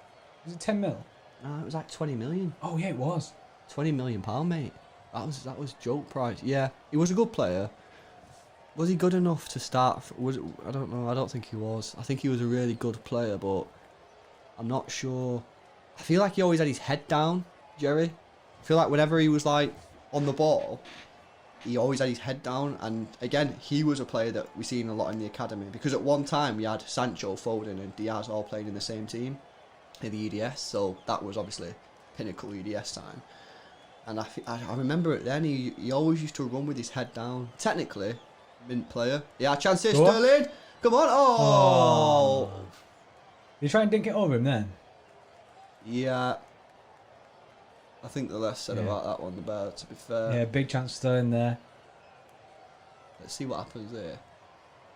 Speaker 1: Was it 10 mil?
Speaker 2: No, it was like 20 million.
Speaker 1: Oh yeah, it was.
Speaker 2: 20 million pound, mate. That was joke price. Yeah, he was a good player. Was he good enough to start? I don't know. I don't think he was. I think he was a really good player, but I'm not sure. I feel like he always had his head down, Jerry. I feel like whenever he was like on the ball, he always had his head down. And again, he was a player that we seen a lot in the academy because at one time we had Sancho, Foden, and Diaz all playing in the same team in the EDS. So that was obviously pinnacle EDS time. And I remember it then. He always used to run with his head down. Technically, mint player. Yeah, chance here, Sterling. Come on. Oh.
Speaker 1: You try and dink it over him then?
Speaker 2: Yeah. I think the less said about that one, the better, to be fair.
Speaker 1: Yeah, big chance Sterling there.
Speaker 2: Let's see what happens there.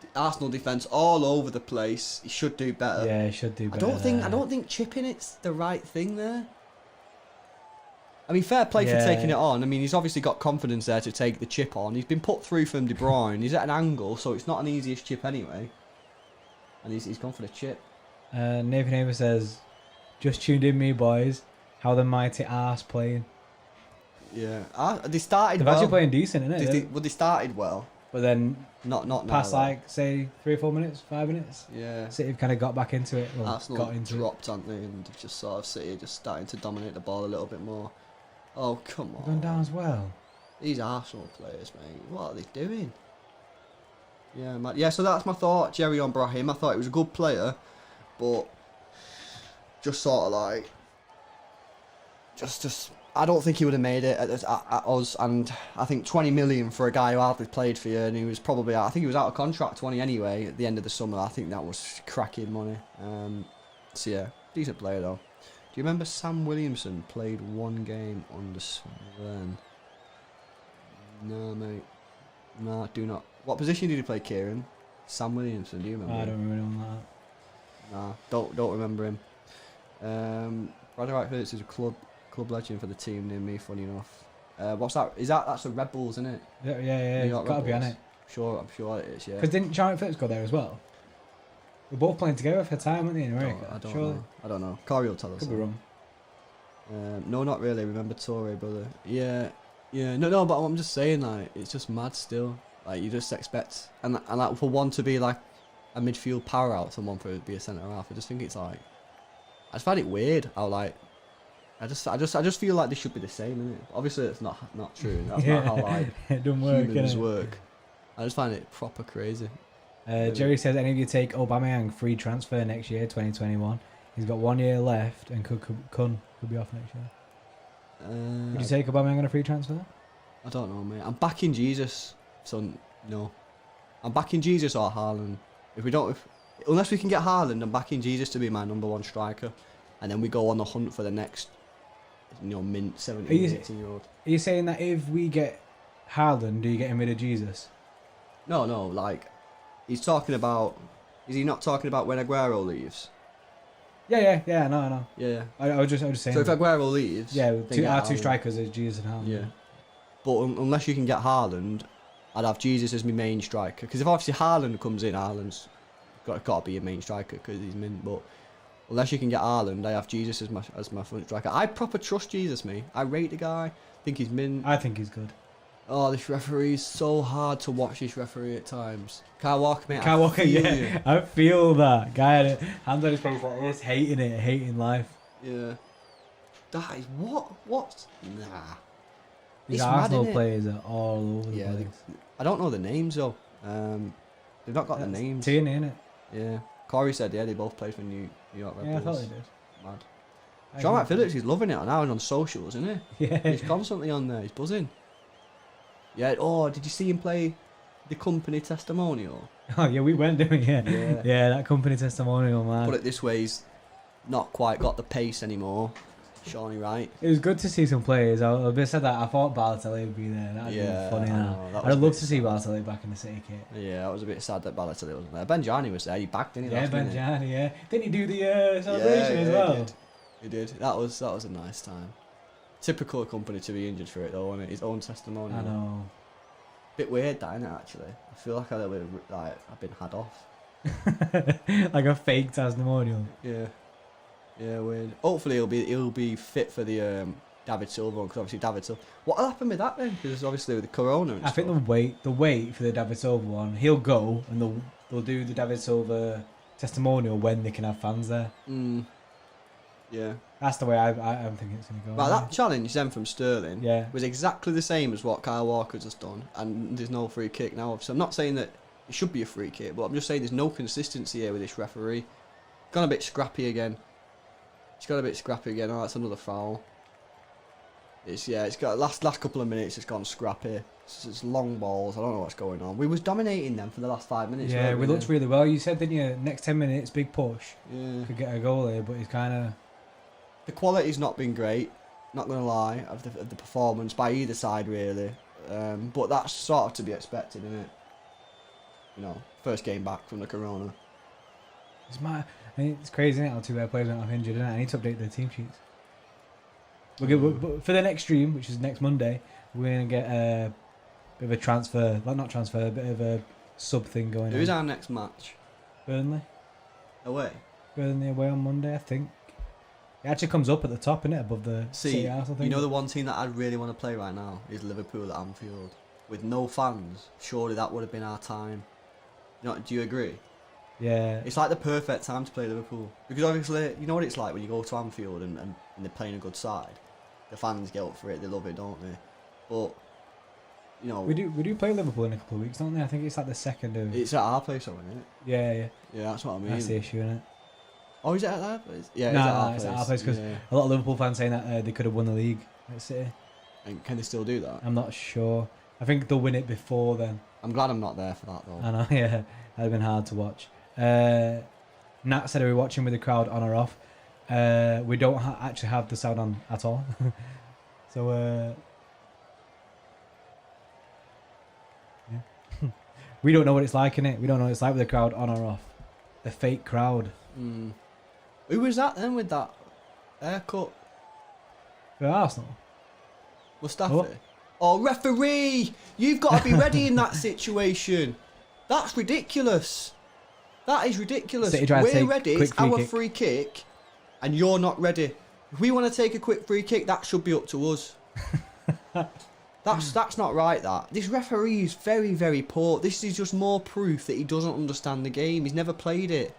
Speaker 2: The Arsenal defence all over the place. He should do better.
Speaker 1: Yeah, he should do better.
Speaker 2: I don't think chipping it's the right thing there. I mean, fair play for taking it on. I mean, he's obviously got confidence there to take the chip on. He's been put through from De Bruyne. He's at an angle, so it's not an easiest chip anyway. And he's gone for the chip.
Speaker 1: Nathan Haver says, just tuned in, me boys. How the mighty arse playing.
Speaker 2: Yeah. They started
Speaker 1: They're
Speaker 2: well.
Speaker 1: actually playing decent, innit?
Speaker 2: They started well.
Speaker 1: But then
Speaker 2: Not
Speaker 1: past
Speaker 2: now, though.
Speaker 1: like say 3 or 4 minutes, 5 minutes,
Speaker 2: Yeah.
Speaker 1: City have kind of got back into it. Well,
Speaker 2: Arsenal
Speaker 1: got into
Speaker 2: dropped, aren't they? And just sort of City just starting to dominate the ball a little bit more. Oh, come
Speaker 1: it.
Speaker 2: on.
Speaker 1: Gone down as well.
Speaker 2: These Arsenal players, mate. What are they doing? Yeah, man. Yeah, so that's my thought. Jerry on Brahim. I thought he was a good player, but just sort of like, just. I don't think he would have made it at us, and I think 20 million for a guy who hardly played for you, and he was probably, I think he was out of contract 20 anyway at the end of the summer. I think that was cracking money. So yeah, decent player though. Do you remember Sam Williamson played one game under Sven? No, mate. No, do not. What position did he play, Kieran? Sam Williamson, do you remember?
Speaker 1: I don't remember that.
Speaker 2: Nah, don't remember him. Bradley Wright Phillips is a club legend for the team near me, funny enough. What's that? That's the Red Bulls, isn't it?
Speaker 1: Yeah.
Speaker 2: New York
Speaker 1: Got to
Speaker 2: Red
Speaker 1: be on
Speaker 2: Bulls.
Speaker 1: it.
Speaker 2: I'm sure it is, yeah.
Speaker 1: Because didn't Charlotte Phillips go there as well? We're both playing together for time, weren't they, in America?
Speaker 2: I don't know. Corey will tell us.
Speaker 1: Could be wrong.
Speaker 2: No, not really. Remember Torre, brother. Yeah. No, but I'm just saying, like, it's just mad still. Like, you just expect, and like, for one to be like a midfield powerhouse and one for it to be a centre half, I just think it's like, I just find it weird how, like, I just feel like they should be the same, innit? Obviously, it's not true. That's not how, like,
Speaker 1: it don't work,
Speaker 2: humans
Speaker 1: innit?
Speaker 2: work. I just find it proper crazy.
Speaker 1: Jerry says, any of you take Aubameyang free transfer next year, 2021? He's got 1 year left and could be off next year. Would you take Aubameyang on a free transfer?
Speaker 2: I don't know, mate. I'm backing Jesus, so no. I'm backing Jesus or Haaland. Unless we can get Haaland, I'm backing Jesus to be my number one striker, and then we go on the hunt for the next, mint 17, 18-year-old.
Speaker 1: Are you saying that if we get Haaland, do you get him rid of Jesus?
Speaker 2: No, like, he's talking about. Is he not talking about when Aguero leaves?
Speaker 1: Yeah, I know.
Speaker 2: Yeah.
Speaker 1: I was just saying.
Speaker 2: So if Aguero leaves,
Speaker 1: yeah, our two
Speaker 2: Haaland.
Speaker 1: strikers are Jesus and Haaland.
Speaker 2: Yeah. But unless you can get Haaland, I'd have Jesus as my main striker. Because if obviously Haaland comes in, Haaland's got to be a main striker because he's mint. But unless you can get Haaland, I have Jesus as my front striker. I proper trust Jesus, me. I rate the guy. Think he's mint.
Speaker 1: I think he's good.
Speaker 2: Oh, this referee is so hard to watch. This referee at times. Kyle Walker, mate.
Speaker 1: Kyle Walker, yeah.
Speaker 2: You.
Speaker 1: I feel that guy had it. Hands on his face like this, hating life.
Speaker 2: Yeah. That is what? Nah.
Speaker 1: These
Speaker 2: It's
Speaker 1: Arsenal
Speaker 2: mad, innit?
Speaker 1: players are all over the place.
Speaker 2: I don't know the names though. They've not got the names.
Speaker 1: Tierney, innit?
Speaker 2: Yeah. Corey said they both played for New York Red Bulls.
Speaker 1: Yeah, I thought they did.
Speaker 2: Mad. John Wright Phillips, he's loving it now. He's on socials, isn't he?
Speaker 1: Yeah.
Speaker 2: He's constantly on there. He's buzzing. Yeah. Oh, did you see him play the company testimonial?
Speaker 1: Oh yeah, we went doing
Speaker 2: Yeah.
Speaker 1: Yeah, that company testimonial, man.
Speaker 2: Put it this way, he's not quite got the pace anymore. Shawnee Wright.
Speaker 1: It was good to see some players. I bit said that I thought Balotelli would be there. That'd be funny. I'd love to see Balotelli back in the City kit.
Speaker 2: Yeah, I was a bit sad that Balotelli wasn't there. Benjani was there. He backed, didn't he?
Speaker 1: Yeah,
Speaker 2: last minute?
Speaker 1: Benjani. Yeah, didn't he do the celebration as well?
Speaker 2: He did. That was a nice time. Typical company to be injured for it though, wasn't it? His own testimonial.
Speaker 1: I know.
Speaker 2: Bit weird, that, isn't it? Actually, I feel like I've been had off.
Speaker 1: Like a fake testimonial.
Speaker 2: Yeah, weird. Hopefully he'll be fit for the David Silva one, because obviously David Silva. What happened with that then? Because obviously with the corona and
Speaker 1: I think the wait for the David Silva one, he'll go and they'll do the David Silva testimonial when they can have fans there.
Speaker 2: Yeah.
Speaker 1: That's the way I'm thinking it's going to go.
Speaker 2: But that challenge then from Sterling
Speaker 1: Yeah.
Speaker 2: was exactly the same as what Kyle Walker's just done, and there's no free kick now. So I'm not saying that it should be a free kick, but I'm just saying there's no consistency here with this referee. Gone a bit scrappy again. Oh, that's another foul. It's got last couple of minutes. It's gone scrappy. It's long balls. I don't know what's going on. We was dominating them for the last 5 minutes.
Speaker 1: Yeah, we looked really well. You said, didn't you? Next 10 minutes, big push.
Speaker 2: Yeah.
Speaker 1: Could get a goal here, but he's kind of.
Speaker 2: The quality's not been great. Not gonna lie, of the performance by either side really. But that's sort of to be expected, isn't it? First game back from the corona.
Speaker 1: It's crazy, isn't it? How two players went off injured, isn't it? I need to update the team sheets. But for the next stream, which is next Monday, we're going to get a bit of a transfer, a bit of a sub thing going on.
Speaker 2: Who's our next match?
Speaker 1: Burnley.
Speaker 2: Away.
Speaker 1: Burnley away on Monday, I think. It actually comes up at the top, innit? Above the City Arsenal thing.
Speaker 2: You know the one team that I really want to play right now is Liverpool at Anfield. with no fans, surely that would have been our time. Do you agree?
Speaker 1: Yeah.
Speaker 2: It's like the perfect time to play Liverpool. Because obviously, you know what it's like when you go to Anfield and they're playing a good side. The fans get up for it, they love it, don't they? But, you know...
Speaker 1: We do play Liverpool in a couple of weeks, don't they? I think it's like the 2nd of...
Speaker 2: It's at our place, isn't it?
Speaker 1: Yeah.
Speaker 2: Yeah, that's what I mean.
Speaker 1: That's the issue, isn't it?
Speaker 2: Oh, is it at our place? Yeah,
Speaker 1: It's at our place because a lot of Liverpool fans saying that they could have won the league at City.
Speaker 2: And can they still do that?
Speaker 1: I'm not sure. I think they'll win it before then.
Speaker 2: I'm glad I'm not there for that, though.
Speaker 1: I know, yeah. That'd have been hard to watch. Nat said, are we watching with the crowd on or off? We don't actually have the sound on at all. So, yeah. We don't know what it's like, innit? We don't know what it's like with the crowd on or off. The fake crowd.
Speaker 2: Mm. Who was that then with that haircut?
Speaker 1: For Arsenal?
Speaker 2: Mustafi?
Speaker 1: What?
Speaker 2: Oh, referee! You've got to be ready in that situation. That's ridiculous. That is ridiculous. We're ready. It's our free kick, and you're not ready. If we want to take a quick free kick, that should be up to us. That's not right. This referee is very, very poor. This is just more proof that he doesn't understand the game. He's never played it.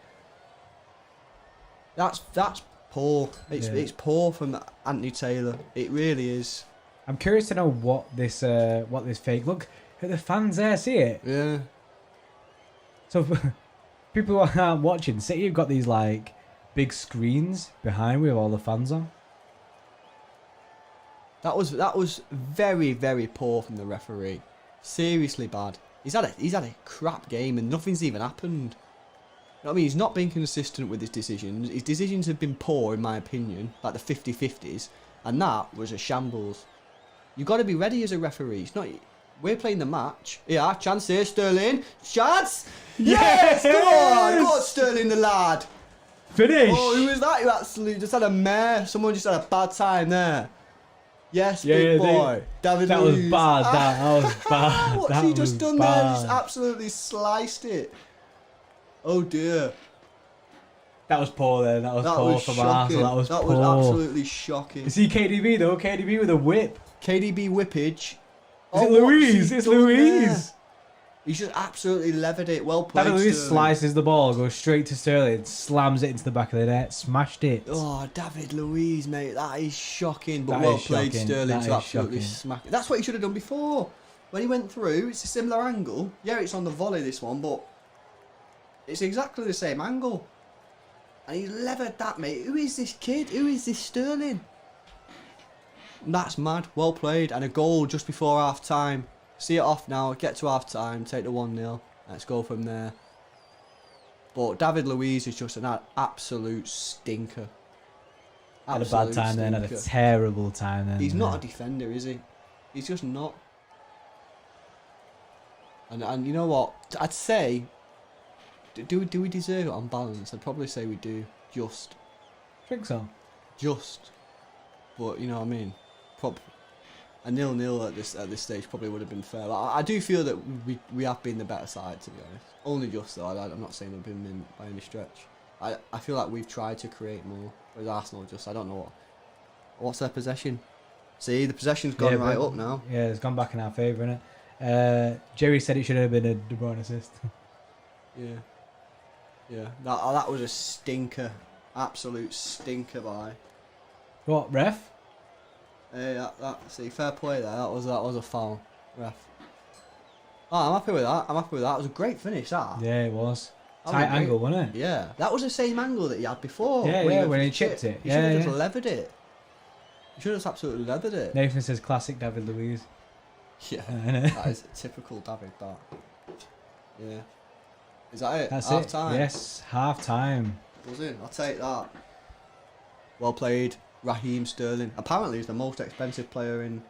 Speaker 2: That's poor. It's poor from Anthony Taylor. It really is.
Speaker 1: I'm curious to know what this fake. Look at the fans there. See it?
Speaker 2: Yeah.
Speaker 1: So people who aren't watching, City have got these like big screens behind with all the fans on.
Speaker 2: That was very, very poor from the referee. Seriously bad. He's had a crap game and nothing's even happened. You know what I mean? He's not been consistent with his decisions. His decisions have been poor, in my opinion, like the 50-50s, and that was a shambles. You've got to be ready as a referee. It's not. We're playing the match. Yeah, chance here, Sterling. Chance! Yes! Go on, Sterling the lad.
Speaker 1: Finish!
Speaker 2: Oh, who was that? You absolutely just had a mare. Someone just had a bad time there. Yes, big boy. David
Speaker 1: That
Speaker 2: Luiz.
Speaker 1: was bad. That was bad.
Speaker 2: What's he just done there? Just absolutely sliced it. Oh dear.
Speaker 1: That was poor then. That was poor from Arsenal. That was poor.
Speaker 2: Absolutely shocking.
Speaker 1: You see KDB though? KDB with a whip.
Speaker 2: KDB whippage.
Speaker 1: Is it Luiz? It's Luiz.
Speaker 2: He's just absolutely levered it. Well played.
Speaker 1: David Luiz slices the ball, goes straight to Sterling, slams it into the back of the net, smashed it.
Speaker 2: Oh, David Luiz, mate, that is shocking. But well played, Sterling, to absolutely smack it. That's what he should have done before. When he went through, it's a similar angle. Yeah, it's on the volley, this one, but it's exactly the same angle. And he levered that, mate. Who is this kid? Who is this Sterling? That's mad. Well played. And a goal just before half time. See it off now. Get to half time. Take the 1-0. Let's go from there. But David Luiz is just an absolute stinker.
Speaker 1: Had a bad time then. Had a terrible time then.
Speaker 2: He's not a defender, is he? He's just not. And you know what? I'd say, do we deserve it on balance? I'd probably say we do. Just.
Speaker 1: Think so.
Speaker 2: Just. But you know what I mean? A 0-0 at this stage probably would have been fair. I do feel that we have been the better side, to be honest. Only just though. I'm not saying we've been by any stretch. I feel like we've tried to create more. Whereas Arsenal just, I don't know what's their possession. See, the possession's gone right up now.
Speaker 1: Yeah, it's gone back in our favour, innit? Jerry said it should have been a De Bruyne assist.
Speaker 2: Yeah. That was a stinker. Absolute stinker by.
Speaker 1: What, ref?
Speaker 2: See, fair play there. That was a foul, ref. Oh, I'm happy with that. It was a great finish, that.
Speaker 1: Yeah, it was. Tight angle, wasn't it?
Speaker 2: Yeah. That was the same angle that he had before.
Speaker 1: Yeah, when he chipped it.
Speaker 2: He should have just levered it. He should have absolutely levered it.
Speaker 1: Nathan says classic David Luiz.
Speaker 2: Yeah. That is typical David, that. Yeah. Is that it?
Speaker 1: That's
Speaker 2: half
Speaker 1: it.
Speaker 2: time?
Speaker 1: Yes, half time.
Speaker 2: Buzzing. I'll take that. Well played. Raheem Sterling. Apparently he's the most expensive player in...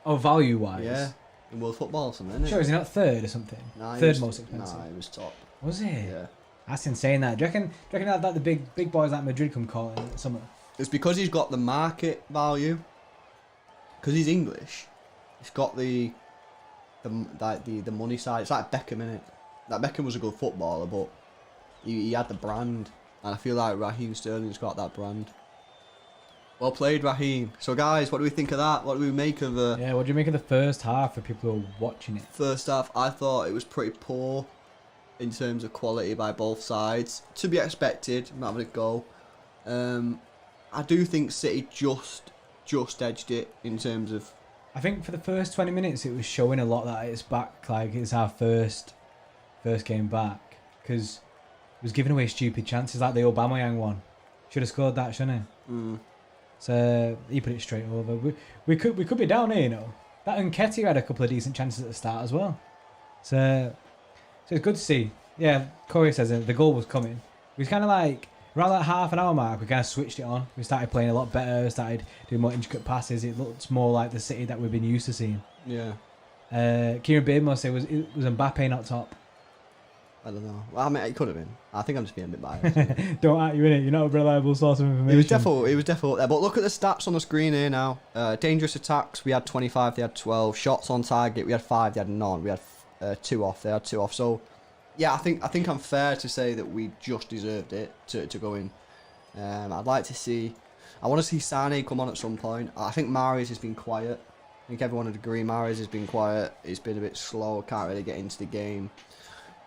Speaker 1: Oh, value-wise?
Speaker 2: Yeah. In world football or something, isn't it?
Speaker 1: Sure, is he not third or something?
Speaker 2: Nah,
Speaker 1: third most expensive?
Speaker 2: Nah, he was top.
Speaker 1: Was he?
Speaker 2: Yeah.
Speaker 1: That's insane, that. Do you reckon that the big boys like Madrid come calling it summer?
Speaker 2: It's because he's got the market value. Because he's English. He's got the money side. It's like Beckham, innit? Like Beckham was a good footballer, but he had the brand. And I feel like Raheem Sterling's got that brand. Well played, Raheem. So, guys, what do we think of that? What do we make of the
Speaker 1: Yeah, what do you make of the first half for people who are watching it?
Speaker 2: first half? I thought it was pretty poor in terms of quality by both sides. To be expected, not having a goal. I do think City just edged it in terms of...
Speaker 1: I think for the first 20 minutes it was showing a lot that it's back, like it's our first game back, because it was giving away stupid chances like the Aubameyang one. Should have scored that, shouldn't he? So he put it straight over. We could be down here, you know. That Nketiah had a couple of decent chances at the start as well. So it's good to see. Yeah, Corey says it, the goal was coming. We was kind of like, around that half an hour mark, we kind of switched it on. We started playing a lot better, started doing more intricate passes. It looked more like the City that we've been used to seeing.
Speaker 2: Yeah.
Speaker 1: Kieran Beard must say, was Mbappe not top?
Speaker 2: I don't know. Well, I mean, it could have been. I think I'm just being a bit biased.
Speaker 1: Don't at you in it. You're not a reliable source of information.
Speaker 2: It was definitely up there. But look at the stats on the screen here now. Dangerous attacks, we had 25, they had 12. Shots on target, we had 5, they had none. We had 2 off, they had 2 off. So, yeah, I think I'm fair to say that we just deserved it to go in. I'd like to see... I want to see Sane come on at some point. I think Mahrez has been quiet. I think everyone would agree Mahrez has been quiet. He's been a bit slow, can't really get into the game.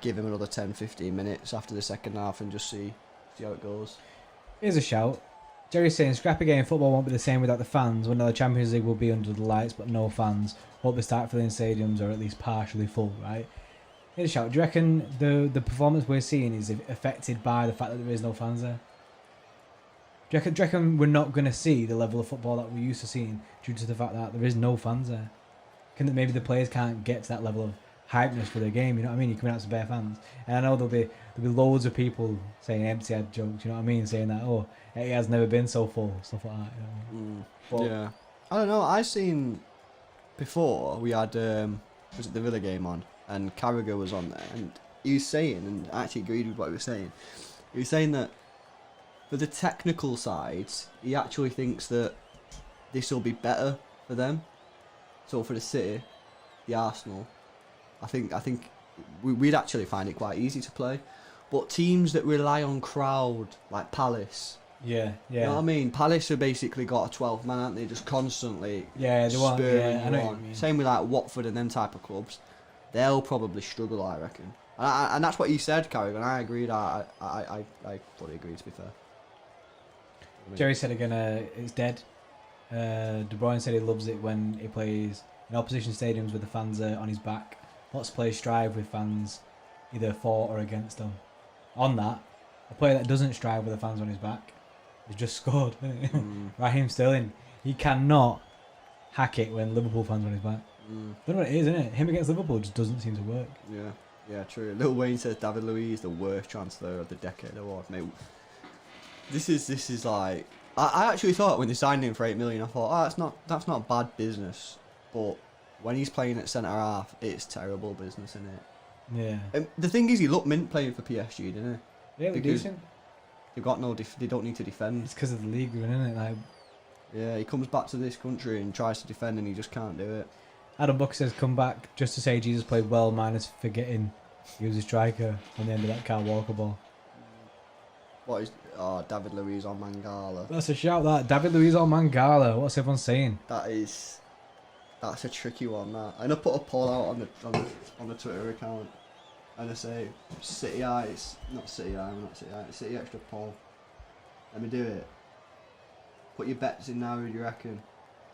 Speaker 2: Give him another 10-15 minutes after the second half and just see how it goes.
Speaker 1: Here's a shout. Jerry's saying, scrappy game football won't be the same without the fans. When the Champions League will be under the lights but no fans. Hope they start filling stadiums or at least partially full, right? Here's a shout. Do you reckon the performance we're seeing is affected by the fact that there is no fans there? Do you reckon we're not going to see the level of football that we're used to seeing due to the fact that there is no fans there? Can maybe the players can't get to that level of hypeness for the game, you know what I mean? You're coming out to bare fans. And I know there'll be loads of people saying empty head jokes, you know what I mean? Saying that, oh, it has never been so full, stuff like that. You know? But,
Speaker 2: yeah. I don't know, I seen before we had was it the Villa game on and Carragher was on there and he was saying, and I actually agreed with what he was saying. He was saying that for the technical sides, he actually thinks that this will be better for them. So for the City, the Arsenal, I think we'd actually find it quite easy to play. But teams that rely on crowd, like Palace,
Speaker 1: yeah.
Speaker 2: You know what I mean? Palace have basically got a 12-man, aren't they? Just constantly
Speaker 1: they want,
Speaker 2: spurring
Speaker 1: I know
Speaker 2: you
Speaker 1: what
Speaker 2: on.
Speaker 1: you mean.
Speaker 2: Same with like Watford and them type of clubs. They'll probably struggle, I reckon. And that's what you said, Carrigan, and I agreed. I fully agree, to be fair.
Speaker 1: Jerry said again, it's dead. De Bruyne said he loves it when he plays in opposition stadiums with the fans on his back. Lots of players strive with fans either for or against them. On that, a player that doesn't strive with the fans on his back has just scored. Raheem Sterling, he cannot hack it when Liverpool fans on his back. Don't know what it is, isn't it? Him against Liverpool just doesn't seem to work.
Speaker 2: Yeah, true. Lil Wayne says David Luiz the worst transfer of the decade award. Mate, this is like I actually thought when they signed him for 8 million, I thought, that's not bad business, but when he's playing at centre half, it's terrible business, isn't it?
Speaker 1: Yeah.
Speaker 2: The thing is, he looked mint playing for PSG, didn't he?
Speaker 1: Yeah, they're decent.
Speaker 2: They've got they don't need to defend.
Speaker 1: It's because of the league we're in, isn't it? Like,
Speaker 2: yeah, he comes back to this country and tries to defend, and he just can't do it.
Speaker 1: Adam Buck says, come back just to say Jesus played well, minus forgetting he was a striker on the end of that Kyle Walker ball.
Speaker 2: What is... Oh, David Luiz on Mangala.
Speaker 1: That's a shout, that. David Luiz on Mangala. What's everyone saying?
Speaker 2: That's a tricky one, that. I'm going to put a poll out on the Twitter account. And I say, City Eyes... Not City Eye, not City Eye. City Xtra poll. Let me do it. Put your bets in now, who do you reckon?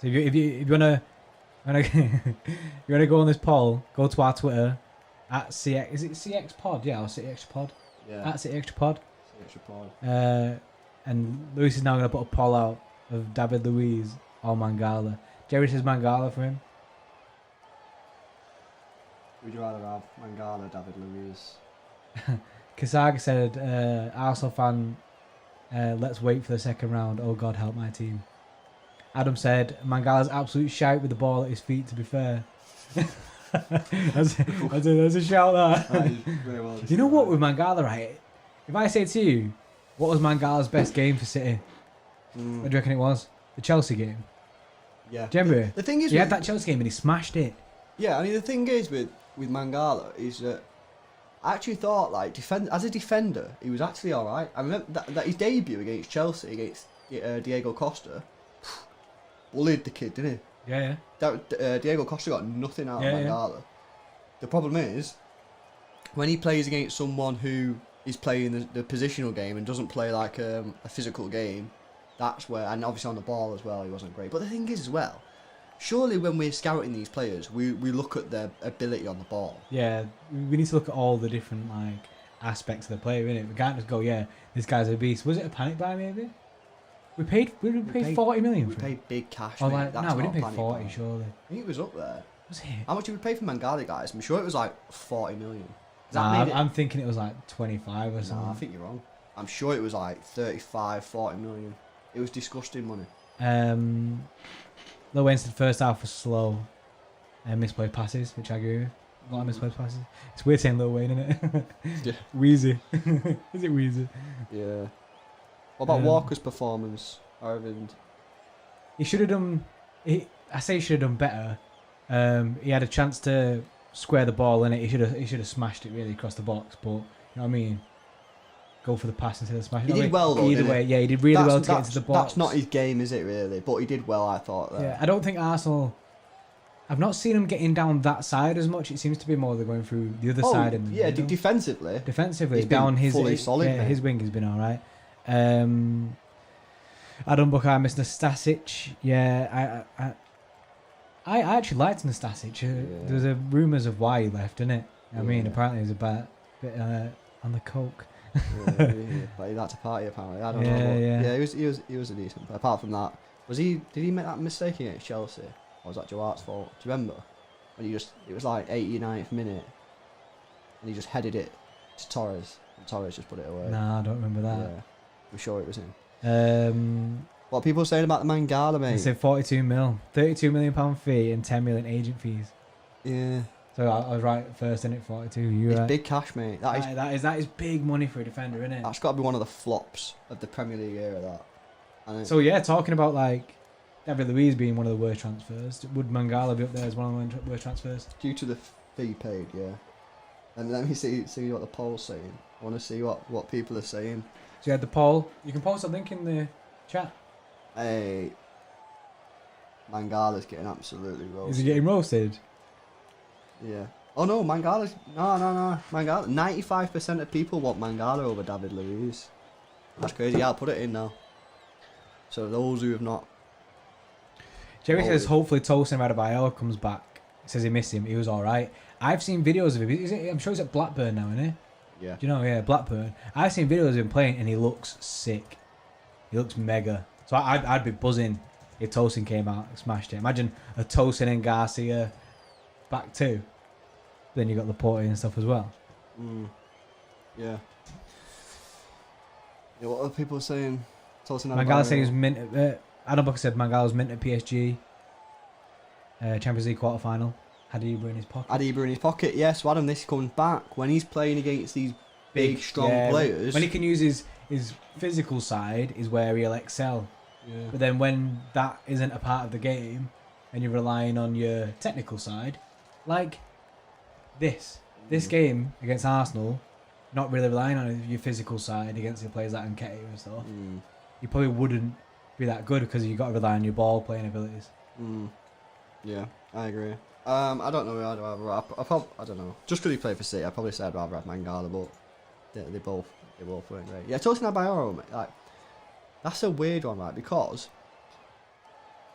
Speaker 1: So if you wanna go on this poll, go to our Twitter at CX. Is it CX Pod? Yeah, or City Xtra Pod.
Speaker 2: Yeah.
Speaker 1: At City Xtra Pod.
Speaker 2: City Xtra Pod.
Speaker 1: And Lewis is now gonna put a poll out of David Luiz or Mangala. Jerry says Mangala for him.
Speaker 2: Would you rather have Mangala, David Luiz?
Speaker 1: Kasaga said, Arsenal fan, let's wait for the second round. Oh God, help my team. Adam said, Mangala's absolute shout with the ball at his feet, to be fair. that's a shout, that.
Speaker 2: Very well.
Speaker 1: You know what with Mangala, right? If I say to you, what was Mangala's best game for City? What do you reckon it was? The Chelsea game.
Speaker 2: Yeah.
Speaker 1: Do you remember?
Speaker 2: The thing is,
Speaker 1: he had that Chelsea game and he smashed it.
Speaker 2: Yeah, I mean the thing is with Mangala is that I actually thought as a defender he was actually all right. I remember that his debut against Chelsea against Diego Costa, bullied the kid, didn't he?
Speaker 1: Yeah.
Speaker 2: Diego Costa got nothing out of
Speaker 1: Yeah.
Speaker 2: Mangala. The problem is, when he plays against someone who is playing the positional game and doesn't play like a physical game, that's where, and obviously on the ball as well, he wasn't great. But the thing is as well, surely when we're scouting these players, we look at their ability on the ball.
Speaker 1: Yeah, we need to look at all the different like aspects of the player, innit? We can't just go, yeah, this guy's a beast. Was it a panic buy maybe? We paid 40 million
Speaker 2: We
Speaker 1: for it.
Speaker 2: paid big cash.
Speaker 1: Oh,
Speaker 2: mate.
Speaker 1: like,
Speaker 2: That's
Speaker 1: no, we
Speaker 2: not
Speaker 1: didn't
Speaker 2: a
Speaker 1: pay
Speaker 2: panic
Speaker 1: 40,
Speaker 2: buy.
Speaker 1: surely.
Speaker 2: I think it was up there.
Speaker 1: Was it?
Speaker 2: How much did we pay for Mangala, guys? I'm sure it was like 40 million.
Speaker 1: I'm thinking it was like 25 or something.
Speaker 2: Nah, I think you're wrong. I'm sure it was like 35, 40 million. It was disgusting money.
Speaker 1: Low Winston first half was slow. Misplaced passes, which I agree with. A lot of misplaced passes. It's weird saying Lil Wayne, isn't it?
Speaker 2: Yeah.
Speaker 1: Wheezy. Is it Wheezy?
Speaker 2: Yeah. What about Walker's performance, Arvind?
Speaker 1: He should have done. I say he should have done better. He had a chance to square the ball in it. He should have smashed it really across the box. But you know what I mean. Go for the pass instead of smashing.
Speaker 2: He did well though.
Speaker 1: Either way, yeah, he did really well to get into the box.
Speaker 2: That's not his game, is it really? But he did well, I thought. There.
Speaker 1: Yeah, I don't think Arsenal. I've not seen him getting down that side as much. It seems to be more they're going through the other side. And
Speaker 2: yeah, defensively.
Speaker 1: Defensively,
Speaker 2: he's
Speaker 1: down
Speaker 2: been
Speaker 1: his
Speaker 2: fully solid.
Speaker 1: Yeah, his wing has been all right. Adam Bukai missed Nastasic. Yeah, I actually liked Nastasic. There was rumours of why he left, didn't it? I mean, apparently he was a bit on the coke.
Speaker 2: Yeah, but he liked to party apparently. I don't know. Yeah, he was a decent. But apart from that, did he make that mistake against Chelsea? Or was that Joe Hart's fault? Do you remember? When it was like 89th minute, and he just headed it to Torres, and Torres just put it away.
Speaker 1: Nah, I don't remember that.
Speaker 2: Yeah, I'm sure it was him. What are people saying about the Mangala, mate?
Speaker 1: They said 42 mil, 32 million pound fee and 10 million agent fees.
Speaker 2: Yeah.
Speaker 1: So I was right first in it, 42. It's
Speaker 2: big cash, mate.
Speaker 1: That is big money for a defender, isn't it?
Speaker 2: That's got to be one of the flops of the Premier League era.
Speaker 1: So yeah, talking about like David Luiz being one of the worst transfers, would Mangala be up there as one of the worst transfers?
Speaker 2: Due to the fee paid, yeah. And let me see what the poll's saying. I want to see what people are saying.
Speaker 1: So you had the poll. You can post a link in the chat.
Speaker 2: Hey, Mangala's getting absolutely roasted.
Speaker 1: Is he getting roasted?
Speaker 2: Yeah. Oh no, Mangala's no. Mangala. 95% of people want Mangala over David Luiz. That's crazy. Yeah, I'll put it in now. So those who have not.
Speaker 1: Jerry says hopefully Tosin Adebayor comes back. He says he missed him. He was all right. I've seen videos of him. I'm sure he's at Blackburn now, isn't he?
Speaker 2: Yeah.
Speaker 1: Do you know? Yeah, Blackburn. I've seen videos of him playing, and he looks sick. He looks mega. So I'd be buzzing if Tosin came out and smashed it. Imagine a Tosin and Garcia back two. Then you got Laporte and stuff as well.
Speaker 2: Yeah. Yeah. What are people saying? Tosin
Speaker 1: Mangala said he was mint. Adam Booker said Mangala's mint at PSG. Champions League quarter final. Had Ibra in his pocket.
Speaker 2: Had Ibra in his pocket. Yes. So Adam, this comes back when he's playing against these big strong players.
Speaker 1: When he can use his physical side is where he'll excel.
Speaker 2: Yeah.
Speaker 1: But then when that isn't a part of the game and you're relying on your technical side, like this game against Arsenal, not really relying on your physical side against the players like Nketiah and stuff, you probably wouldn't be that good because you've got to rely on your ball playing abilities.
Speaker 2: Yeah, I agree. I don't know who I'd rather. I don't know. Just because he played for City, I'd probably say I'd rather have Mangala, but they both weren't great. Yeah, Tosin Adebayor, like that's a weird one, right? Because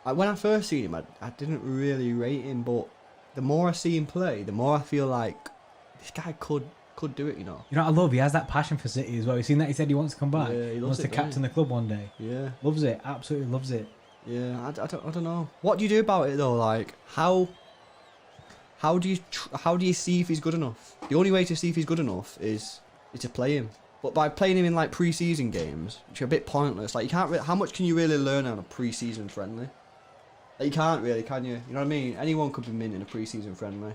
Speaker 2: when I first seen him, I didn't really rate him, but the more I see him play, the more I feel like this guy could do it, you know.
Speaker 1: You know what I love? He has that passion for City as well. You've seen that he said he wants to come back.
Speaker 2: Yeah, he
Speaker 1: wants to captain the club one day.
Speaker 2: Yeah.
Speaker 1: Loves it. Absolutely loves it.
Speaker 2: Yeah, I don't know. What do you do about it though? Like how do you see if he's good enough? The only way to see if he's good enough is to play him. But by playing him in like pre-season games, which are a bit pointless. Like you can't. How much can you really learn on a pre-season friendly? Like, you can't really, can you? You know what I mean? Anyone could be mint in a pre-season friendly.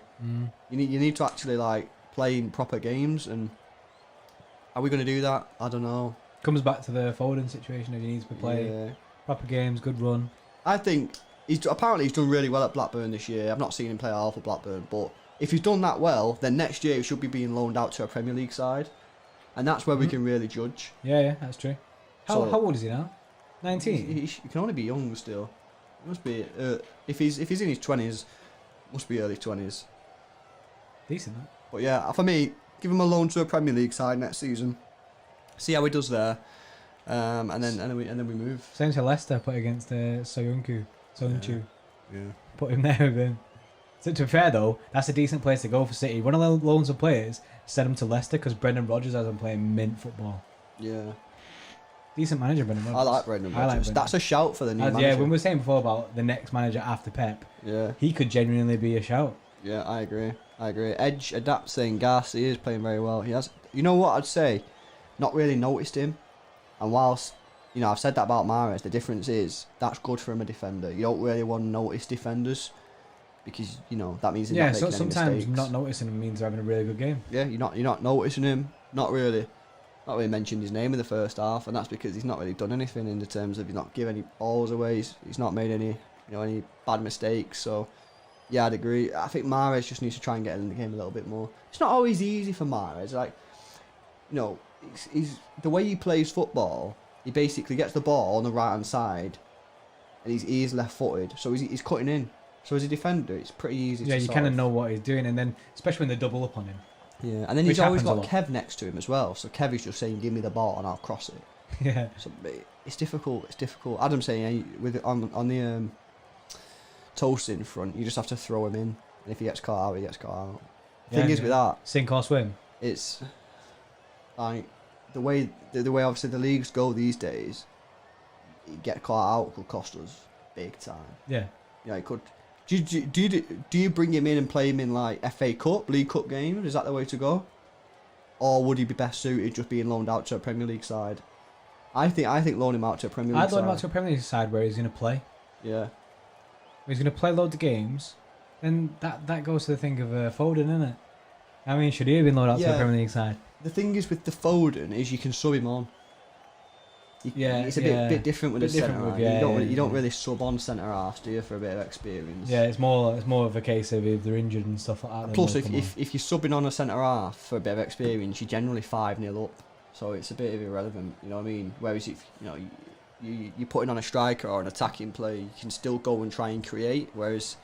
Speaker 2: You need to actually like play in proper games, and are we going to do that? I don't know.
Speaker 1: Comes back to the Foden situation if he needs to play proper games, good run.
Speaker 2: I think he's done really well at Blackburn this year. I've not seen him play at all for Blackburn, but if he's done that well, then next year he should be being loaned out to a Premier League side, and that's where we can really judge.
Speaker 1: Yeah, that's true. How old is he now? 19.
Speaker 2: He can only be young still. Must be if he's in his 20s, must be early 20s.
Speaker 1: Decent. That.
Speaker 2: But yeah, for me, give him a loan to a Premier League side next season. See how he does there, and then we move.
Speaker 1: Same to Leicester, put against Soyuncu.
Speaker 2: Yeah.
Speaker 1: Put him there with him. So to be fair though, that's a decent place to go for City. One of the loans of players, send him to Leicester because Brendan Rodgers hasn't played mint football.
Speaker 2: Yeah.
Speaker 1: Decent manager, Brendan Rodgers.
Speaker 2: I like Brendan Rodgers. That's a shout for the new manager.
Speaker 1: Yeah, when we were saying before about the next manager after Pep, he could genuinely be a shout.
Speaker 2: Yeah, I agree. Edge adapts saying Garcia is playing very well. He has. You know what I'd say? Not really noticed him. And whilst, I've said that about Mahrez, the difference is that's good for him a defender. You don't really want to notice defenders because, that means they're not making any
Speaker 1: sometimes
Speaker 2: mistakes.
Speaker 1: not noticing him means they're having a really good game.
Speaker 2: Yeah, you're not noticing him. Not really mentioned his name in the first half, and that's because he's not really done anything in the terms of he's not given any balls away. He's not made any bad mistakes. So yeah, I'd agree. I think Mahrez just needs to try and get in the game a little bit more. It's not always easy for Mahrez. Like, he's the way he plays football. He basically gets the ball on the right hand side, and he is left footed, so he's cutting in. So as a defender, it's pretty easy.
Speaker 1: Yeah,
Speaker 2: to
Speaker 1: you kind of know what he's doing, and then especially when they double up on him.
Speaker 2: Yeah, and then he's always got Kev next to him as well. So Kev is just saying, "Give me the ball and I'll cross it."
Speaker 1: Yeah.
Speaker 2: So it's difficult. Adam's saying on the toast in front, you just have to throw him in, and if he gets caught out, he gets caught out. Thing is with that,
Speaker 1: sink or swim.
Speaker 2: It's like the way obviously the leagues go these days. You get caught out could cost us big time.
Speaker 1: Yeah.
Speaker 2: Yeah, it could. Do you bring him in and play him in like FA Cup, League Cup games? Is that the way to go? Or would he be best suited just being loaned out to a Premier League side? I think loan him out to a Premier League side.
Speaker 1: I'd loan him out to a Premier League side where he's going to play.
Speaker 2: Yeah.
Speaker 1: He's going to play loads of games. Then that goes to the thing of Foden, isn't it? I mean, should he have been loaned out to a Premier League side?
Speaker 2: The thing is with the Foden is you can sub him on. It's a bit different with the centre half. You don't really sub on centre halves, do you, for a bit of experience?
Speaker 1: Yeah, it's more of a case of if they're injured and stuff like that.
Speaker 2: Plus, if you're subbing on a centre half for a bit of experience, you're generally 5-0 up, so it's a bit of irrelevant. You know what I mean? Whereas if you're putting on a striker or an attacking play, you can still go and try and create. Whereas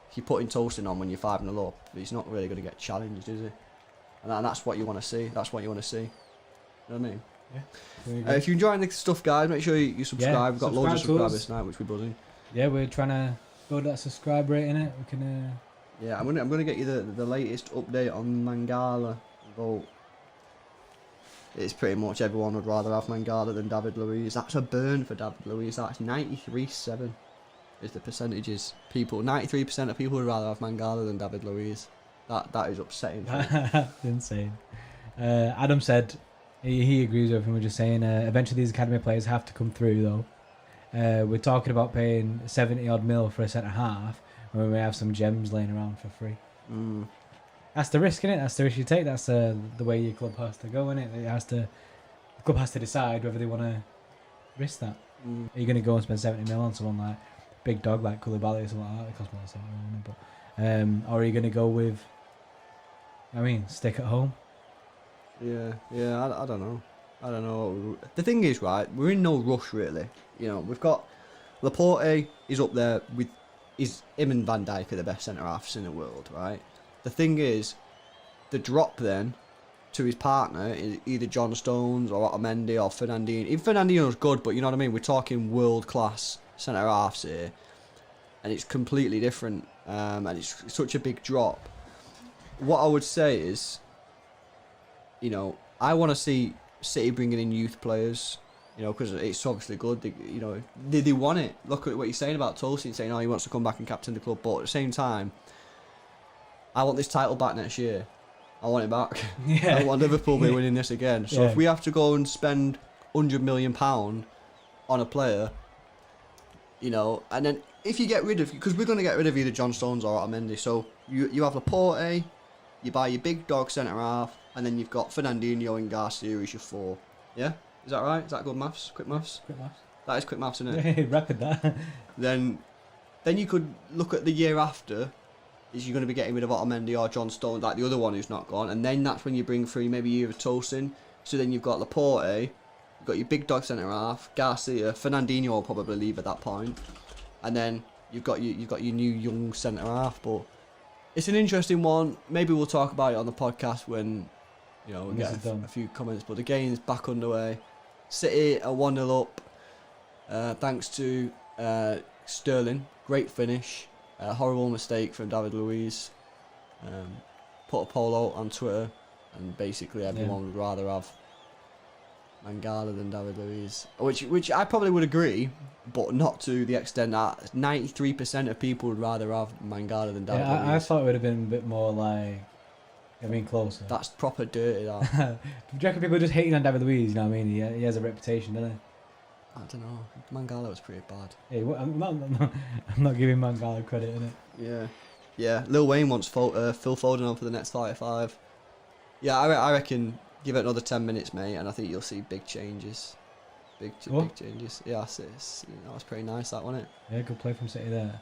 Speaker 2: if you're putting Toasting on when you're 5-0 up, he's not really going to get challenged, is he? And that's what you want to see. You know what I mean?
Speaker 1: Yeah.
Speaker 2: If you're enjoying the stuff, guys, make sure you subscribe. We've got loads of subscribers tonight, which we're buzzing.
Speaker 1: Yeah, we're trying to build that subscribe rate in it. We can.
Speaker 2: Yeah, I'm gonna get you the latest update on Mangala vote. It's pretty much everyone would rather have Mangala than David Luiz. That's a burn for David Luiz. That's 93.7 is the percentages. 93% of people would rather have Mangala than David Luiz. That is upsetting.
Speaker 1: Insane. Adam said. He agrees with everything we're just saying. Eventually, these academy players have to come through, though. We're talking about paying 70-odd mil for a centre half when we have some gems laying around for free. That's the risk, innit? That's the risk you take. That's the way your club has to go, innit? The club has to decide whether they want to risk that. Are you going to go and spend 70 mil on someone like big dog like Koulibaly or something like that? It costs more than 70 mil, but or are you going to go with? Stick at home.
Speaker 2: Yeah, I don't know. The thing is, right, we're in no rush really. We've got Laporte is up there with him and Van Dijk are the best centre halves in the world, right? The thing is, the drop then to his partner is either John Stones or Otamendi or Fernandinho. Even Fernandinho's good, but you know what I mean. We're talking world class centre halves here, and it's completely different. And it's such a big drop. What I would say is, I want to see City bringing in youth players, because it's obviously good. They want it. Look at what you're saying about Tulsi, saying, he wants to come back and captain the club. But at the same time, I want this title back next year. I want it back. Yeah. I want Liverpool to be winning this again. So if we have to go and spend £100 million on a player, and then if you get rid of, because we're going to get rid of either John Stones or Otamendi, so you have Laporte, you buy your big dog centre half, and then you've got Fernandinho and Garcia as your 4. Yeah? Is that right? Is that good maths? Quick maths?
Speaker 1: Quick maths.
Speaker 2: That is quick maths, isn't it?
Speaker 1: Yeah, rapid that.
Speaker 2: Then you could look at the year after. Is you're going to be getting rid of Otamendi or John Stones, like the other one who's not gone, and then that's when you bring through maybe either Tosin. So then you've got Laporte, you've got your big dog centre half, Garcia, Fernandinho will probably leave at that point, and then you've got your new young centre half, but it's an interesting one. Maybe we'll talk about it on the podcast when we get a few comments. But the game's back underway. City are 1-0 up, thanks to Sterling. Great finish. Horrible mistake from David Luiz. Put a poll out on Twitter, and basically everyone would rather have Mangala than David Luiz, which I probably would agree, but not to the extent that 93% of people would rather have Mangala than David Luiz.
Speaker 1: I thought it would have been a bit more like, closer.
Speaker 2: That's proper dirty, that.
Speaker 1: Do you reckon people are just hating on David Luiz? You know what I mean? He has a reputation, doesn't he?
Speaker 2: I don't know. Mangala was pretty bad.
Speaker 1: Hey, I'm not giving Mangala credit, innit?
Speaker 2: Yeah. Lil Wayne wants Phil Foden on for the next 5. Yeah, I reckon give it another 10 minutes, mate, and I think you'll see big changes. Big changes. Yeah, it's pretty nice, that, wasn't it?
Speaker 1: Yeah, good play from City there.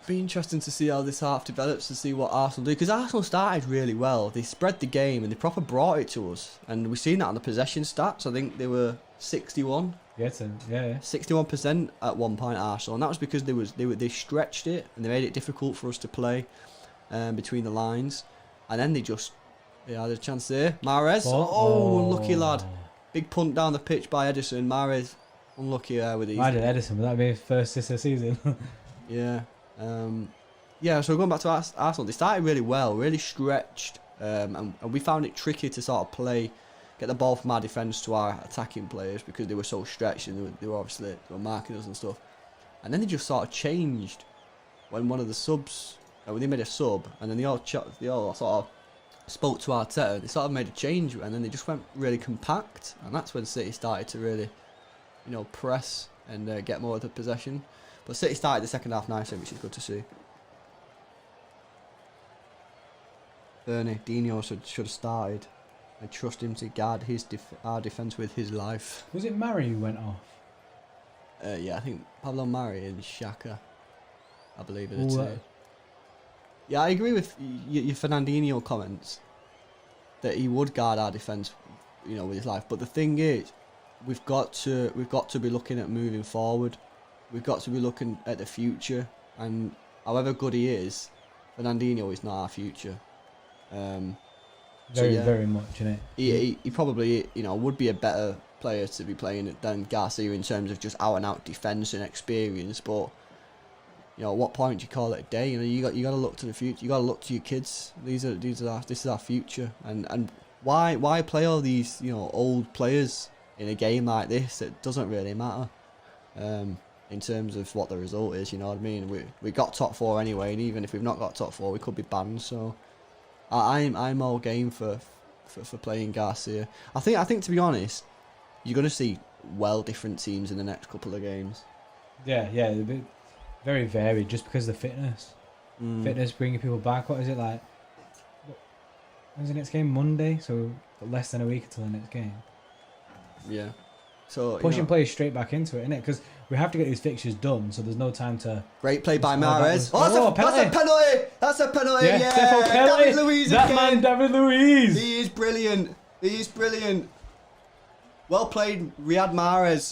Speaker 2: Be interesting to see how this half develops, to see what Arsenal do, because Arsenal started really well. They spread the game and they proper brought it to us, and we've seen that on the possession stats. I think they were 61.
Speaker 1: Yeah.
Speaker 2: 61% at one point, Arsenal, and that was because they stretched it and they made it difficult for us to play between the lines, and then they had a chance there. Mahrez, unlucky lad. Big punt down the pitch by Edison. Mahrez, unlucky with these.
Speaker 1: Why did Edison? Would that be his first assist of the season?
Speaker 2: Yeah. So going back to Arsenal, they started really well, really stretched, and we found it tricky to sort of get the ball from our defence to our attacking players because they were so stretched and they were obviously marking us and stuff. And then they just sort of changed when one of the subs, when they made a sub, and then they all sort of spoke to Arteta. They sort of made a change, and then they just went really compact, and that's when City started to really, press and get more of the possession. But City started the second half nicely, which is good to see. Dino should have started. I trust him to guard our defence with his life.
Speaker 1: Was it Murray who went off?
Speaker 2: Yeah, I think Pablo Mari and Xhaka, I believe, are the two. Yeah, I agree with your Fernandinho comments that he would guard our defence, with his life. But the thing is, we've got to be looking at moving forward. We've got to be looking at the future. And however good he is, Fernandinho is not our future.
Speaker 1: Very much, innit?
Speaker 2: He probably would be a better player to be playing than Garcia in terms of just out and out defence and experience. But at what point do you call it a day? You got to look to the future. You got to look to your kids. This is our future. And why play all these old players in a game like this? It doesn't really matter. In terms of what the result is, you know what I mean? We got top 4 anyway, and even if we've not got top 4, we could be banned. So I'm all game for playing Garcia. I think to be honest, you're gonna see different teams in the next couple of games.
Speaker 1: Yeah, they're very varied just because of the fitness. Fitness bringing people back. What is it like? When's the next game? Monday, so less than a week until the next game.
Speaker 2: Yeah. So
Speaker 1: pushing players straight back into it, innit? Because we have to get these fixtures done, so there's no time to.
Speaker 2: Great play by Mahrez. That's a penalty. That's a penalty. Yeah.
Speaker 1: David Luiz again. David Luiz.
Speaker 2: He is brilliant. Well played, Riyad Mahrez.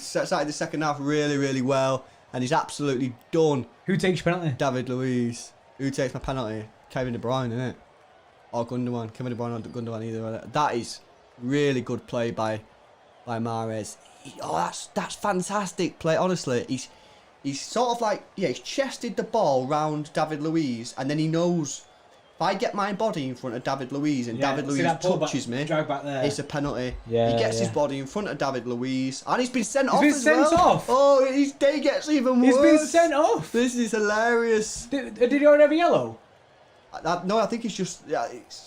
Speaker 2: Started the second half really, really well, and he's absolutely done.
Speaker 1: Who takes your penalty?
Speaker 2: David Luiz. Who takes my penalty? Kevin De Bruyne, innit? Or Gundogan. Kevin De Bruyne or Gundogan, either. That is really good play by Mahrez. That's fantastic play. Honestly, he's sort of like he's chested the ball round David Luiz, and then he knows if I get my body in front of David Luiz and David Luiz touches me,
Speaker 1: drag back there.
Speaker 2: It's a penalty. He gets his body in front of David Luiz, and he's been sent off.
Speaker 1: He's been sent off.
Speaker 2: Oh, his day gets even worse.
Speaker 1: He's been sent off.
Speaker 2: This is hilarious.
Speaker 1: Did he already have a yellow?
Speaker 2: No, I think he's just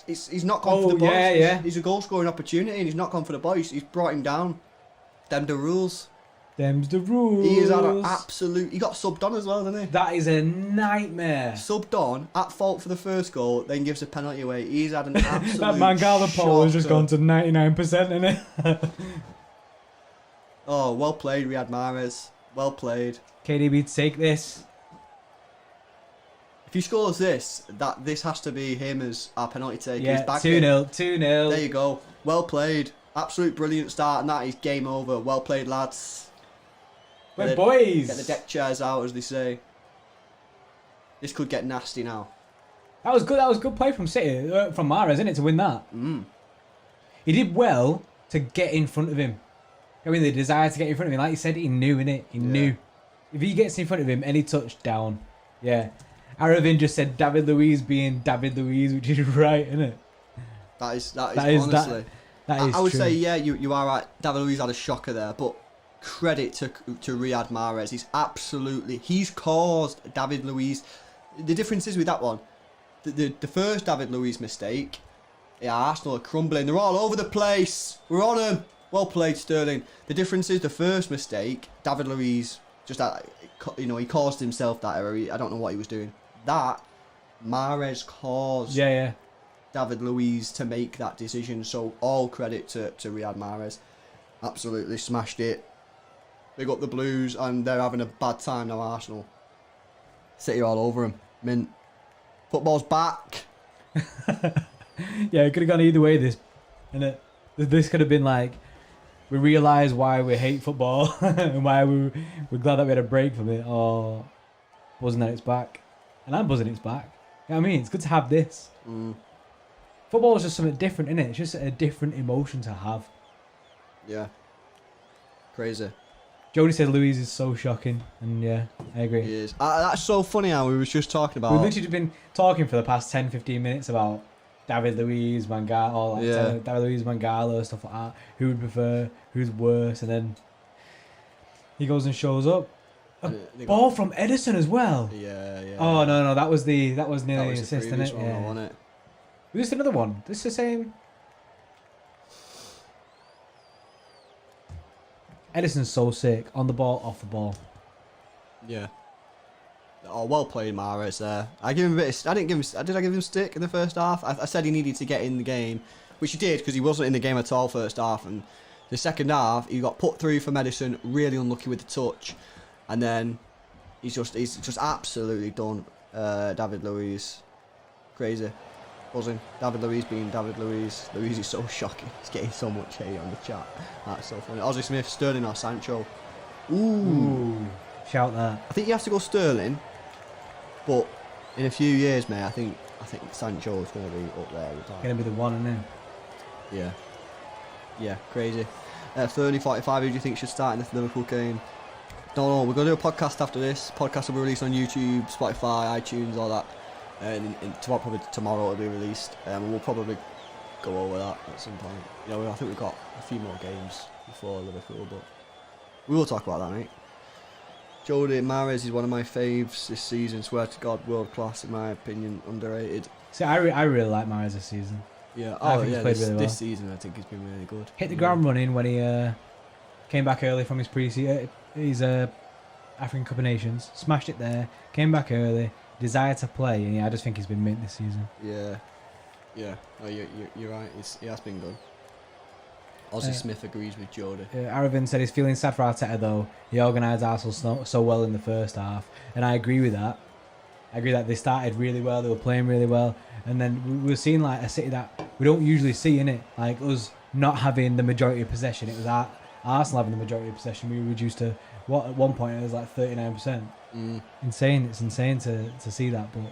Speaker 2: he's not gone for the ball.
Speaker 1: Yeah.
Speaker 2: He's a goal scoring opportunity, and he's not gone for the ball. He's brought him down. Them's the rules.
Speaker 1: He is
Speaker 2: had an absolute. He got subbed on as well, didn't he?
Speaker 1: That is a nightmare.
Speaker 2: Subbed on at fault for the first goal, then gives a penalty away. He's had an absolute.
Speaker 1: That Mangala poll has just gone to 99%, isn't it?
Speaker 2: Oh, well played, Riyad Mahrez. Well played.
Speaker 1: KDB, take this.
Speaker 2: If he scores this has to be him as our penalty taker.
Speaker 1: Yeah, 2-0.
Speaker 2: There you go. Well played. Absolute brilliant start, and that is game over. Well played, lads.
Speaker 1: We're boys.
Speaker 2: Get the deck chairs out, as they say. This could get nasty now.
Speaker 1: That was good. That was good play from City, from Mahrez, isn't it, to win that? He did well to get in front of him. I mean, the desire to get in front of him, like you said, he knew, innit? He knew. If he gets in front of him, any touchdown, Aravin just said David Luiz being David Luiz, which is right, isn't it?
Speaker 2: That is honestly.
Speaker 1: That is
Speaker 2: I would
Speaker 1: true.
Speaker 2: say, you are right. David Luiz had a shocker there, but credit to Riyad Mahrez. He's caused David Luiz. The difference is with that one, the first David Luiz mistake, Arsenal are crumbling. They're all over the place. We're on them. Well played, Sterling. The difference is the first mistake, David Luiz just he caused himself that error. I don't know what he was doing. That Mahrez caused David Luiz to make that decision. So all credit to Riyad Mahrez. Absolutely smashed it. Big up the Blues, and they're having a bad time now, Arsenal. City all over him. Mint. Football's back.
Speaker 1: Yeah, it could have gone either way, this. And this could have been like, we realise why we hate football and why we're glad that we had a break from it, or buzzing that it's back. And I'm buzzing it's back. You know what I mean? It's good to have this. Football is just something different, isn't it? It's just a different emotion to have.
Speaker 2: Yeah. Crazy.
Speaker 1: Jody said Luiz is so shocking, and yeah, I agree.
Speaker 2: He is. That's so funny how we was just talking about...
Speaker 1: We've literally been talking for the past 10-15 minutes about David Luiz, Mangala, all that. David Luiz, Mangala, stuff like that. Who would prefer, who's worse, and then he goes and shows up. A ball from Edison as well.
Speaker 2: Yeah.
Speaker 1: Oh no, that was nearly an assist, isn't it?
Speaker 2: Yeah. Wasn't it?
Speaker 1: Was this another one? This the same? Edison's so sick. On the ball, off the ball.
Speaker 2: Yeah. Oh, well played, Mahrez there. I give him a bit of, did I give him stick in the first half? I said he needed to get in the game, which he did because he wasn't in the game at all first half. And the second half, he got put through for Edison, really unlucky with the touch. And then he's just absolutely done. David Luiz. Crazy. Buzzing. David Luiz being David Luiz. Luiz is so shocking. He's getting so much hate on the chat. That's so funny. Ozzy Smith, Sterling or Sancho. Ooh.
Speaker 1: Shout that.
Speaker 2: I think you have to go Sterling, but in a few years, mate, I think Sancho is going to be up there.
Speaker 1: Going to be the one, isn't
Speaker 2: it? Yeah, crazy. 30-45, who do you think should start in the Liverpool game? Don't know. We're going to do a podcast after this. Podcast will be released on YouTube, Spotify, iTunes, all that. And probably tomorrow it'll be released. And we'll probably go over that at some point. I think we've got a few more games before Liverpool, but we will talk about that, mate. Jody Mahrez is one of my faves this season. Swear to God, world class in my opinion, underrated.
Speaker 1: See, I really like Mahrez this season.
Speaker 2: Yeah,
Speaker 1: I think he's played really well.
Speaker 2: This season I think he's been really good.
Speaker 1: Hit the ground running when he came back early from his pre-season. His African Cup of Nations, smashed it there. Came back early, desire to play, and I just think he's been mint this season.
Speaker 2: Yeah. Oh, you're right. He has been good. Ozzy Smith agrees with Jody.
Speaker 1: Aravin said he's feeling sad for Arteta though. He organised Arsenal so well in the first half, and I agree with that. I agree that they started really well, they were playing really well, and then we were seeing like a City that we don't usually see in it, like us not having the majority of possession. It was Arsenal having the majority of possession. We reduced to at one point it was like 39%. Insane. It's insane to see that, but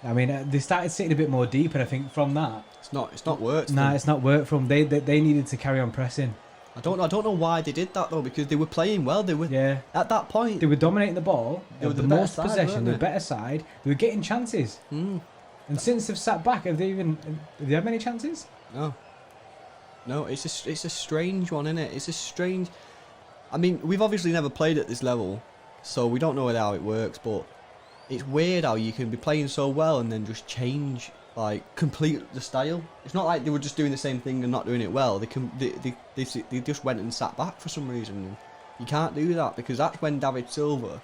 Speaker 1: I mean they started sitting a bit more deep, and I think from that.
Speaker 2: It's not worked.
Speaker 1: Nah, it's not worked from. They needed to carry on pressing.
Speaker 2: I don't know why they did that though, because they were playing well. They were at that point.
Speaker 1: They were dominating the ball. They were the most
Speaker 2: side,
Speaker 1: possession. The better side. They were getting chances. And since they've sat back, have they had many chances?
Speaker 2: No. It's a strange one, isn't it? It's a strange. I mean, we've obviously never played at this level, so we don't know how it works. But it's weird how you can be playing so well and then just change. Like complete the style. It's not like they were just doing the same thing and not doing it well. They just went and sat back for some reason. You can't do that because that's when David Silva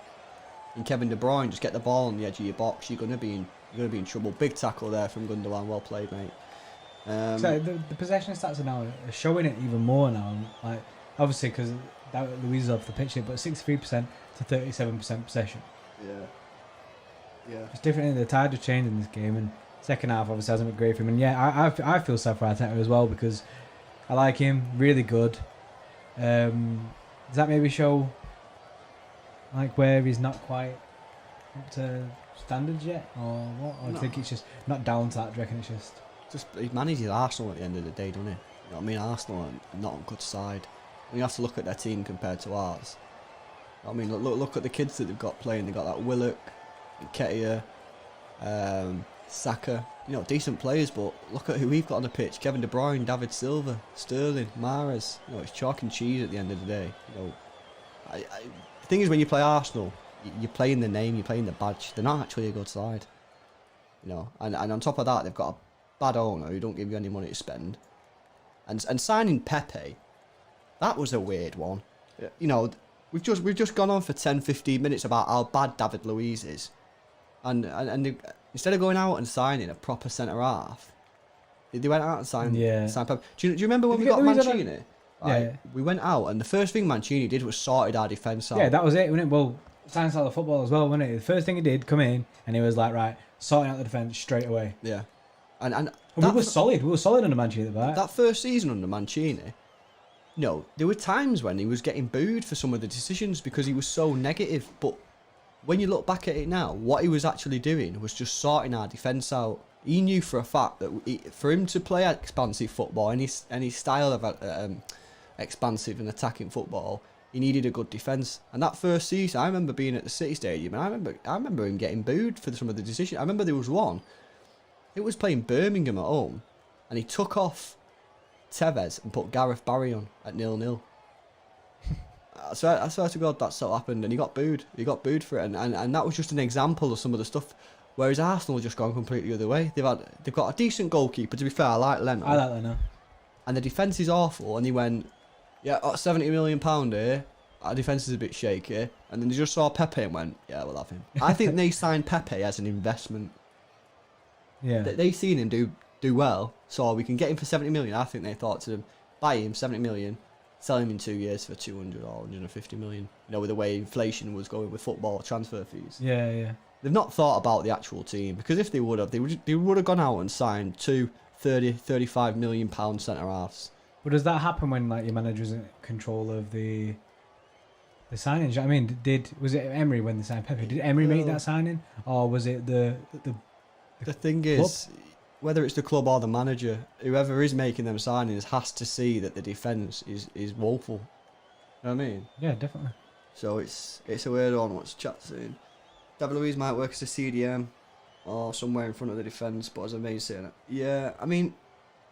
Speaker 2: and Kevin De Bruyne just get the ball on the edge of your box. You're gonna be in trouble. Big tackle there from Gundogan. Well played, mate.
Speaker 1: So the possession stats are now showing it even more now. Like obviously because Luiz is off the pitch here, but 63% to 37% possession. Yeah. It's different. The tide has changed in this game and. Second half obviously hasn't been great for him, and I feel sad for Arteta as well because I like him, really good. Does that maybe show like where he's not quite up to standards yet, or what? Or do you think it's just not down to that? Do you reckon it's just
Speaker 2: he manages Arsenal at the end of the day, doesn't he? You know what I mean? Arsenal are not a good side. And you have to look at their team compared to ours. I mean, look at the kids that they've got playing. They've got that Willock, Nketiah, Saka. You know, decent players, but look at who we've got on the pitch: Kevin De Bruyne, David Silva, Sterling, Mahrez. You know, it's chalk and cheese at the end of the day. You know, the thing is, when you play Arsenal, you're playing the name, you're playing the badge. They're not actually a good side. You know, and on top of that, they've got a bad owner who don't give you any money to spend. And signing Pepe, that was a weird one. You know, we've just gone on for 10-15 minutes about how bad David Luiz is, and instead of going out and signing a proper centre half, they went out and signed Pepe. Do you remember when we got Mancini?
Speaker 1: Yeah.
Speaker 2: We went out and the first thing Mancini did was sorted our defence out.
Speaker 1: Yeah, that was it, wasn't it? Well, science of football as well, wasn't it? The first thing he did, come in, and he was like, right, sorting out the defence straight away.
Speaker 2: Yeah. And
Speaker 1: we were solid. We were solid under Mancini at the back.
Speaker 2: That first season under Mancini, no, there were times when he was getting booed for some of the decisions because he was so negative. But when you look back at it now, what he was actually doing was just sorting our defence out. He knew for a fact that for him to play expansive football, any style of expansive and attacking football, he needed a good defence. And that first season, I remember being at the City Stadium, and I remember him getting booed for some of the decisions. I remember there was one. It was playing Birmingham at home, and he took off Tevez and put Gareth Barry on at 0-0. I swear to God, that's what happened, and he got booed. He got booed for it, and that was just an example of some of the stuff. Whereas Arsenal have just gone completely the other way. They've got a decent goalkeeper. To be fair, I like Leno.
Speaker 1: I like Leno.
Speaker 2: And the defence is awful. And he went, yeah, £70 million here. Our defence is a bit shaky. And then they just saw Pepe and went, yeah, we'll have him. I think they signed Pepe as an investment.
Speaker 1: Yeah.
Speaker 2: They seen him do well, so we can get him for 70 million. I think they thought to them, buy him 70 million, sell him in 2 years for 200 or 150 million. You know, with the way inflation was going with football transfer fees.
Speaker 1: Yeah, yeah.
Speaker 2: They've not thought about the actual team, because if they would have, they would have gone out and signed 35 million pound centre halves.
Speaker 1: But does that happen when like your manager's in control of the signings? I mean, was it Emery when they signed Pepe? Did Emery make that signing, or was it the
Speaker 2: thing is, whether it's the club or the manager, whoever is making them signings has to see that the defence is woeful. You know what I mean?
Speaker 1: Yeah, definitely.
Speaker 2: So it's a weird one. What's chat saying? David Luiz might work as a CDM or somewhere in front of the defence, but as a main centre. Yeah, I mean,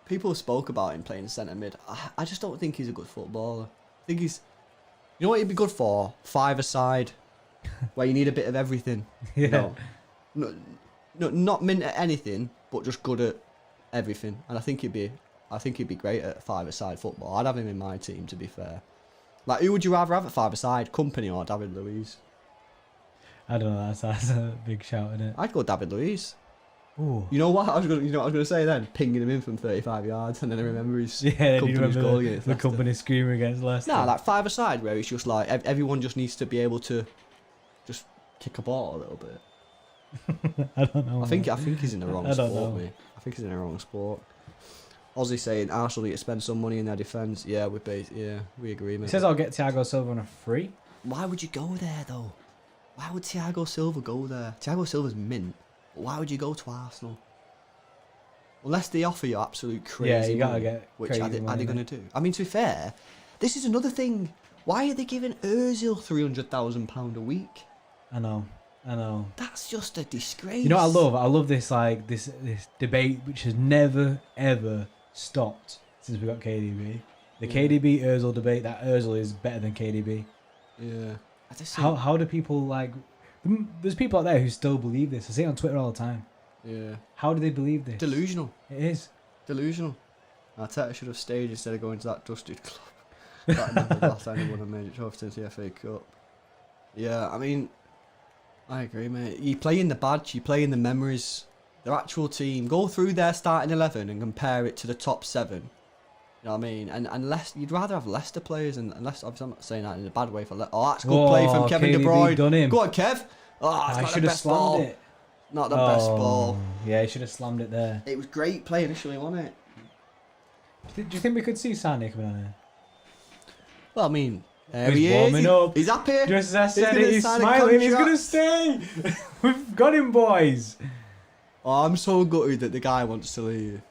Speaker 2: people spoke about him playing centre mid. I just don't think he's a good footballer. I think he's, you know what he'd be good for? 5-a-side, where you need a bit of everything.
Speaker 1: Yeah.
Speaker 2: No, not mint at anything, but just good at everything. And I think he'd be great at 5-a-side football. I'd have him in my team, to be fair. Like, who would you rather have at 5-a-side, Company or David Luiz?
Speaker 1: I don't know. That's a big shout, isn't it?
Speaker 2: I'd go David Luiz.
Speaker 1: Ooh.
Speaker 2: You know what I was gonna say then? Pinging him in from 35 yards, and then I remember his Company's goal against
Speaker 1: the Company screamer against Leicester.
Speaker 2: Nah, like 5-a-side where it's just like everyone just needs to be able to just kick a ball a little bit.
Speaker 1: I don't know.
Speaker 2: I think he's in the wrong sport, mate. I think he's in the wrong sport. Ozzy saying Arsenal need to spend some money in their defence. Yeah, we agree, mate.
Speaker 1: He says I'll get Thiago Silva on a free.
Speaker 2: Why would you go there though? Why would Thiago Silva go there? Thiago Silva's mint. Why would you go to Arsenal? Unless they offer you absolute crazy
Speaker 1: Yeah, you gotta
Speaker 2: money,
Speaker 1: get
Speaker 2: which
Speaker 1: crazy
Speaker 2: are they
Speaker 1: money,
Speaker 2: going to do? I mean, to be fair, this is another thing. Why are they giving Ozil £300,000 a week?
Speaker 1: I know.
Speaker 2: That's just a disgrace.
Speaker 1: You know what I love this this debate which has never ever stopped since we got KDB. The KDB Ozil debate, that Ozil is better than KDB.
Speaker 2: Yeah.
Speaker 1: How do people there's people out there who still believe this. I see it on Twitter all the time.
Speaker 2: Yeah.
Speaker 1: How do they believe this?
Speaker 2: Delusional.
Speaker 1: It is.
Speaker 2: Delusional. Arteta should have stayed instead of going to that dusted club. That never the last time he won a major trophy since the FA Cup. Yeah, I mean, I agree, mate. You play in the badge, you play in the memories. Their actual team. Go through their starting 11 and compare it to the top 7. You know what I mean? And unless you'd rather have Leicester players, and unless obviously I'm not saying that in a bad way for that's a good play from Kevin De Bruyne.
Speaker 1: Done him.
Speaker 2: Go on, Kev.
Speaker 1: I should have slammed it.
Speaker 2: Not the best ball.
Speaker 1: Yeah, he should have slammed it there.
Speaker 2: It was great play initially, wasn't it?
Speaker 1: Do you think we could see Sané coming on here?
Speaker 2: Well, I mean, There
Speaker 1: He's
Speaker 2: he is.
Speaker 1: warming up.
Speaker 2: He's happy.
Speaker 1: Just as I said
Speaker 2: gonna
Speaker 1: it, he's
Speaker 2: sign a
Speaker 1: smiling. He's
Speaker 2: contract.
Speaker 1: going to stay. We've got him, boys.
Speaker 2: Oh, I'm so gutted that the guy wants to leave.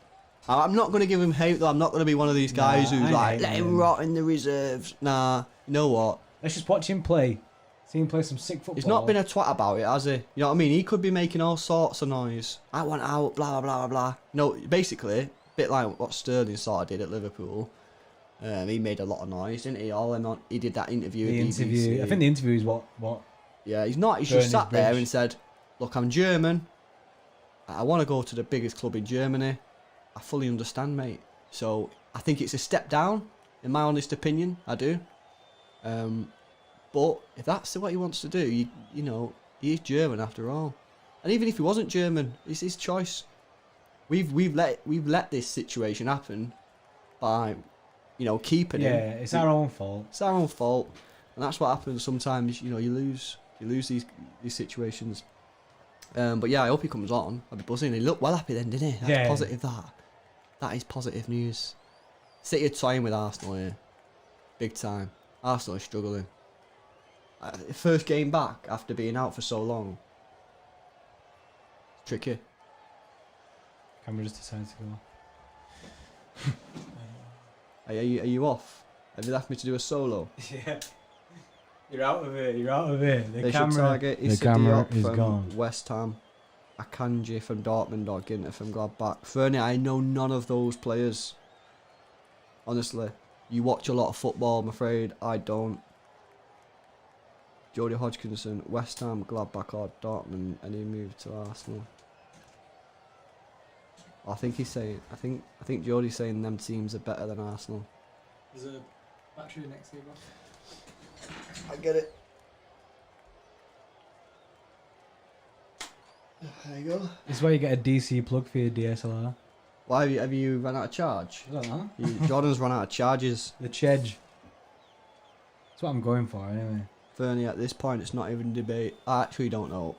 Speaker 2: I'm not going to give him hate, though. I'm not going to be one of these guys who's like, let him rot in the reserves. Nah, you know what?
Speaker 1: Let's just watch him play. See him play some sick football.
Speaker 2: He's not been a twat about it, has he? You know what I mean? He could be making all sorts of noise. I want out, blah, blah, blah, blah. No, basically, a bit like what Sterling sort of did at Liverpool. He made a lot of noise, didn't he? He did that interview.
Speaker 1: The interview. I think the interview is what.
Speaker 2: Yeah, he's not. He's just sat there and said, look, I'm German. I want to go to the biggest club in Germany. I fully understand, mate. So I think it's a step down, in my honest opinion. I do. But if that's what he wants to do, you know, he is German after all. And even if he wasn't German, it's his choice. We've let this situation happen by, you know, keeping him.
Speaker 1: Yeah, it's our own fault.
Speaker 2: It's our own fault, and that's what happens sometimes. You know, you lose these situations. But yeah, I hope he comes on. I'll be buzzing. He looked well happy then, didn't he? That's positive. That is positive news. City are toying with Arsenal here, big time. Arsenal are struggling. First game back after being out for so long. Tricky.
Speaker 1: Camera just decided to go.
Speaker 2: Are you off? Have you left me to do a solo?
Speaker 1: Yeah. You're out of it. You're out of it.
Speaker 2: They should target
Speaker 1: the camera is
Speaker 2: from
Speaker 1: gone.
Speaker 2: West Ham, Akanji from Dortmund or Ginter from Gladbach. Fernie, I know none of those players. Honestly, you watch a lot of football. I'm afraid I don't. Jody Hodgkinson, West Ham, Gladbach or Dortmund, and he moved to Arsenal. I think he's saying. I think Jody's saying them teams are better than Arsenal.
Speaker 1: There's a battery next to you, bro.
Speaker 2: I get it. There you go.
Speaker 1: This is why you get a DC plug for your DSLR.
Speaker 2: Why have you run out of charge?
Speaker 1: I don't know.
Speaker 2: Jordan's run out of charges.
Speaker 1: The Chedge. That's what I'm going for anyway.
Speaker 2: Fernie, at this point, it's not even debate. I actually don't know.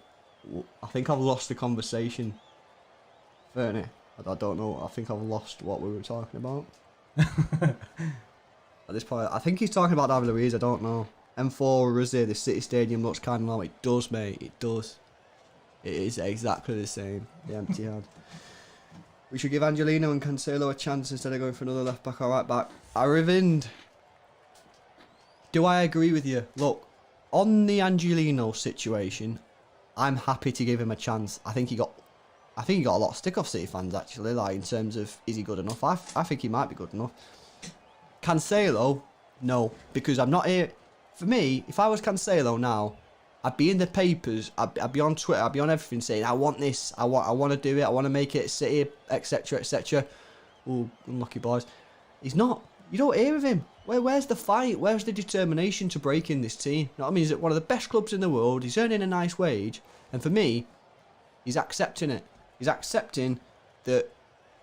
Speaker 2: I think I've lost the conversation. Fernie, I don't know. I think I've lost what we were talking about. At this point, I think he's talking about David Luiz. I don't know. M4 Rizzi, the City Stadium looks kind of low. It does, mate. It does. It is exactly the same. The empty head. We should give Angelino and Cancelo a chance instead of going for another left back or right back. Aravind. Do I agree with you? Look, on the Angelino situation, I'm happy to give him a chance. I think he got a lot of stick off City fans actually, like in terms of is he good enough? I think he might be good enough. Cancelo, no, because I'm not here. For me, if I was Cancelo now, I'd be in the papers, I'd be on Twitter, I'd be on everything saying, I want this, I want to do it, I want to make it City, etc, etc. Oh, unlucky boys. He's not. You don't hear of him. Where's the fight? Where's the determination to break in this team? You know what I mean? He's at one of the best clubs in the world. He's earning a nice wage. And for me, he's accepting it. He's accepting that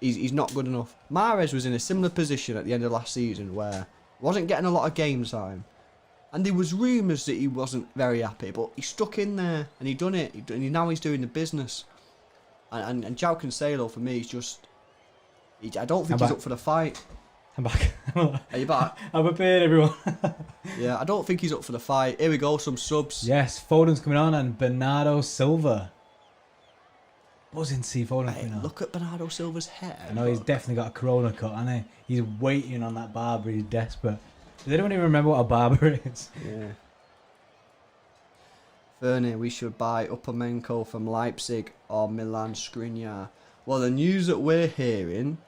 Speaker 2: he's not good enough. Mahrez was in a similar position at the end of last season where he wasn't getting a lot of game time. And there was rumours that he wasn't very happy, but he stuck in there and he done it. Now he's doing the business. And João Cancelo, for me, is just... I don't think he's up for the fight.
Speaker 1: I'm back.
Speaker 2: Are you back?
Speaker 1: I'm prepared, everyone.
Speaker 2: Yeah, I don't think he's up for the fight. Here we go, some subs.
Speaker 1: Yes, Foden's coming on and Bernardo Silva. Buzzing to see Foden coming on.
Speaker 2: Look at Bernardo Silva's hair.
Speaker 1: I know he's definitely got a Corona cut, hasn't he? He's waiting on that barber. He's desperate. Does anyone even remember what a barber is?
Speaker 2: Yeah. Fernie, we should buy Upamenko from Leipzig or Milan Skriniar. Well, the news that we're hearing,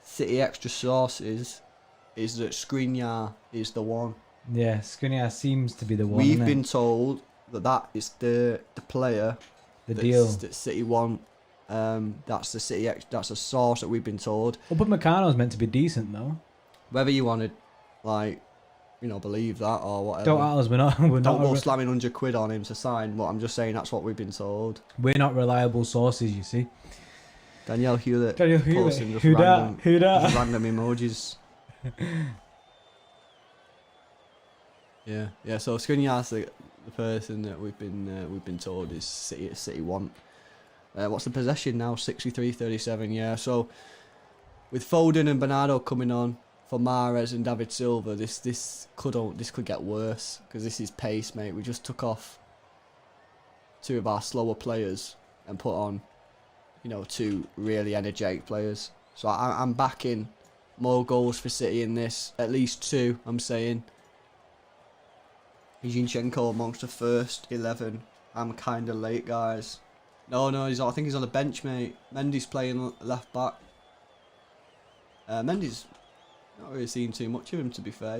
Speaker 2: City Xtra sources, is that Skriniar is the one.
Speaker 1: Yeah, Skriniar seems to be the one.
Speaker 2: We've been told that is the player,
Speaker 1: the deal
Speaker 2: that City want. That's the City. That's a source that we've been told.
Speaker 1: Upamecano's meant to be decent though.
Speaker 2: Whether you want to, like, you know, believe that or whatever.
Speaker 1: Don't at us. We're not.
Speaker 2: Don't go slamming £100 on him to sign. But I'm just saying that's what we've been told.
Speaker 1: We're not reliable sources, you see.
Speaker 2: Danielle Hewlett. Posting just
Speaker 1: Who
Speaker 2: random,
Speaker 1: that? Who that?
Speaker 2: just random emojis. Yeah. So Skriniar's the person that we've been told is City want. What's the possession now? 63-37. Yeah. So with Foden and Bernardo coming on, for Mahrez and David Silva, this could get worse because this is pace, mate. We just took off 2 of our slower players and put on, 2 really energetic players. So I'm backing more goals for City in this, at least 2. I'm saying. Zinchenko amongst the first 11. I'm kind of late, guys. No, I think he's on the bench, mate. Mendy's playing left back. Mendy's not really seen too much of him, to be fair.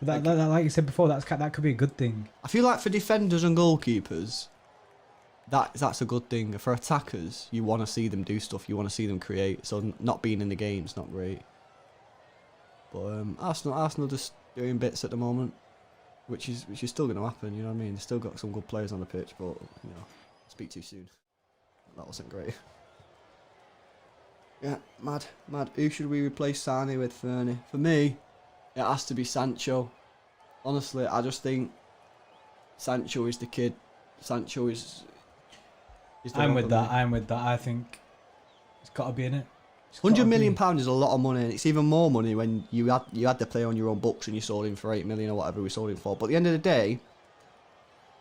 Speaker 1: That, like you said before, that could be a good thing.
Speaker 2: I feel like for defenders and goalkeepers, that's a good thing. For attackers, you want to see them do stuff. You want to see them create. So not being in the game is not great. But Arsenal just doing bits at the moment, which is still going to happen. You know what I mean? They've still got some good players on the pitch, but speak too soon. That wasn't great. Yeah, mad. Who should we replace Sane with, Fernie? For me, it has to be Sancho. Honestly, I just think Sancho is the kid. Sancho is the
Speaker 1: I'm with that. I think it's got to be in it.
Speaker 2: £100 million is a lot of money, and it's even more money when you had the player on your own books and you sold him for 8 million or whatever we sold him for. But at the end of the day,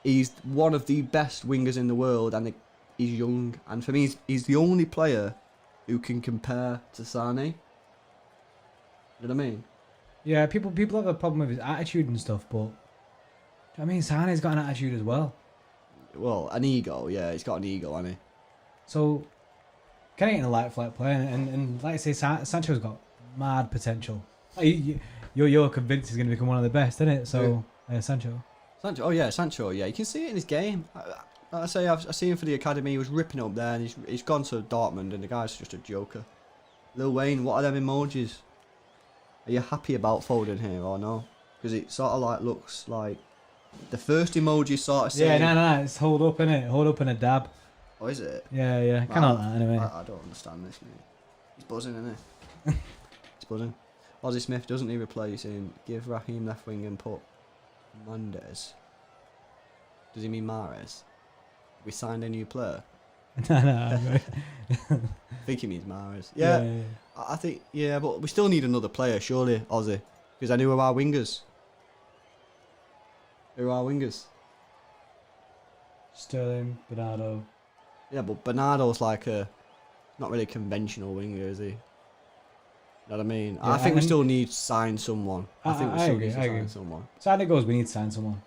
Speaker 2: he's one of the best wingers in the world, and he's young. And for me, he's the only player who can compare to Sane. You know what I mean?
Speaker 1: Yeah, people have a problem with his attitude and stuff, but I mean, Sane's got an attitude as well.
Speaker 2: Well, an ego, yeah, he's got an ego, hasn't he?
Speaker 1: So, getting in a light flight player, and like I say, Sancho's got mad potential. You're convinced he's going to become one of the best, isn't it? So, Sancho.
Speaker 2: Oh yeah, Sancho. Yeah, you can see it in his game. I say I've seen him for the academy. He was ripping up there, and he's gone to Dortmund, and the guy's just a joker. Lil Wayne, what are them emojis? Are you happy about Foden here or no? Because it sort of like looks like the first emoji sort of saying...
Speaker 1: Yeah, no, it's hold up, innit? Hold up and a dab.
Speaker 2: Oh, is it?
Speaker 1: Yeah, kind of like that anyway.
Speaker 2: I don't understand this, mate. He's buzzing, isn't he? He's buzzing. Ozzy Smith doesn't need replacing. Give Raheem left wing and put Mendes. Does he mean Mahrez? We signed a new player.
Speaker 1: No.
Speaker 2: I think he means Mahrez. Yeah. I think, but we still need another player, surely, Ozzy. Because I knew who are our wingers. Who are our wingers?
Speaker 1: Sterling, Bernardo.
Speaker 2: Yeah, but Bernardo's like not really a conventional winger, is he? You know what I mean?
Speaker 1: Yeah,
Speaker 2: I think we still need to sign someone. I think we still
Speaker 1: agree,
Speaker 2: need to sign someone.
Speaker 1: Sign it goes, we need to sign someone.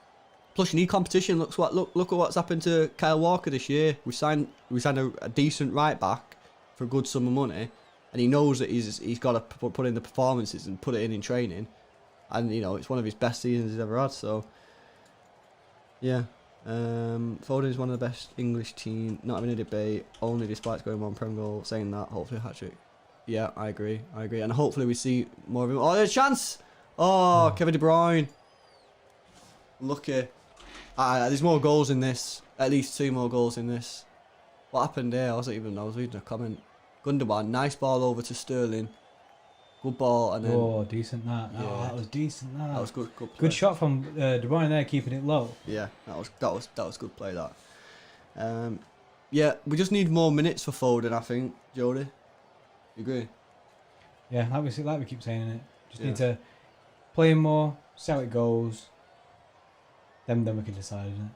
Speaker 2: Plus, you need competition. Look at what's happened to Kyle Walker this year. We signed a decent right back for a good sum of money, and he knows that he's got to put in the performances and put it in training, and it's one of his best seasons he's ever had. So, yeah, Foden is one of the best English team. Not having a debate. Only despite going one Prem goal. Saying that, hopefully a hat trick. Yeah, I agree, and hopefully we see more of him. Oh, there's a chance! Oh, Kevin De Bruyne. Lucky. There's more goals in this. At least 2 more goals in this. What happened there? I was reading a comment. Gundogan, nice ball over to Sterling. Good ball, and then...
Speaker 1: Oh, decent that. Yeah. Oh, that was decent that.
Speaker 2: That was good.
Speaker 1: Good shot from De Bruyne there, keeping it low.
Speaker 2: Yeah, that was good play, that. Yeah, we just need more minutes for Foden, I think, Jody. You agree?
Speaker 1: Yeah, like we keep saying it. Just need to play him more, see how it goes. Then we can decide, isn't it?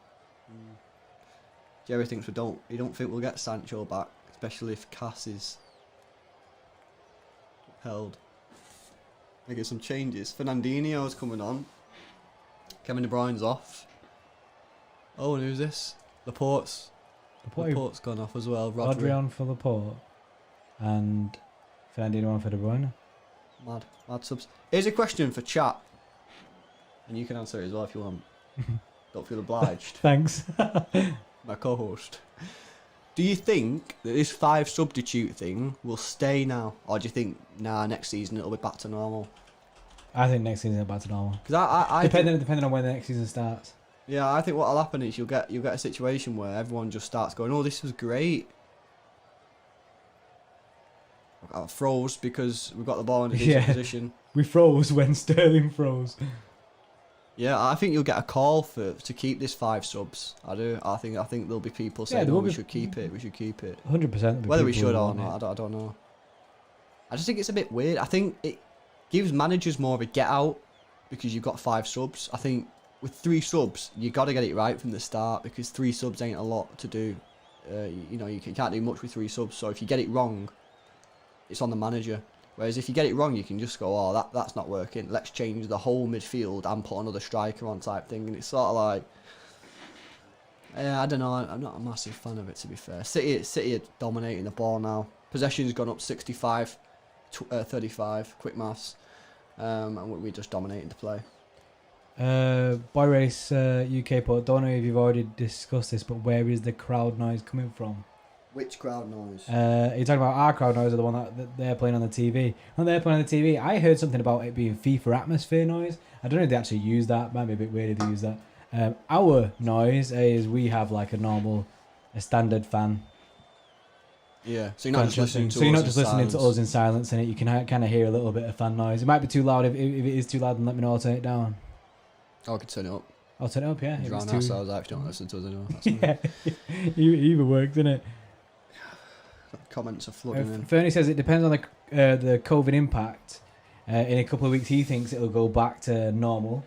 Speaker 2: Jerry thinks you don't think we'll get Sancho back, especially if Cass is held. Making some changes. Fernandinho's coming on. Kevin De Bruyne's off. Oh, and who's this? Laporte's gone off as well.
Speaker 1: Rodri on for Laporte. And Fernandinho on for De Bruyne.
Speaker 2: Mad subs. Here's a question for chat. And you can answer it as well if you want. Don't feel obliged.
Speaker 1: Thanks.
Speaker 2: My co-host. Do you think that this 5 substitute thing will stay now? Or do you think, next season it'll be back to normal?
Speaker 1: I think next season it'll be back to normal.
Speaker 2: Because
Speaker 1: depending on when the next season starts.
Speaker 2: Yeah, I think what'll happen is you'll get a situation where everyone just starts going, oh, this was great. I froze because we got the ball in a decent position.
Speaker 1: We froze when Sterling froze.
Speaker 2: Yeah, I think you'll get a call to keep this 5 subs. I do. I think there'll be people saying, we should keep it. We should keep it.
Speaker 1: 100%.
Speaker 2: Whether we should or not, I don't know. I just think it's a bit weird. I think gives managers more of a get out because you've got 5 subs. I think with 3 subs, you got to get it right from the start because 3 subs ain't a lot to do. You can't do much with 3 subs. So if you get it wrong, it's on the manager. Whereas if you get it wrong, you can just go, oh, that's not working. Let's change the whole midfield and put another striker on type thing. And it's sort of like, I don't know. I'm not a massive fan of it, to be fair. City are dominating the ball now. Possession's gone up 65, 35. Quick maths, and we're just dominating the play.
Speaker 1: Boy Race UK put, don't know if you've already discussed this, but where is the crowd noise coming from?
Speaker 2: Which crowd noise?
Speaker 1: You're talking about our crowd noise or the one that they're playing on the TV? When they're playing on the TV, I heard something about it being FIFA atmosphere noise. I don't know if they actually use that. Might be a bit weird if they use that. Our noise is we have like a standard fan.
Speaker 2: Yeah, so you're not just listening to us.
Speaker 1: So you're not just listening to us in silence, and you can kind of hear a little bit of fan noise. It might be too loud. If it is too loud, then let me know. I'll turn it down.
Speaker 2: I could turn it up.
Speaker 1: I'll turn it up, yeah.
Speaker 2: Drown ourselves out if you don't listen to us anymore.
Speaker 1: Yeah, either works, doesn't it?
Speaker 2: Comments are flooding in.
Speaker 1: Fernie says it depends on the COVID impact. In a couple of weeks, he thinks it'll go back to normal.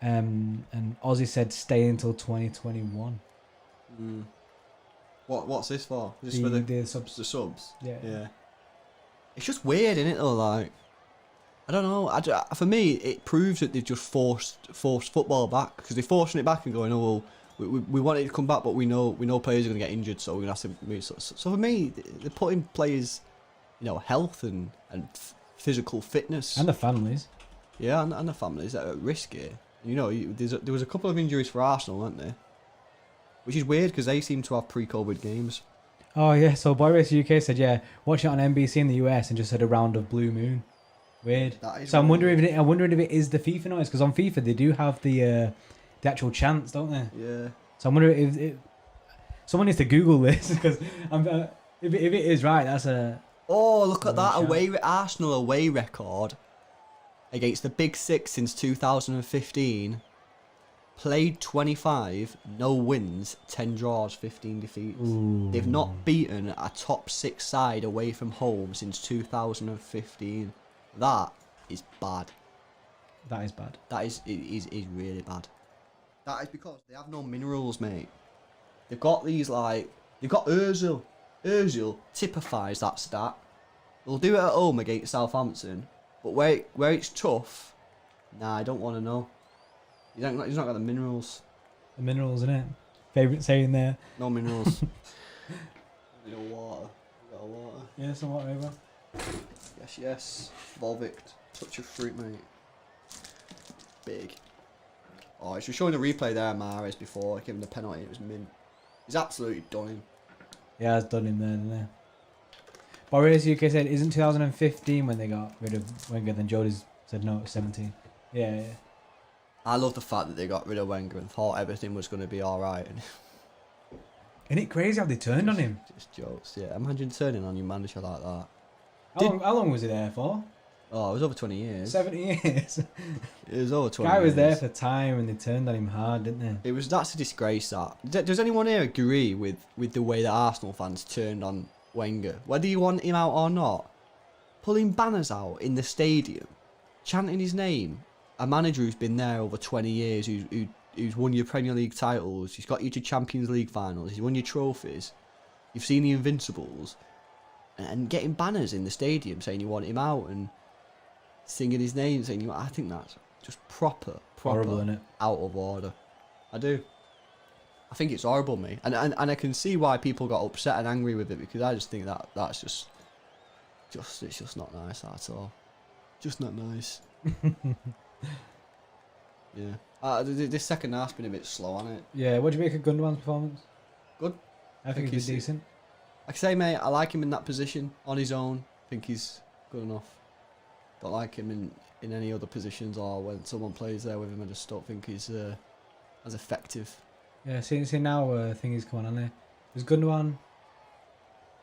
Speaker 1: And Ozzy said stay until 2021.
Speaker 2: What's this for? Is this for
Speaker 1: the subs?
Speaker 2: The subs?
Speaker 1: Yeah.
Speaker 2: It's just weird, isn't it? Though, like, I don't know. For me, it proves that they've just forced football back because they're forcing it back and going, oh well. We want it to come back, but we know players are going to get injured, so we're going to have to move. So for me, they're putting players, health and physical fitness
Speaker 1: and the families.
Speaker 2: Yeah, and the families that are at risk here. There was a couple of injuries for Arsenal, weren't there? Which is weird because they seem to have pre-COVID games.
Speaker 1: Oh yeah, so Boy Race UK said watch it on NBC in the US and just said a round of Blue Moon. Weird. So I'm wondering if it is the FIFA noise because on FIFA they do have the actual chants, don't they?
Speaker 2: Yeah.
Speaker 1: So I'm wondering if someone needs to Google this because if it is right, that's a.
Speaker 2: Oh, look at that Arsenal away record against the Big Six since 2015. Played 25, no wins, 10 draws, 15 defeats.
Speaker 1: Ooh.
Speaker 2: They've not beaten a top 6 side away from home since 2015. That is bad.
Speaker 1: That is bad.
Speaker 2: That is really bad. That is because they have no minerals, mate. They've got these they've got Ozil. Ozil typifies that stat. They'll do it at home against Southampton, but where it's tough, I don't want to know. He's not got the minerals.
Speaker 1: The minerals, innit? Favourite saying there.
Speaker 2: No minerals. Water. We got water.
Speaker 1: Yeah, some water over.
Speaker 2: Yes. Volvic. Touch of fruit, mate. Big. Oh, it's just showing the replay there, Mahrez, before giving the penalty. It was mint. He's absolutely done him.
Speaker 1: Yeah, it's done him there, didn't it? Boris UK said, isn't 2015 when they got rid of Wenger? Then Jody said, no, it was 17. Yeah.
Speaker 2: I love the fact that they got rid of Wenger and thought everything was going to be alright.
Speaker 1: Isn't it crazy how they turned on him?
Speaker 2: Just jokes, yeah. Imagine turning on your manager like that.
Speaker 1: How long was he there for?
Speaker 2: Oh, it was over 20 years.
Speaker 1: 70 years.
Speaker 2: It was over 20
Speaker 1: Guy
Speaker 2: years.
Speaker 1: was there for time and they turned on him hard, didn't they?
Speaker 2: That's a disgrace, that. Does anyone here agree with the way that Arsenal fans turned on Wenger? Whether you want him out or not, pulling banners out in the stadium, chanting his name, a manager who's been there over 20 years, who's won your Premier League titles, he's got you to Champions League finals, he's won your trophies, you've seen the Invincibles, and getting banners in the stadium saying you want him out and singing his name, saying I think that's just proper
Speaker 1: horrible, innit?
Speaker 2: Out of order. I do. I think it's horrible, mate, and I can see why people got upset and angry with it because I just think that's just it's just not nice at all. Just not nice. Yeah. This second half's been a bit slow, hasn't it?
Speaker 1: Yeah. What do you make of Gundogan's performance?
Speaker 2: Good.
Speaker 1: I think he's decent.
Speaker 2: Like I say, mate, I like him in that position on his own. I think he's good enough. Don't like him in any other positions or when someone plays there with him. I just don't think he's as effective.
Speaker 1: Yeah. See now, thing is coming on there. Is Gundogan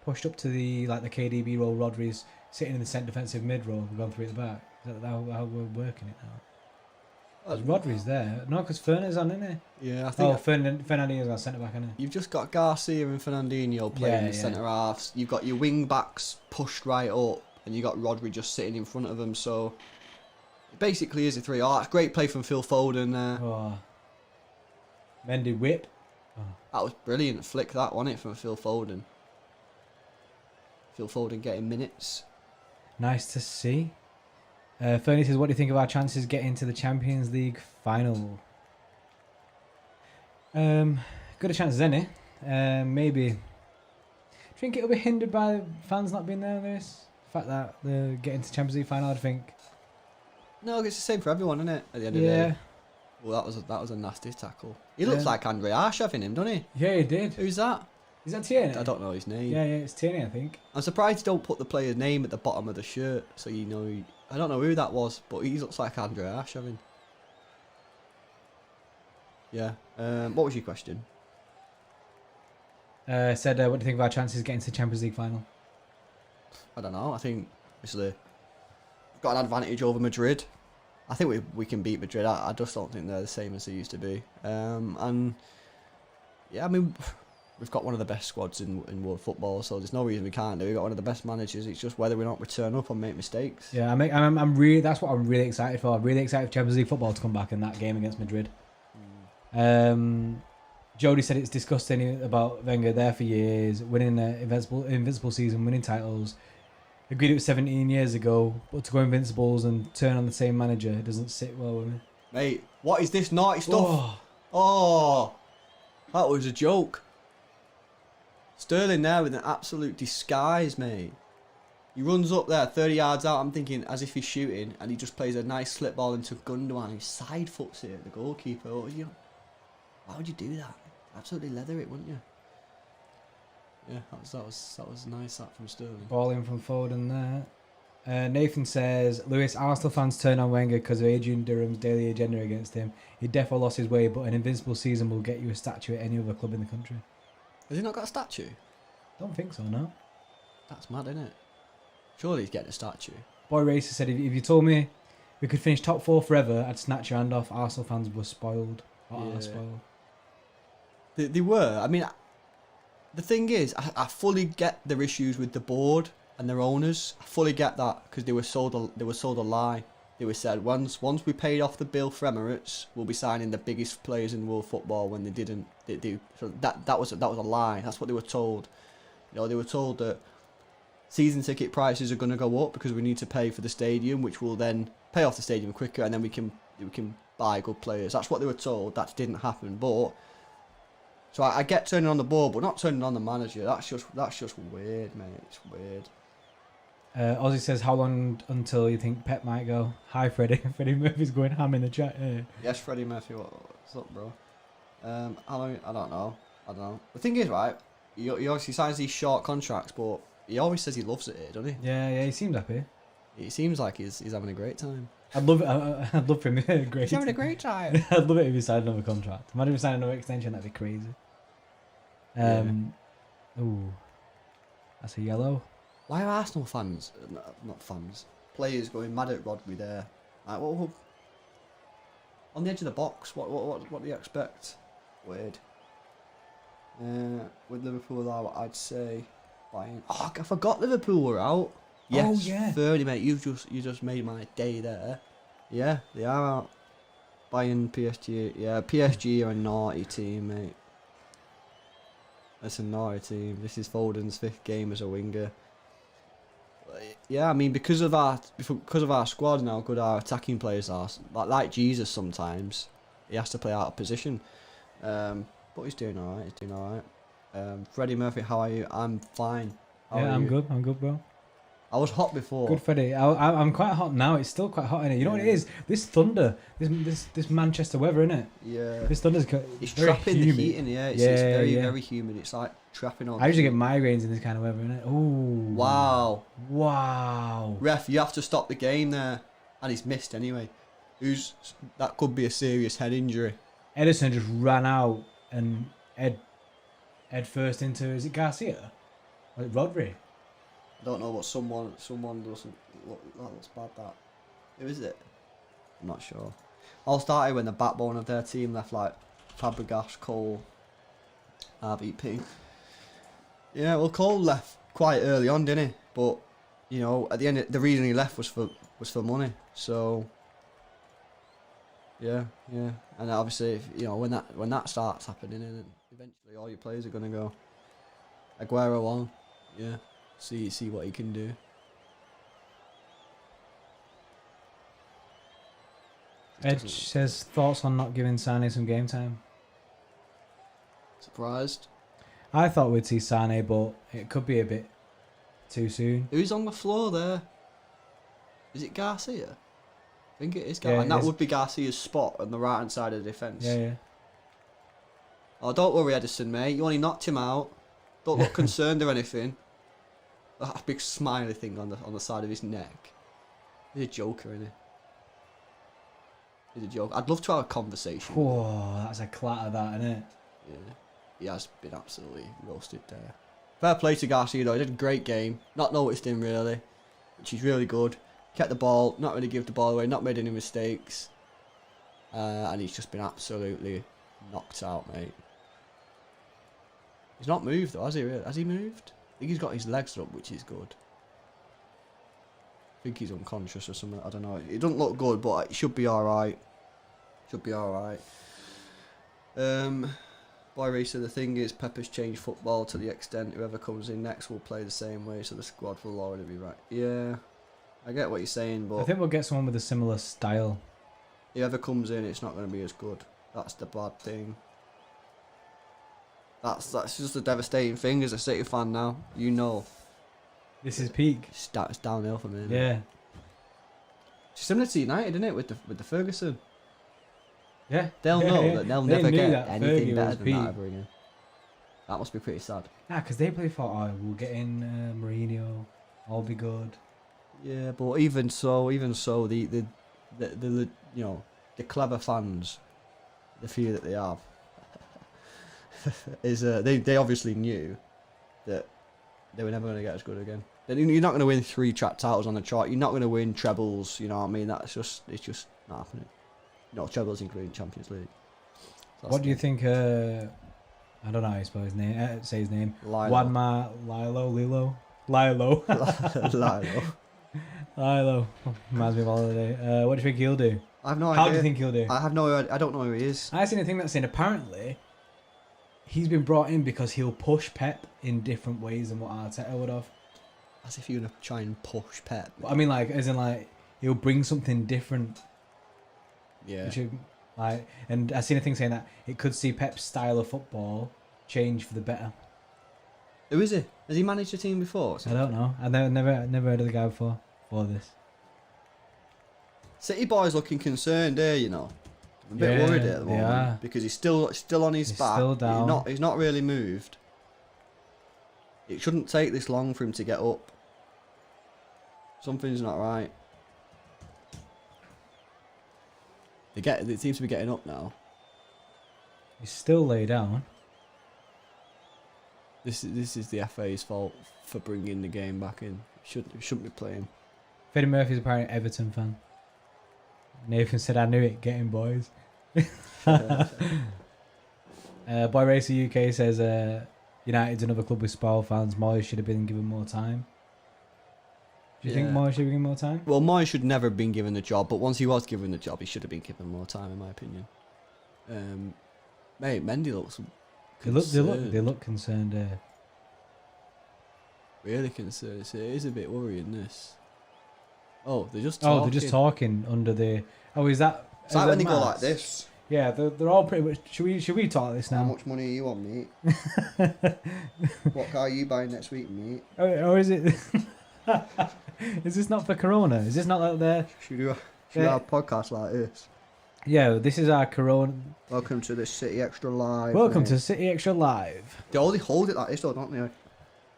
Speaker 1: pushed up to the KDB role? Rodri's sitting in the centre defensive mid role, gone through at the back. Is that how we're working it now? Rodri's there. No, because Ferner's on, isn't he?
Speaker 2: Yeah, I think.
Speaker 1: Fernandinho's on centre back, isn't he?
Speaker 2: You've just got Garcia and Fernandinho playing in the centre halves. You've got your wing backs pushed right up. and you got Rodri just sitting in front of him. So it basically is a 3. Oh, that's great play from Phil Foden there.
Speaker 1: Oh. Mendy whip. Oh.
Speaker 2: That was brilliant flick, that wasn't it, from Phil Foden. Phil Foden getting minutes.
Speaker 1: Nice to see. Fernie says, what do you think of our chances getting to the Champions League final? Good a chance as any. Maybe. Do you think it'll be hindered by fans not being there, Lewis? The fact that they're getting to Champions League final, I think.
Speaker 2: No, it's the same for everyone, isn't it? At the end of the day. Well, that was a nasty tackle. He looks like Andre Arshavin him, doesn't he?
Speaker 1: Yeah, he did.
Speaker 2: Who's that?
Speaker 1: Is that Tierney?
Speaker 2: I don't know his name.
Speaker 1: Yeah, it's Tierney, I think.
Speaker 2: I'm surprised you don't put the player's name at the bottom of the shirt, so you know. I don't know who that was, but he looks like Andre Arshavin. Yeah. What was your question?
Speaker 1: Said, what do you think of our chances getting to the Champions League final?
Speaker 2: I don't know. I think obviously we've got an advantage over Madrid. I think we can beat Madrid. I just don't think they're the same as they used to be. And yeah, I mean, we've got one of the best squads in world football, so there's no reason we can't do. We've got one of the best managers. It's just whether we not return up and make mistakes.
Speaker 1: Yeah, I'm really. That's what I'm really excited for. I'm really excited for Champions League football to come back in that game against Madrid. Jody said it's disgusting about Wenger there for years, winning an invincible season, winning titles. Agreed it was 17 years ago, but to go invincibles and turn on the same manager, it doesn't sit well with me.
Speaker 2: Mate, what is this naughty stuff? Oh, that was a joke. Sterling there with an absolute disguise, mate. He runs up there 30 yards out, I'm thinking as if he's shooting, and he just plays a nice slip ball into Gundogan and he side foots it at the goalkeeper. Why would you do that? Absolutely leather it, wouldn't you? Yeah, that was nice, that from Sterling.
Speaker 1: Ball in from Foden there. Nathan says, Lewis, Arsenal fans turn on Wenger because of Adrian Durham's daily agenda against him. He definitely lost his way, but an invincible season will get you a statue at any other club in the country.
Speaker 2: Has he not got a statue?
Speaker 1: Don't think so, no.
Speaker 2: That's mad, isn't it? Surely he's getting a statue.
Speaker 1: Boy Racer said, if you told me we could finish top 4 forever, I'd snatch your hand off. Arsenal fans were spoiled. Are spoiled.
Speaker 2: They were. I mean, the thing is, I fully get their issues with the board and their owners. I fully get that because they were sold a lie. They were said once we paid off the bill for Emirates, we'll be signing the biggest players in world football. When they didn't, so that was a lie. That's what they were told. You know, they were told that season ticket prices are going to go up because we need to pay for the stadium, which will then pay off the stadium quicker, and then we can buy good players. That's what they were told. That didn't happen, but. So I get turning on the ball, but not turning on the manager. That's just weird, mate. It's weird.
Speaker 1: Ozzy says, how long until you think Pep might go? Hi, Freddie. Freddie Murphy's going ham in the chat here.
Speaker 2: Yes, Freddie Murphy. What's up, bro? How long? I don't know. The thing is, right, he obviously signs these short contracts, but he always says he loves it here, doesn't he?
Speaker 1: Yeah, he seems happy.
Speaker 2: It seems like he's having a great time.
Speaker 1: I'd love for him to have a great.
Speaker 2: He's having a great time.
Speaker 1: I'd love it if he signed another contract. Imagine if he signed another extension. That'd be crazy. Ooh, that's a yellow.
Speaker 2: Why are Arsenal fans, not fans, players going mad at Rodri there? Like, what, on the edge of the box, what do you expect? Weird. With Liverpool out, I'd say Bayern. Oh, I forgot Liverpool were out. Yes,
Speaker 1: oh, yeah.
Speaker 2: 30, mate. You just made my day there. Yeah, they are out. Bayern, PSG. Yeah, PSG are a naughty team, mate. That's a naughty team. This is Foden's 5th game as a winger. Yeah, I mean, because of our squad and how good our attacking players are, like Jesus sometimes, he has to play out of position. But he's doing alright. Freddie Murphy, how are you? I'm fine.
Speaker 1: I'm good, bro.
Speaker 2: I was hot before.
Speaker 1: Good, Freddie. I'm quite hot now. It's still quite hot in it. You know what it is? This thunder, this Manchester weather, innit?
Speaker 2: Yeah.
Speaker 1: This thunder's
Speaker 2: it's
Speaker 1: very
Speaker 2: trapping
Speaker 1: humid.
Speaker 2: the heat in the air. It's very humid. It's like trapping on.
Speaker 1: I usually get migraines in this kind of weather, innit? Ooh. Wow.
Speaker 2: Ref, you have to stop the game there, and he's missed anyway. That could be a serious head injury.
Speaker 1: Edison just ran out and head first into, is it Garcia? Or Rodri?
Speaker 2: I don't know, but someone doesn't look, that looks bad, that. Who is it? I'm not sure. All started when the backbone of their team left, like Fabregas, Cole, RVP. Yeah, well, Cole left quite early on, didn't he? But you know, at the end, the reason he left was for money. So, yeah. And obviously, you know, when that starts happening, then eventually all your players are gonna go. Aguero on, yeah. See what he can do.
Speaker 1: Edge says thoughts on not giving Sane some game time.
Speaker 2: Surprised.
Speaker 1: I thought we'd see Sane, but it could be a bit too soon.
Speaker 2: Who's on the floor there? Is it Garcia? I think it is Garcia.
Speaker 1: Yeah,
Speaker 2: and that would be Garcia's spot on the right hand side of the defence.
Speaker 1: Yeah.
Speaker 2: Oh, don't worry, Edison, mate. You only knocked him out. Don't look concerned or anything. That big smiley thing on the side of his neck. He's a joker, isn't he? He's a joke. I'd love to have a conversation.
Speaker 1: Whoa, that's a clatter, that, isn't it?
Speaker 2: Yeah, he has been absolutely roasted there. Fair play to Garcia though. He did a great game. Not noticed him really, which is really good. Kept the ball, not really give the ball away, not made any mistakes, and he's just been absolutely knocked out, mate. He's not moved though, has he? Really? Has he moved? I think he's got his legs up, which is good. I think he's unconscious or something. I don't know. It doesn't look good, but it should be all right. Should be all right. Boy Racer, the thing is, Pepper's changed football to the extent whoever comes in next will play the same way, so the squad will already be right. Yeah, I get what you're saying, but
Speaker 1: I think we'll get someone with a similar style.
Speaker 2: whoever comes in, it's not going to be as good. That's the bad thing. That's just a devastating thing as a City fan now. You know.
Speaker 1: This is peak.
Speaker 2: It's downhill for me.
Speaker 1: Yeah.
Speaker 2: It's similar to United, isn't it, with the Ferguson?
Speaker 1: Yeah.
Speaker 2: They'll know that they'll
Speaker 1: They
Speaker 2: never
Speaker 1: knew
Speaker 2: get
Speaker 1: that
Speaker 2: anything
Speaker 1: Fergie
Speaker 2: better
Speaker 1: was
Speaker 2: than
Speaker 1: peak.
Speaker 2: that ever again. That must be pretty sad.
Speaker 1: Nah, because they probably thought, oh, we'll get in Mourinho, all be good.
Speaker 2: Yeah, but even so, the you know, the clever fans, the few that they have, is they obviously knew that they were never going to get as good again. You're not going to win 3 track titles on the trot. You're not going to win trebles. You know what I mean? It's just not happening. No trebles, including Champions League. So
Speaker 1: What do you think? I don't know how you spell his name. Say his name.
Speaker 2: Lilo.
Speaker 1: Lilo. Lilo. Reminds me of holiday. What do you think he'll do?
Speaker 2: I have no idea.
Speaker 1: How do you think he'll do?
Speaker 2: I have no. I don't know who he is.
Speaker 1: I seen a thing that's saying apparently he's been brought in because he'll push Pep in different ways than what Arteta would have.
Speaker 2: As if you're gonna try and push Pep.
Speaker 1: I mean, like, as in, like, he'll bring something different.
Speaker 2: Yeah.
Speaker 1: Which, like, and I seen a thing saying that it could see Pep's style of football change for the better.
Speaker 2: Who is he? Has he managed a team before?
Speaker 1: I don't know. I've never heard of the guy before this.
Speaker 2: City boy's looking concerned here, you know. I'm a bit worried at the moment
Speaker 1: are.
Speaker 2: because he's still on his
Speaker 1: He's
Speaker 2: back.
Speaker 1: still down.
Speaker 2: He's not really moved. It shouldn't take this long for him to get up. Something's not right. It seems to be getting up now.
Speaker 1: He's still laid down.
Speaker 2: This is the FA's fault for bringing the game back in. Shouldn't be playing.
Speaker 1: Freddie Murphy's apparently an Everton fan. Nathan said, "I knew it, getting boys." Boy Racer UK says, United's another club with spoiled fans. Moyes should have been given more time. Do you think Moyes should have been given more time?
Speaker 2: Well, Moyes should never have been given the job, but once he was given the job, he should have been given more time, in my opinion. Mate, Mendy looks concerned.
Speaker 1: They look concerned.
Speaker 2: Really concerned. It is a bit worrying, this. Oh, they're just talking.
Speaker 1: Oh, they're just talking under the. Oh, is that?
Speaker 2: It's like when they go like this.
Speaker 1: Yeah, they're all pretty much. Should we talk this now?
Speaker 2: How much money are you on, mate? What car are you buying next week, mate?
Speaker 1: Or is it? Is this not for Corona? Is this not like the?
Speaker 2: Should we have a podcast like this?
Speaker 1: Yeah, this is our Corona.
Speaker 2: Welcome to the City Extra Live.
Speaker 1: Welcome
Speaker 2: mate.
Speaker 1: to City Extra Live.
Speaker 2: They only hold it like this, though, don't they?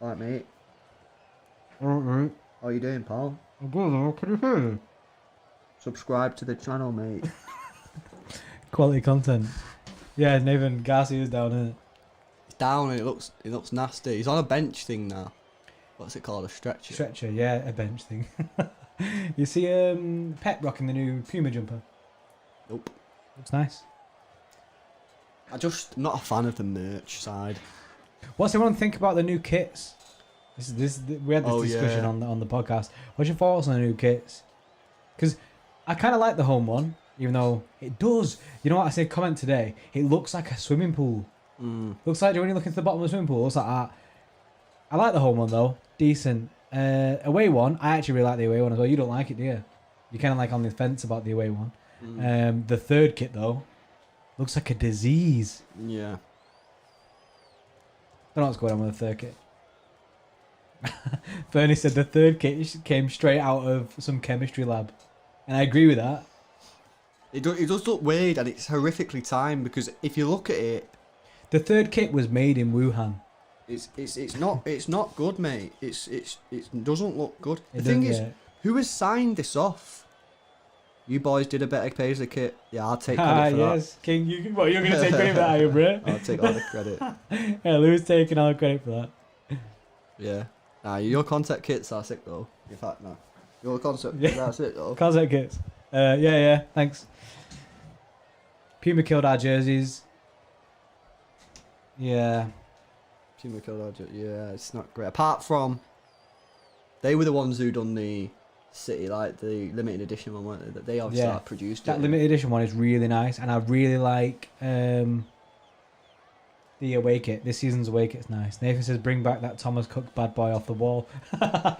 Speaker 2: Like, mate.
Speaker 1: Mm-hmm.
Speaker 2: How you doing, pal?
Speaker 1: I'm good. Can you hear me?
Speaker 2: Subscribe to the channel, mate.
Speaker 1: Quality content. Yeah, Nathan Garcia's down, isn't it?
Speaker 2: He's down and it looks nasty. He's on a bench thing now. What's it called? A stretcher?
Speaker 1: Stretcher, yeah, a bench thing. You see Pep rocking the new Puma jumper?
Speaker 2: Nope.
Speaker 1: Looks nice.
Speaker 2: I'm not a fan of the merch side.
Speaker 1: What's everyone think about the new kits? We had this discussion on the podcast. What's your thoughts on the new kits? Because I kind of like the home one, even though it does. You know what I said? Comment today. It looks like a swimming pool. Looks like when you look into the bottom of the swimming pool, it looks like that. I like the home one though. Decent. Away one, I actually really like the away one as well. You don't like it, do you? You're kind of like on the fence about the away one. The third kit though, looks like a disease.
Speaker 2: Yeah.
Speaker 1: Don't know what's going on with the third kit. Bernie said the third kit came straight out of some chemistry lab. And I agree with that.
Speaker 2: It does look weird, and it's horrifically timed, because if you look at it,
Speaker 1: the third kit was made in Wuhan.
Speaker 2: It's not good, mate. It doesn't look good. The thing is, who has signed this off? You boys did a better Paisley kit. Yeah, I'll take credit for that. Yes,
Speaker 1: King. You're going to take credit for that, are you, bro?
Speaker 2: I'll take all the credit.
Speaker 1: Yeah, Lou's taking all the credit for that.
Speaker 2: Yeah. Nah, your concept kits are sick though. In fact, no. Your concept kits are sick though.
Speaker 1: Concept kits. Yeah. Thanks. Puma killed our jerseys. Yeah.
Speaker 2: Puma killed our jerseys. Yeah, it's not great. Apart from, they were the ones who done the City, like the limited edition one, weren't they? That they obviously produced
Speaker 1: that
Speaker 2: it.
Speaker 1: Limited edition one is really nice, and I really like the away kit. This season's away kit's nice. Nathan says, bring back that Thomas Cook bad boy off the wall.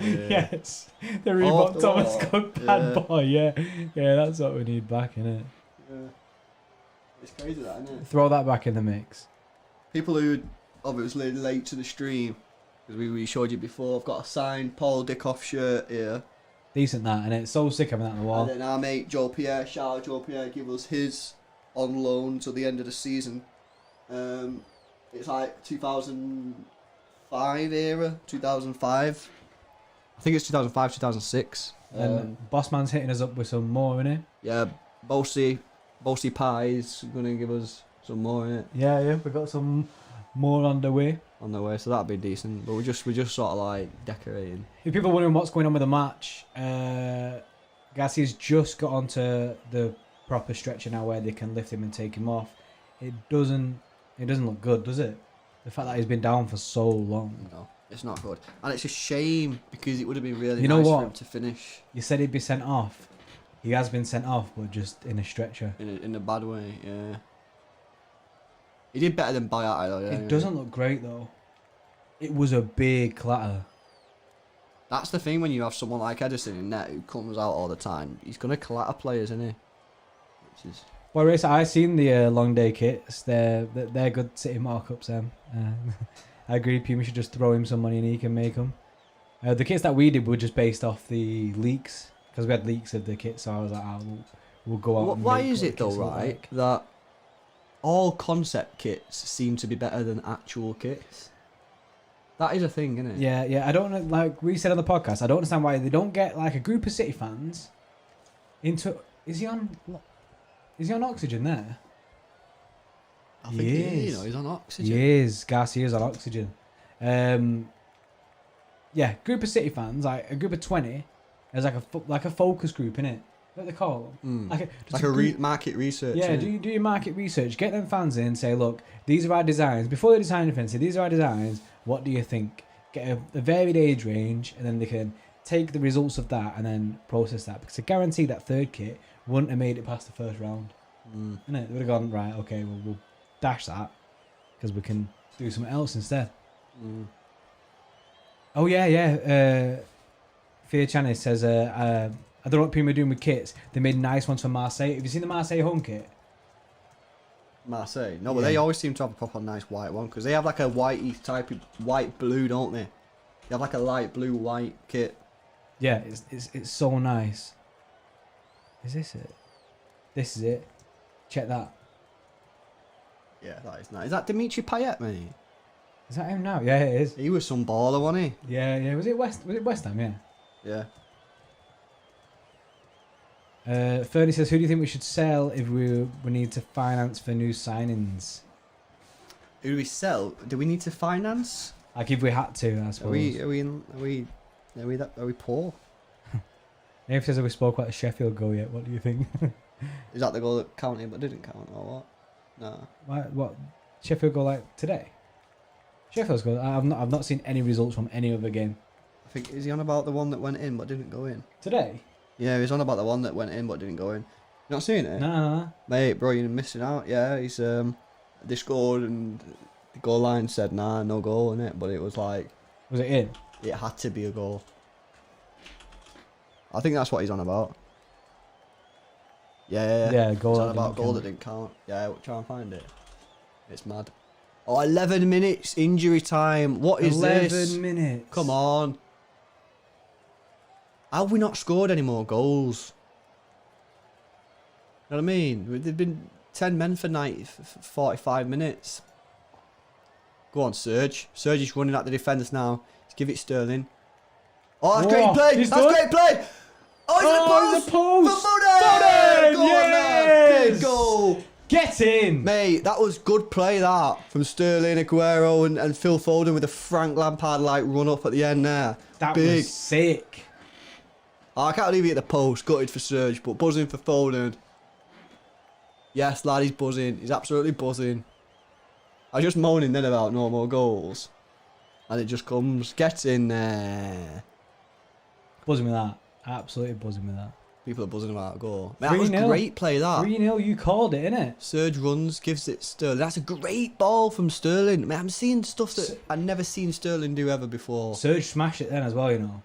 Speaker 1: Yes. The Reebok Thomas Cook bad boy, yeah. Yeah, that's what we need back, innit?
Speaker 2: Yeah. It's crazy that, isn't it?
Speaker 1: Throw that back in the mix.
Speaker 2: People who obviously late to the stream, because we showed you before, I've got a signed Paul Dickoff shirt here.
Speaker 1: Decent that, and it's so sick having that on the wall.
Speaker 2: And then our mate Joe Pierre, shout out Joe Pierre, give us his on loan till the end of the season. It's like 2005 era, 2005. I think it's 2005, 2006.
Speaker 1: And Bossman's hitting us up with some more, innit?
Speaker 2: Yeah, Bossy Pie's gonna give us some more, innit?
Speaker 1: Yeah, we got some more on the way.
Speaker 2: On the way, so that'd be decent. But we're just sort of like decorating.
Speaker 1: If people are wondering what's going on with the match, Garcia's just got onto the proper stretcher now where they can lift him and take him off. It doesn't look good, does it? The fact that he's been down for so long.
Speaker 2: No, it's not good. And it's a shame, because it would have been really nice for him to finish.
Speaker 1: You said he'd be sent off. He has been sent off, but just in a stretcher.
Speaker 2: In a bad way, yeah. He did better than Bayat, though. Yeah,
Speaker 1: it doesn't look great, though. It was a big clatter.
Speaker 2: That's the thing when you have someone like Edison in net who comes out all the time. He's going to clatter players, isn't he? Which is...
Speaker 1: Well, Race, I've seen the long day kits. They're good City markups. I agree. Puma should just throw him some money and he can make them. The kits that we did were just based off the leaks, because we had leaks of the kits. So I was like, we'll go out.
Speaker 2: Why is it though, right, that all concept kits seem to be better than actual kits? That is a thing, isn't it?
Speaker 1: Yeah. I don't know. Like we said on the podcast, I don't understand why they don't get like a group of City fans into. Is he on oxygen there?
Speaker 2: I think he is. He's on oxygen.
Speaker 1: He is. Garcia's on oxygen. Yeah, group of City fans, like a group of 20, as like a focus group, innit? What they call them?
Speaker 2: Like market research.
Speaker 1: Yeah, do your market research. Get them fans in. Say, look, these are our designs. Before they design anything, say these are our designs. What do you think? Get a varied age range, and then they can take the results of that and then process that. Because I guarantee that third kit wouldn't have made it past the first round. Innit? They would have gone, right, okay, well, we'll dash that because we can do something else instead. Oh, yeah. Fear Channing says, I don't know what Puma are doing with kits. They made nice ones for Marseille. Have you seen the Marseille home kit?
Speaker 2: Marseille? No, but they always seem to have a proper nice white one, because they have like a whitey type of white blue, don't they? They have like a light blue white kit.
Speaker 1: Yeah, it's so nice. Is this it? This is it. Check that.
Speaker 2: Yeah, that is nice. Is that Dimitri Payet, mate?
Speaker 1: Is that him now? Yeah, it is.
Speaker 2: He was some baller, wasn't
Speaker 1: he? Yeah. Was it West Ham? Yeah. Fernie says, who do you think we should sell if we need to finance for new signings?
Speaker 2: Who do we sell? Do we need to finance?
Speaker 1: Like if we had to, I suppose.
Speaker 2: Are we poor?
Speaker 1: Nathan says, have we spoke about the Sheffield goal yet? What do you think?
Speaker 2: Is that the goal that counted but didn't count, or what? No.
Speaker 1: What? Sheffield goal like today? Sheffield's good. I've not seen any results from any other game.
Speaker 2: I think, is he on about the one that went in but didn't go in?
Speaker 1: Today?
Speaker 2: Yeah, he's on about the one that went in but didn't go in. You not seen it?
Speaker 1: No.
Speaker 2: Mate, bro, you're missing out. Yeah, he's they scored and the goal line said no goal in it, but it was like,
Speaker 1: Was it in?
Speaker 2: it had to be a goal. I think that's what he's on about. Yeah.
Speaker 1: Yeah, goal.
Speaker 2: He's on
Speaker 1: that
Speaker 2: about
Speaker 1: didn't
Speaker 2: goal
Speaker 1: count.
Speaker 2: that didn't count. Yeah, we'll try and find it. It's mad. Oh, 11 minutes injury time. What is
Speaker 1: 11
Speaker 2: this?
Speaker 1: minutes.
Speaker 2: Come on. How have we not scored any more goals? You know what I mean? There've been 10 men for 45 minutes. Go on, Serge. Serge is running at the defenders now. Let's give it Sterling. Oh, that's great play.
Speaker 1: He's
Speaker 2: That's
Speaker 1: done.
Speaker 2: great play. Oh,
Speaker 1: He's a post.
Speaker 2: Foden! Go on now. Big
Speaker 1: Yes!
Speaker 2: goal.
Speaker 1: Get in.
Speaker 2: Mate, that was good play, that. From Sterling, Aguero and Phil Foden with a Frank Lampard-like run up at the end there.
Speaker 1: That
Speaker 2: Big.
Speaker 1: was sick.
Speaker 2: Oh, I can't believe he hit the post. Gutted for Serge, but buzzing for Foden. Yes, lad, he's buzzing. He's absolutely buzzing. I was just moaning then about no more goals. And it just comes. Gets in there.
Speaker 1: Buzzing with that. Absolutely buzzing with that.
Speaker 2: People are buzzing about a goal. Mate, that was
Speaker 1: 3-0.
Speaker 2: great play, that.
Speaker 1: 3-0, you called it, innit?
Speaker 2: Serge runs, gives it Sterling. That's a great ball from Sterling. Man, I'm seeing stuff that I've never seen Sterling do ever before.
Speaker 1: Serge smashed it then as well, you know.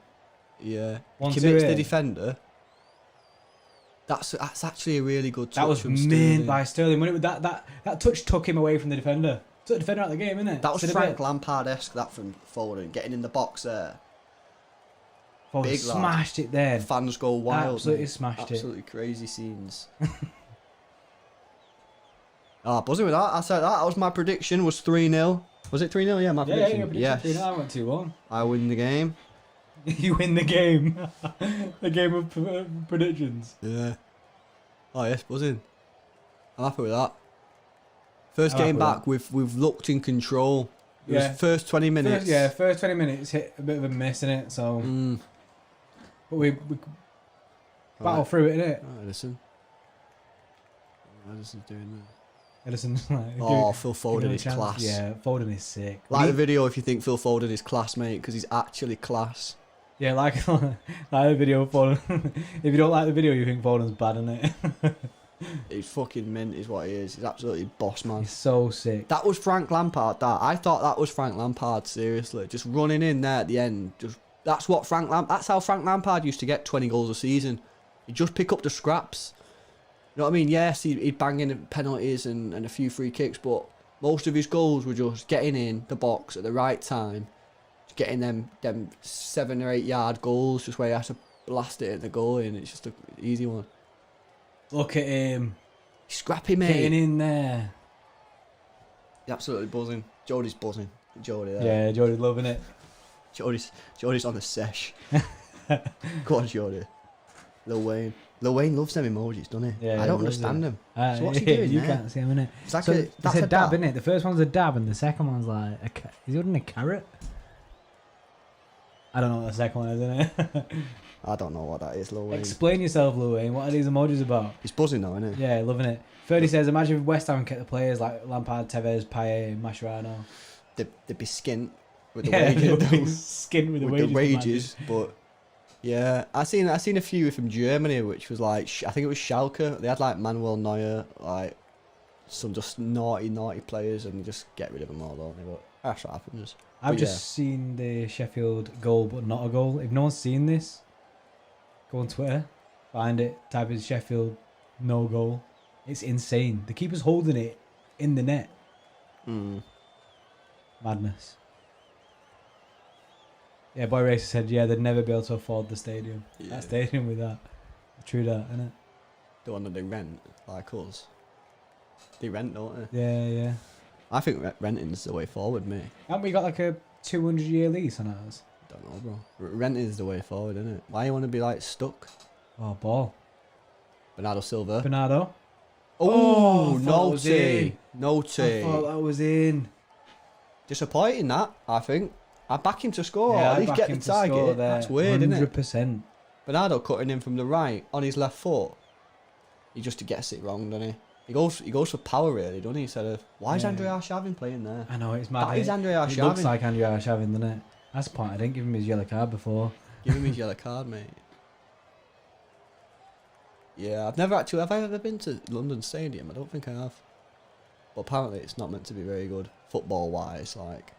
Speaker 2: Yeah.
Speaker 1: One,
Speaker 2: Commits
Speaker 1: two,
Speaker 2: the defender. That's actually a really good touch
Speaker 1: That was
Speaker 2: from
Speaker 1: mean
Speaker 2: Sterling.
Speaker 1: by Sterling. When that touch took him away from the defender. Took the defender out of the game, innit?
Speaker 2: That was
Speaker 1: Did a
Speaker 2: Frank
Speaker 1: bit.
Speaker 2: Lampard-esque, that from Foden, getting in the box there.
Speaker 1: Oh,
Speaker 2: Big lad.
Speaker 1: smashed it then.
Speaker 2: Fans go wild.
Speaker 1: Absolutely
Speaker 2: mate.
Speaker 1: smashed it.
Speaker 2: Absolutely crazy scenes. Buzzing with that. I said that. That was my prediction. Was 3-0. Was it 3-0? Yeah, my prediction.
Speaker 1: Yeah,
Speaker 2: Yes.
Speaker 1: I went 2-1.
Speaker 2: I win the game.
Speaker 1: You win the game. The game of predictions.
Speaker 2: Yeah. Oh yes, buzzing. I'm happy with that. First
Speaker 1: I'm
Speaker 2: game
Speaker 1: happy
Speaker 2: back, we've looked in control. It
Speaker 1: Yeah.
Speaker 2: was first 20 minutes.
Speaker 1: First 20 minutes hit a bit of a miss in it, so but we battle
Speaker 2: Right.
Speaker 1: through it, innit?
Speaker 2: Oh, Edison. Edison's doing that.
Speaker 1: Edison's like,
Speaker 2: Oh, Phil
Speaker 1: give
Speaker 2: Foden
Speaker 1: him a
Speaker 2: is
Speaker 1: chance.
Speaker 2: class.
Speaker 1: Yeah, Foden is sick.
Speaker 2: Like the video if you think Phil Foden is class, mate, because he's actually class.
Speaker 1: Yeah, like the video of Foden. If you don't like the video, you think Foden's bad, innit?
Speaker 2: He's fucking mint, is what he is. He's absolutely boss, man.
Speaker 1: He's so sick.
Speaker 2: That was Frank Lampard. I thought that was Frank Lampard. Seriously, just running in there at the end. That's how Frank Lampard used to get 20 goals a season. He'd just pick up the scraps. You know what I mean? Yes, he'd bang in penalties and a few free kicks, but most of his goals were just getting in the box at the right time, just getting them 7 or 8 yard goals, just where he has to blast it at the goal in. It's just an easy one.
Speaker 1: Look at him.
Speaker 2: He's scrappy, mate.
Speaker 1: Getting in there.
Speaker 2: He's absolutely buzzing. Jodie's buzzing. Jodie there.
Speaker 1: Yeah, Jordy's loving it.
Speaker 2: Jodie's on the sesh. Go on, Jodie. Lil Wayne loves them emojis, doesn't he?
Speaker 1: Yeah,
Speaker 2: I don't
Speaker 1: he loves
Speaker 2: understand
Speaker 1: it.
Speaker 2: them. So what's he doing
Speaker 1: You
Speaker 2: there?
Speaker 1: can't see him, innit?
Speaker 2: It's like
Speaker 1: So
Speaker 2: that's
Speaker 1: it's a dab,
Speaker 2: dab.
Speaker 1: innit? The first one's a dab and the second one's like he's holding a carrot. I don't know what the second one is, innit?
Speaker 2: I don't know what that is, Lil Wayne.
Speaker 1: Explain yourself, Lil Wayne. What are these emojis about?
Speaker 2: He's buzzing now, isn't he?
Speaker 1: Yeah, loving it. Ferdy says, imagine if West Ham kept the players like Lampard, Tevez, Payet, Mascherano.
Speaker 2: They'd be skint with the
Speaker 1: Yeah,
Speaker 2: wages.
Speaker 1: they'll be skint with the wages.
Speaker 2: But yeah, I seen a few from Germany, which was like I think it was Schalke. They had like Manuel Neuer, like some just naughty players, and just get rid of them all, don't they? But that's what happens.
Speaker 1: I've
Speaker 2: But
Speaker 1: just seen the Sheffield goal, but not a goal. If no one's seen this, go on Twitter, find it, type in Sheffield, no goal. It's insane. The keeper's holding it in the net. Madness. Yeah, Boy Racer said, yeah, they'd never be able to afford the stadium.
Speaker 2: Yeah.
Speaker 1: That stadium with that. True that, innit?
Speaker 2: The one that they rent, like us. They rent, don't they?
Speaker 1: Yeah, yeah.
Speaker 2: I think renting's the way forward, mate.
Speaker 1: Haven't we got like a 200-year lease on ours?
Speaker 2: Don't know, bro. Renting is the way forward, isn't it? Why you want to be like stuck?
Speaker 1: Oh, ball.
Speaker 2: Bernardo Silva.
Speaker 1: Bernardo.
Speaker 2: Oh,
Speaker 1: I thought it was in.
Speaker 2: Naughty.
Speaker 1: I thought that was in.
Speaker 2: Disappointing that, I think. I back him to score.
Speaker 1: Yeah,
Speaker 2: At
Speaker 1: I
Speaker 2: least
Speaker 1: back
Speaker 2: get
Speaker 1: him
Speaker 2: the
Speaker 1: to score
Speaker 2: target.
Speaker 1: there.
Speaker 2: That's weird, isn't it?
Speaker 1: 100%.
Speaker 2: Bernardo cutting in from the right on his left foot. He just gets it wrong, doesn't he? He goes for power, really, doesn't he? Instead of, why is Andrei Arshavin playing there?
Speaker 1: I know, it's mad.
Speaker 2: That is Andrei Arshavin.
Speaker 1: It looks like Andrei Arshavin, doesn't it? That's the point. I didn't give him his yellow card before.
Speaker 2: Give him his yellow card, mate. Yeah, have I ever been to London Stadium? I don't think I have. But apparently it's not meant to be very good football-wise. Like,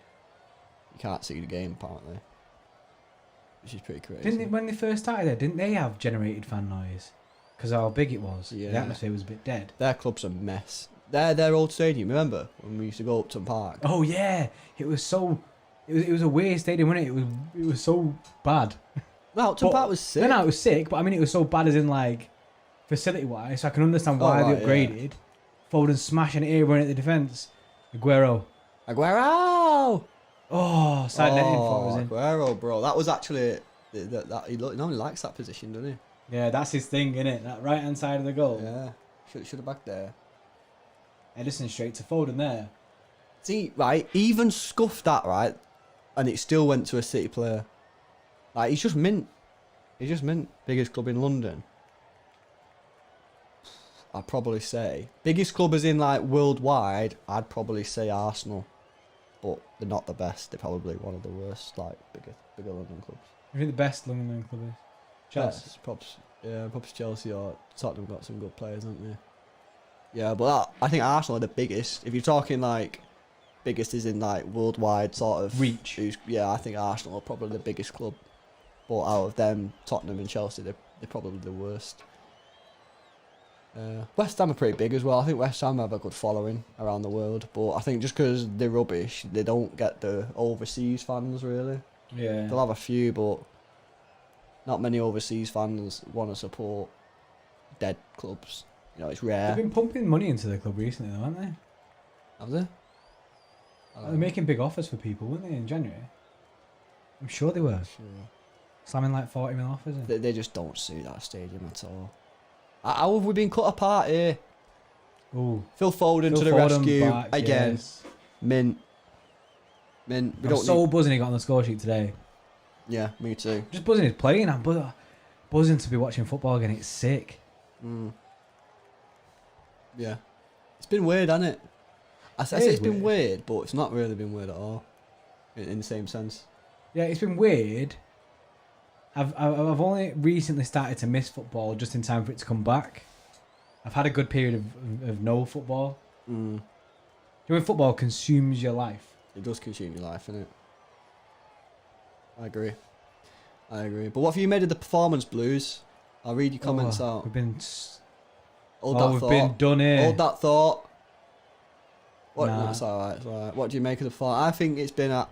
Speaker 2: you can't see the game, apparently. Which is pretty crazy.
Speaker 1: When they first started there, didn't they have generated fan noise? Because how big it was.
Speaker 2: Yeah.
Speaker 1: The atmosphere was a bit dead.
Speaker 2: Their club's a mess. Their old stadium, remember? When we used to go Upton Park.
Speaker 1: Oh, yeah. It was so... It was a weird stadium, wasn't it? It was so bad.
Speaker 2: No, Upton Park was sick.
Speaker 1: No, it was sick, but I mean, it was so bad as in, like, facility-wise, so I can understand why they upgraded. Yeah. Foden smashing it here, running at the defence. Aguero! Oh, side netting for was in.
Speaker 2: Aguero, bro. That was actually... he normally likes that position, doesn't he?
Speaker 1: Yeah, that's his thing, innit? That right-hand side of the goal.
Speaker 2: Yeah. Should have backed there.
Speaker 1: Edison straight to Foden there.
Speaker 2: See, right, even scuffed that, right? And it still went to a City player. Like, he's just mint. Biggest club in London. I'd probably say. Biggest club as in, like, worldwide, I'd probably say Arsenal. But they're not the best. They're probably one of the worst, like, bigger London clubs.
Speaker 1: You think the best London club is? Chelsea?
Speaker 2: Perhaps Chelsea or Tottenham got some good players, haven't they? Yeah, but I think Arsenal are the biggest. If you're talking, like, biggest is in, like, worldwide sort of...
Speaker 1: reach.
Speaker 2: I think Arsenal are probably the biggest club. But out of them, Tottenham and Chelsea, they're probably the worst. West Ham are pretty big as well. I think West Ham have a good following around the world. But I think just because they're rubbish, they don't get the overseas fans, really.
Speaker 1: Yeah.
Speaker 2: They'll have a few, but not many overseas fans want to support dead clubs. You know, it's rare.
Speaker 1: They've been pumping money into the club recently, though, haven't they?
Speaker 2: Have they?
Speaker 1: They're making big offers for people, weren't they, in January? I'm sure they were.
Speaker 2: Sure.
Speaker 1: Slamming like 40 mil offers in.
Speaker 2: They just don't suit that stadium at all. How have we been cut apart here?
Speaker 1: Ooh.
Speaker 2: Phil Foden to the rescue
Speaker 1: back,
Speaker 2: again.
Speaker 1: Yes.
Speaker 2: Mint.
Speaker 1: I'm so buzzing he got on the score sheet today.
Speaker 2: Yeah, me too.
Speaker 1: Just buzzing he's playing. I'm buzzing to be watching football again. It's sick.
Speaker 2: Yeah. It's been weird, hasn't it? I say it's been weird, but it's not really been weird at all. In the same sense.
Speaker 1: Yeah, it's been weird. I've only recently started to miss football just in time for it to come back. I've had a good period of no football. When football consumes your life.
Speaker 2: It does consume your life, innit? I agree. But what have you made of the performance blues? I'll read your comments out.
Speaker 1: We've been...
Speaker 2: We've
Speaker 1: been done here.
Speaker 2: Hold that thought. What?
Speaker 1: Nah.
Speaker 2: No, it's alright. What do you make of the thought? I think it's been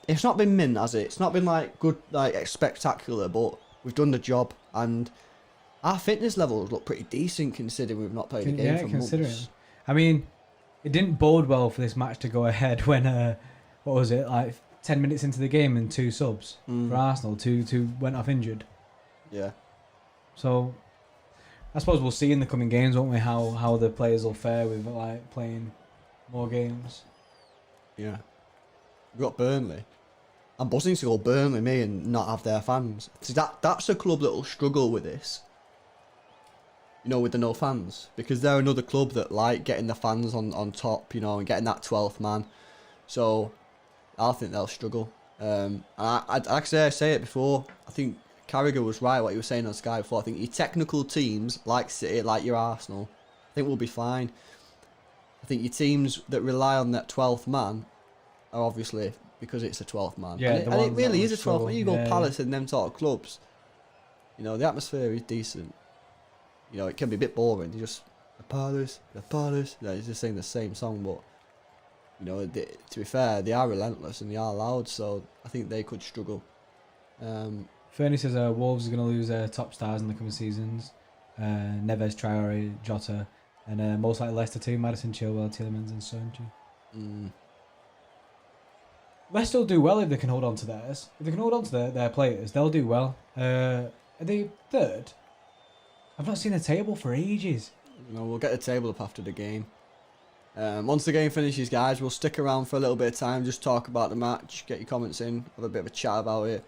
Speaker 2: it's not been mint, has it? It's not been like good, like spectacular, but we've done the job, and our fitness levels look pretty decent considering we've not played a game for months.
Speaker 1: I mean, it didn't bode well for this match to go ahead when what was it, like 10 minutes into the game and 2 subs for Arsenal, two went off injured.
Speaker 2: Yeah. So
Speaker 1: I suppose we'll see in the coming games, won't we, how the players will fare with like playing more games.
Speaker 2: Yeah. We've got Burnley. I'm buzzing to go Burnley, me, and not have their fans. See, that's a club that will struggle with this. You know, with the no fans. Because they're another club that like getting the fans on top, you know, and getting that 12th man. So, I think they'll struggle. And like I say it before, I think Carragher was right what he was saying on Sky before. I think your technical teams, like City, like your Arsenal, I think we'll be fine. I think your teams that rely on that 12th man are obviously... because it's a 12th man.
Speaker 1: Yeah,
Speaker 2: and it really is a 12th man. You go Palace and them sort of clubs. You know, the atmosphere is decent. You know, it can be a bit boring. You just, the Palace. Yeah, it's just saying the same song, but, you know, to be fair, they are relentless and they are loud, so I think they could struggle.
Speaker 1: Fernie says Wolves are going to lose their top stars in the coming seasons. Neves, Traore, Jota, and most likely Leicester too, Maddison, Chilwell, Tielemans and Sancho. Leicester will do well if they can hold on to theirs. If they can hold on to their players, they'll do well. Are they third? I've not seen a table for ages.
Speaker 2: You know, we'll get the table up after the game. Once the game finishes, guys, we'll stick around for a little bit of time, just talk about the match, get your comments in, have a bit of a chat about it.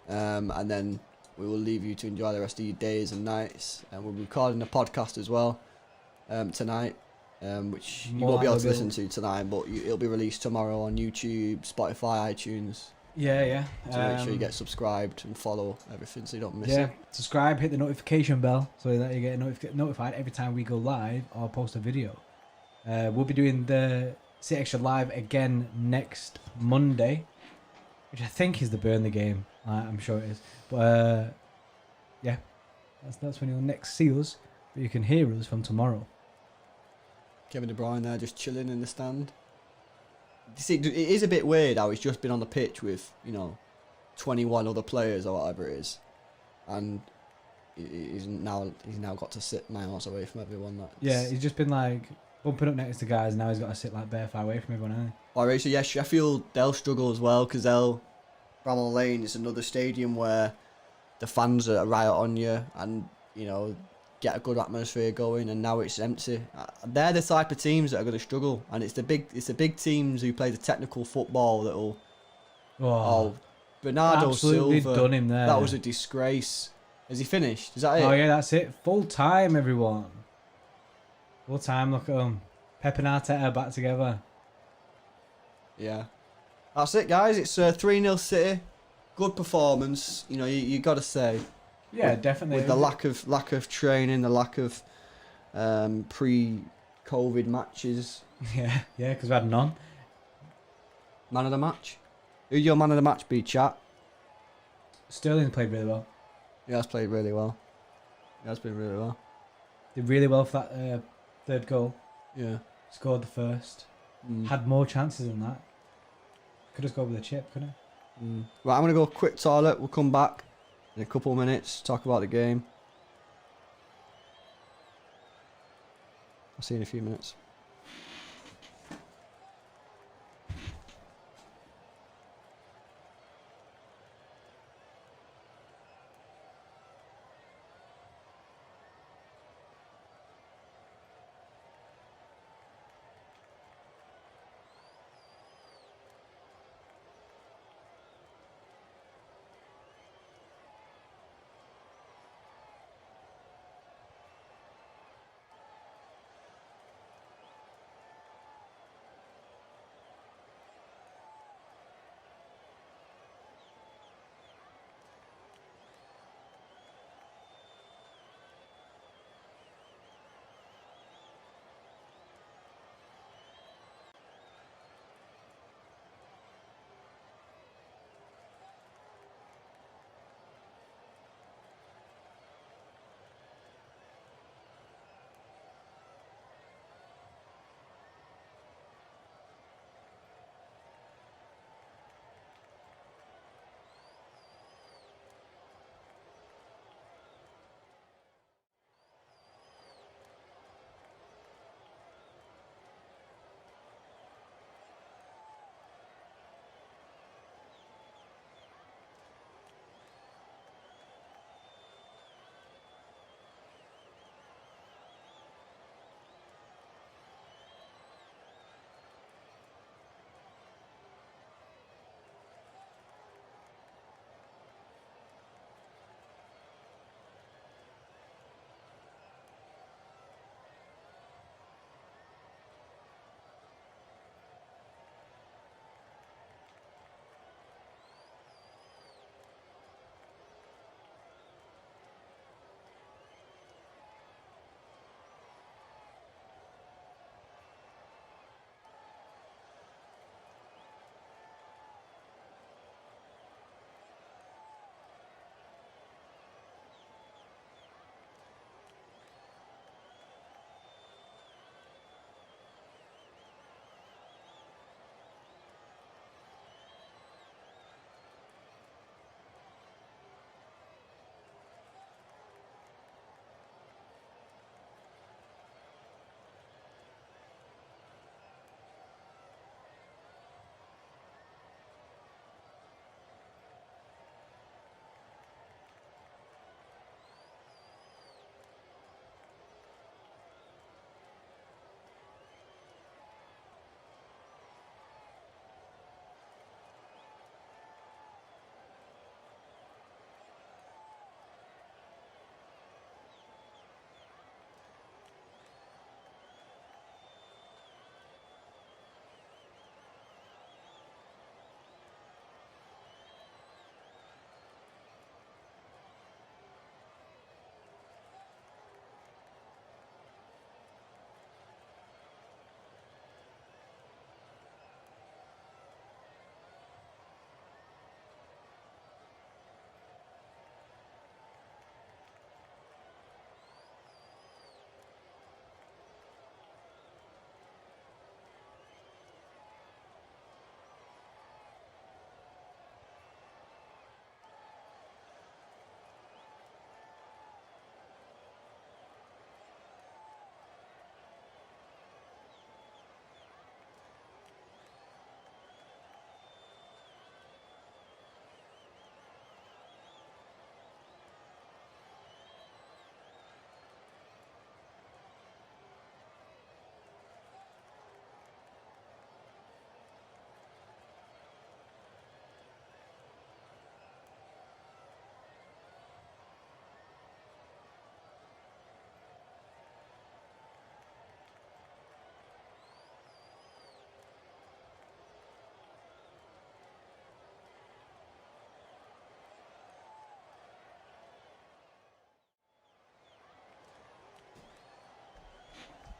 Speaker 2: And then we will leave you to enjoy the rest of your days and nights. And we'll be recording a podcast as well. tonight, which you
Speaker 1: More
Speaker 2: won't be able
Speaker 1: like
Speaker 2: to
Speaker 1: we'll-
Speaker 2: listen to tonight, but it'll be released tomorrow on YouTube, Spotify, iTunes.
Speaker 1: Yeah.
Speaker 2: So make sure you get subscribed and follow everything so you don't miss
Speaker 1: Yeah,
Speaker 2: it.
Speaker 1: subscribe, hit the notification bell so that you get notified every time we go live or post a video. We'll be doing the City Xtra live again next Monday, which I think is the Burnley game. I'm sure it is. But yeah, that's when you'll next see us. But you can hear us from tomorrow.
Speaker 2: Kevin De Bruyne there just chilling in the stand. You see, it is a bit weird how he's just been on the pitch with, 21 other players or whatever it is, and he's now got to sit miles away from everyone.
Speaker 1: Yeah, he's just been like bumping up next to guys. Now he's got to sit like bare far away from everyone. Hasn't
Speaker 2: Alright, so yeah, Sheffield, they'll struggle as well because Bramall Lane is another stadium where the fans are right on you and, get a good atmosphere going, and now it's empty. They're the type of teams that are going to struggle, and it's the big teams who play the technical football that'll.
Speaker 1: he?
Speaker 2: Oh, Bernardo
Speaker 1: absolutely
Speaker 2: Silva.
Speaker 1: done him there.
Speaker 2: That was a disgrace. Has he finished? Is that it?
Speaker 1: Oh yeah, that's it. Full time, everyone. Full time. Look at them. Pep and Arteta back together.
Speaker 2: Yeah. That's it, guys. It's 3-0 City. Good performance. You got to say.
Speaker 1: Yeah, definitely.
Speaker 2: With the lack of training, the lack of pre-COVID matches.
Speaker 1: Yeah, because we had none.
Speaker 2: Man of the match. Who'd your man of the match be, chat?
Speaker 1: Sterling played really well.
Speaker 2: He has played really well. He has been really well.
Speaker 1: Did really well for that third goal.
Speaker 2: Yeah.
Speaker 1: Scored the first.
Speaker 2: Mm.
Speaker 1: Had more chances than that. Could have scored with a chip, couldn't he?
Speaker 2: Right, I'm going to go quick toilet. We'll come back in a couple of minutes, talk about the game. I'll see you in a few minutes.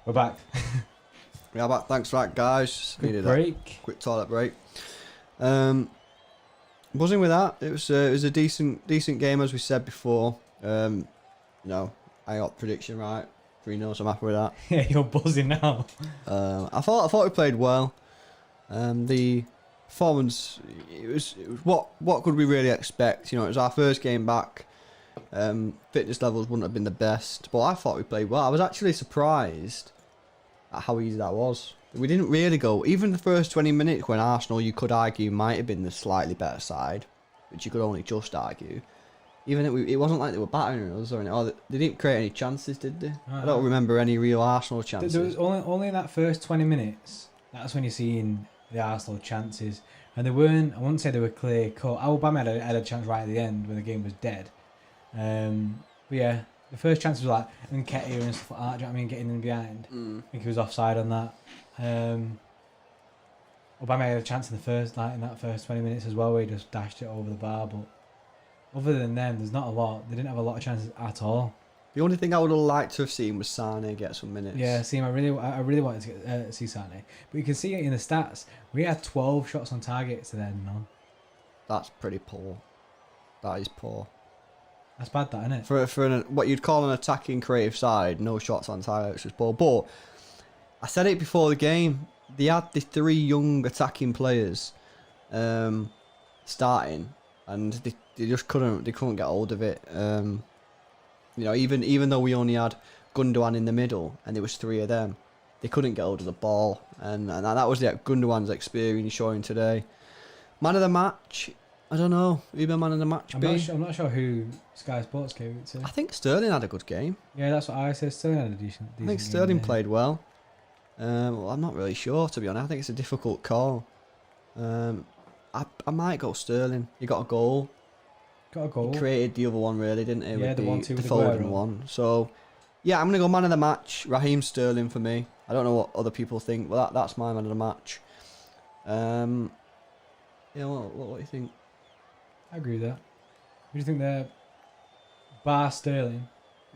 Speaker 1: We're back.
Speaker 2: Yeah, but thanks for that, guys. Just
Speaker 1: Quick
Speaker 2: needed
Speaker 1: break.
Speaker 2: that quick toilet break. Buzzing with that. It was a decent game, as we said before. No, I got prediction right. 3-0, so I'm happy with that.
Speaker 1: Yeah, you're buzzing now.
Speaker 2: I thought we played well. The performance, it was what could we really expect? You know, it was our first game back. Fitness levels wouldn't have been the best, but I thought we played well. I was actually surprised at how easy that was. We didn't really go, even the first 20 minutes when Arsenal, you could argue, might have been the slightly better side, which you could only just argue. Even it wasn't like they were battering us or anything. Oh, they didn't create any chances, did they? I don't remember any real Arsenal chances.
Speaker 1: There was only in that first 20 minutes, that's when you're seeing the Arsenal chances. And they weren't, I wouldn't say they were clear cut. Aubameyang had a chance right at the end when the game was dead. But yeah, the first chance was like Nketiah and stuff like that. Do you know what I mean? Getting in behind. I think he was offside on that. Aubameyang had a chance in that first 20 minutes as well, where he just dashed it over the bar. But other than them, there's not a lot. They didn't have a lot of chances at all.
Speaker 2: The only thing I would have liked to have seen was Sane get some minutes.
Speaker 1: Yeah, I really wanted to see Sane, but you can see it in the stats. We had 12 shots on target to then none.
Speaker 2: That's pretty poor. That is poor.
Speaker 1: That's bad, that, isn't it?
Speaker 2: For what you'd call an attacking creative side, no shots on target, which was poor. But I said it before the game. They had the 3 young attacking players starting, and they just couldn't get hold of it. You know, even though we only had Gundogan in the middle, and there was 3 of them, they couldn't get hold of the ball, and that was Gundogan's experience showing today. Man of the match, I don't know. Who the man of the match be?
Speaker 1: I'm not sure who Sky Sports gave it to.
Speaker 2: I think Sterling had a good game.
Speaker 1: Yeah, that's what I said. Sterling had a decent
Speaker 2: I think Sterling played well. Well, I'm not really sure, to be honest. I think it's a difficult call. I might go Sterling. He got a goal.
Speaker 1: Got a goal.
Speaker 2: He created the other one, really, didn't he?
Speaker 1: Yeah,
Speaker 2: with
Speaker 1: the 1-2
Speaker 2: the Foden
Speaker 1: Aguero.
Speaker 2: one. So, yeah, I'm going to go man of the match. Raheem Sterling for me. I don't know what other people think, but that's my man of the match. Yeah, what do you think?
Speaker 1: I agree with that. Who do you think they're bar Sterling?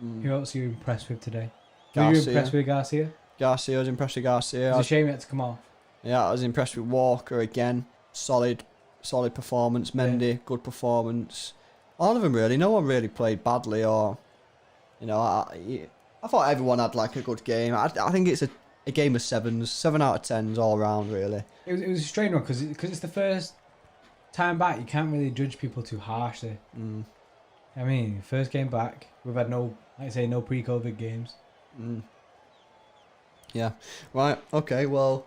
Speaker 1: Who else are you impressed with today? Were you
Speaker 2: Garcia.
Speaker 1: impressed with Garcia?
Speaker 2: Garcia, I was impressed with Garcia.
Speaker 1: It's a shame he had to come off.
Speaker 2: Yeah, I was impressed with Walker again. Solid performance. Mendy, good performance. All of them really. No one really played badly, or you know, I thought everyone had like a good game. I think it's a game of 7s, 7 out of 10s all round really.
Speaker 1: It was a strange one because it's the first time back. You can't really judge people too harshly. I mean, first game back, we've had no pre-COVID games.
Speaker 2: Yeah. Right. Okay. Well,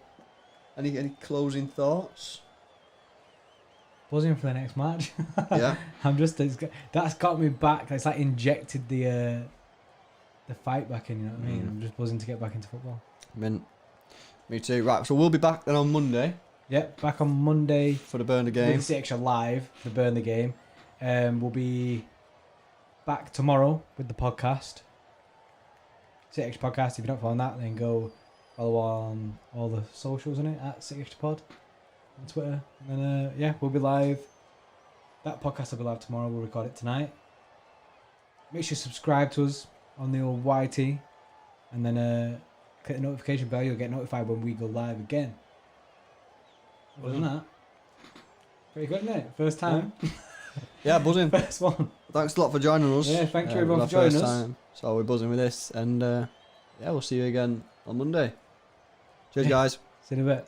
Speaker 2: any closing thoughts?
Speaker 1: Buzzing for the next match.
Speaker 2: Yeah.
Speaker 1: That's got me back. It's like injected the fight back in. You know what I mean? I'm just buzzing to get back into football.
Speaker 2: Me too. Right. So we'll be back then on Monday.
Speaker 1: Yep. Back on Monday
Speaker 2: For the Burnley game.
Speaker 1: with City Xtra live, the Burnley game. We'll be back tomorrow with the podcast. City Xtra Podcast. If you don't follow that, then go follow on all the socials in it at City Xtra Pod on Twitter. And then yeah, we'll be live. That podcast will be live tomorrow. We'll record it tonight. Make sure you subscribe to us on the old YT, and then click the notification bell. You'll get notified when we go live again. Other than that, pretty good, isn't it? First time.
Speaker 2: Yeah, buzzing.
Speaker 1: First one.
Speaker 2: Thanks a lot for joining us.
Speaker 1: Yeah, thank you everyone
Speaker 2: Our
Speaker 1: for joining
Speaker 2: first
Speaker 1: us.
Speaker 2: time. So we're buzzing with this, and yeah, we'll see you again on Monday. Cheers, guys.
Speaker 1: See you in a bit.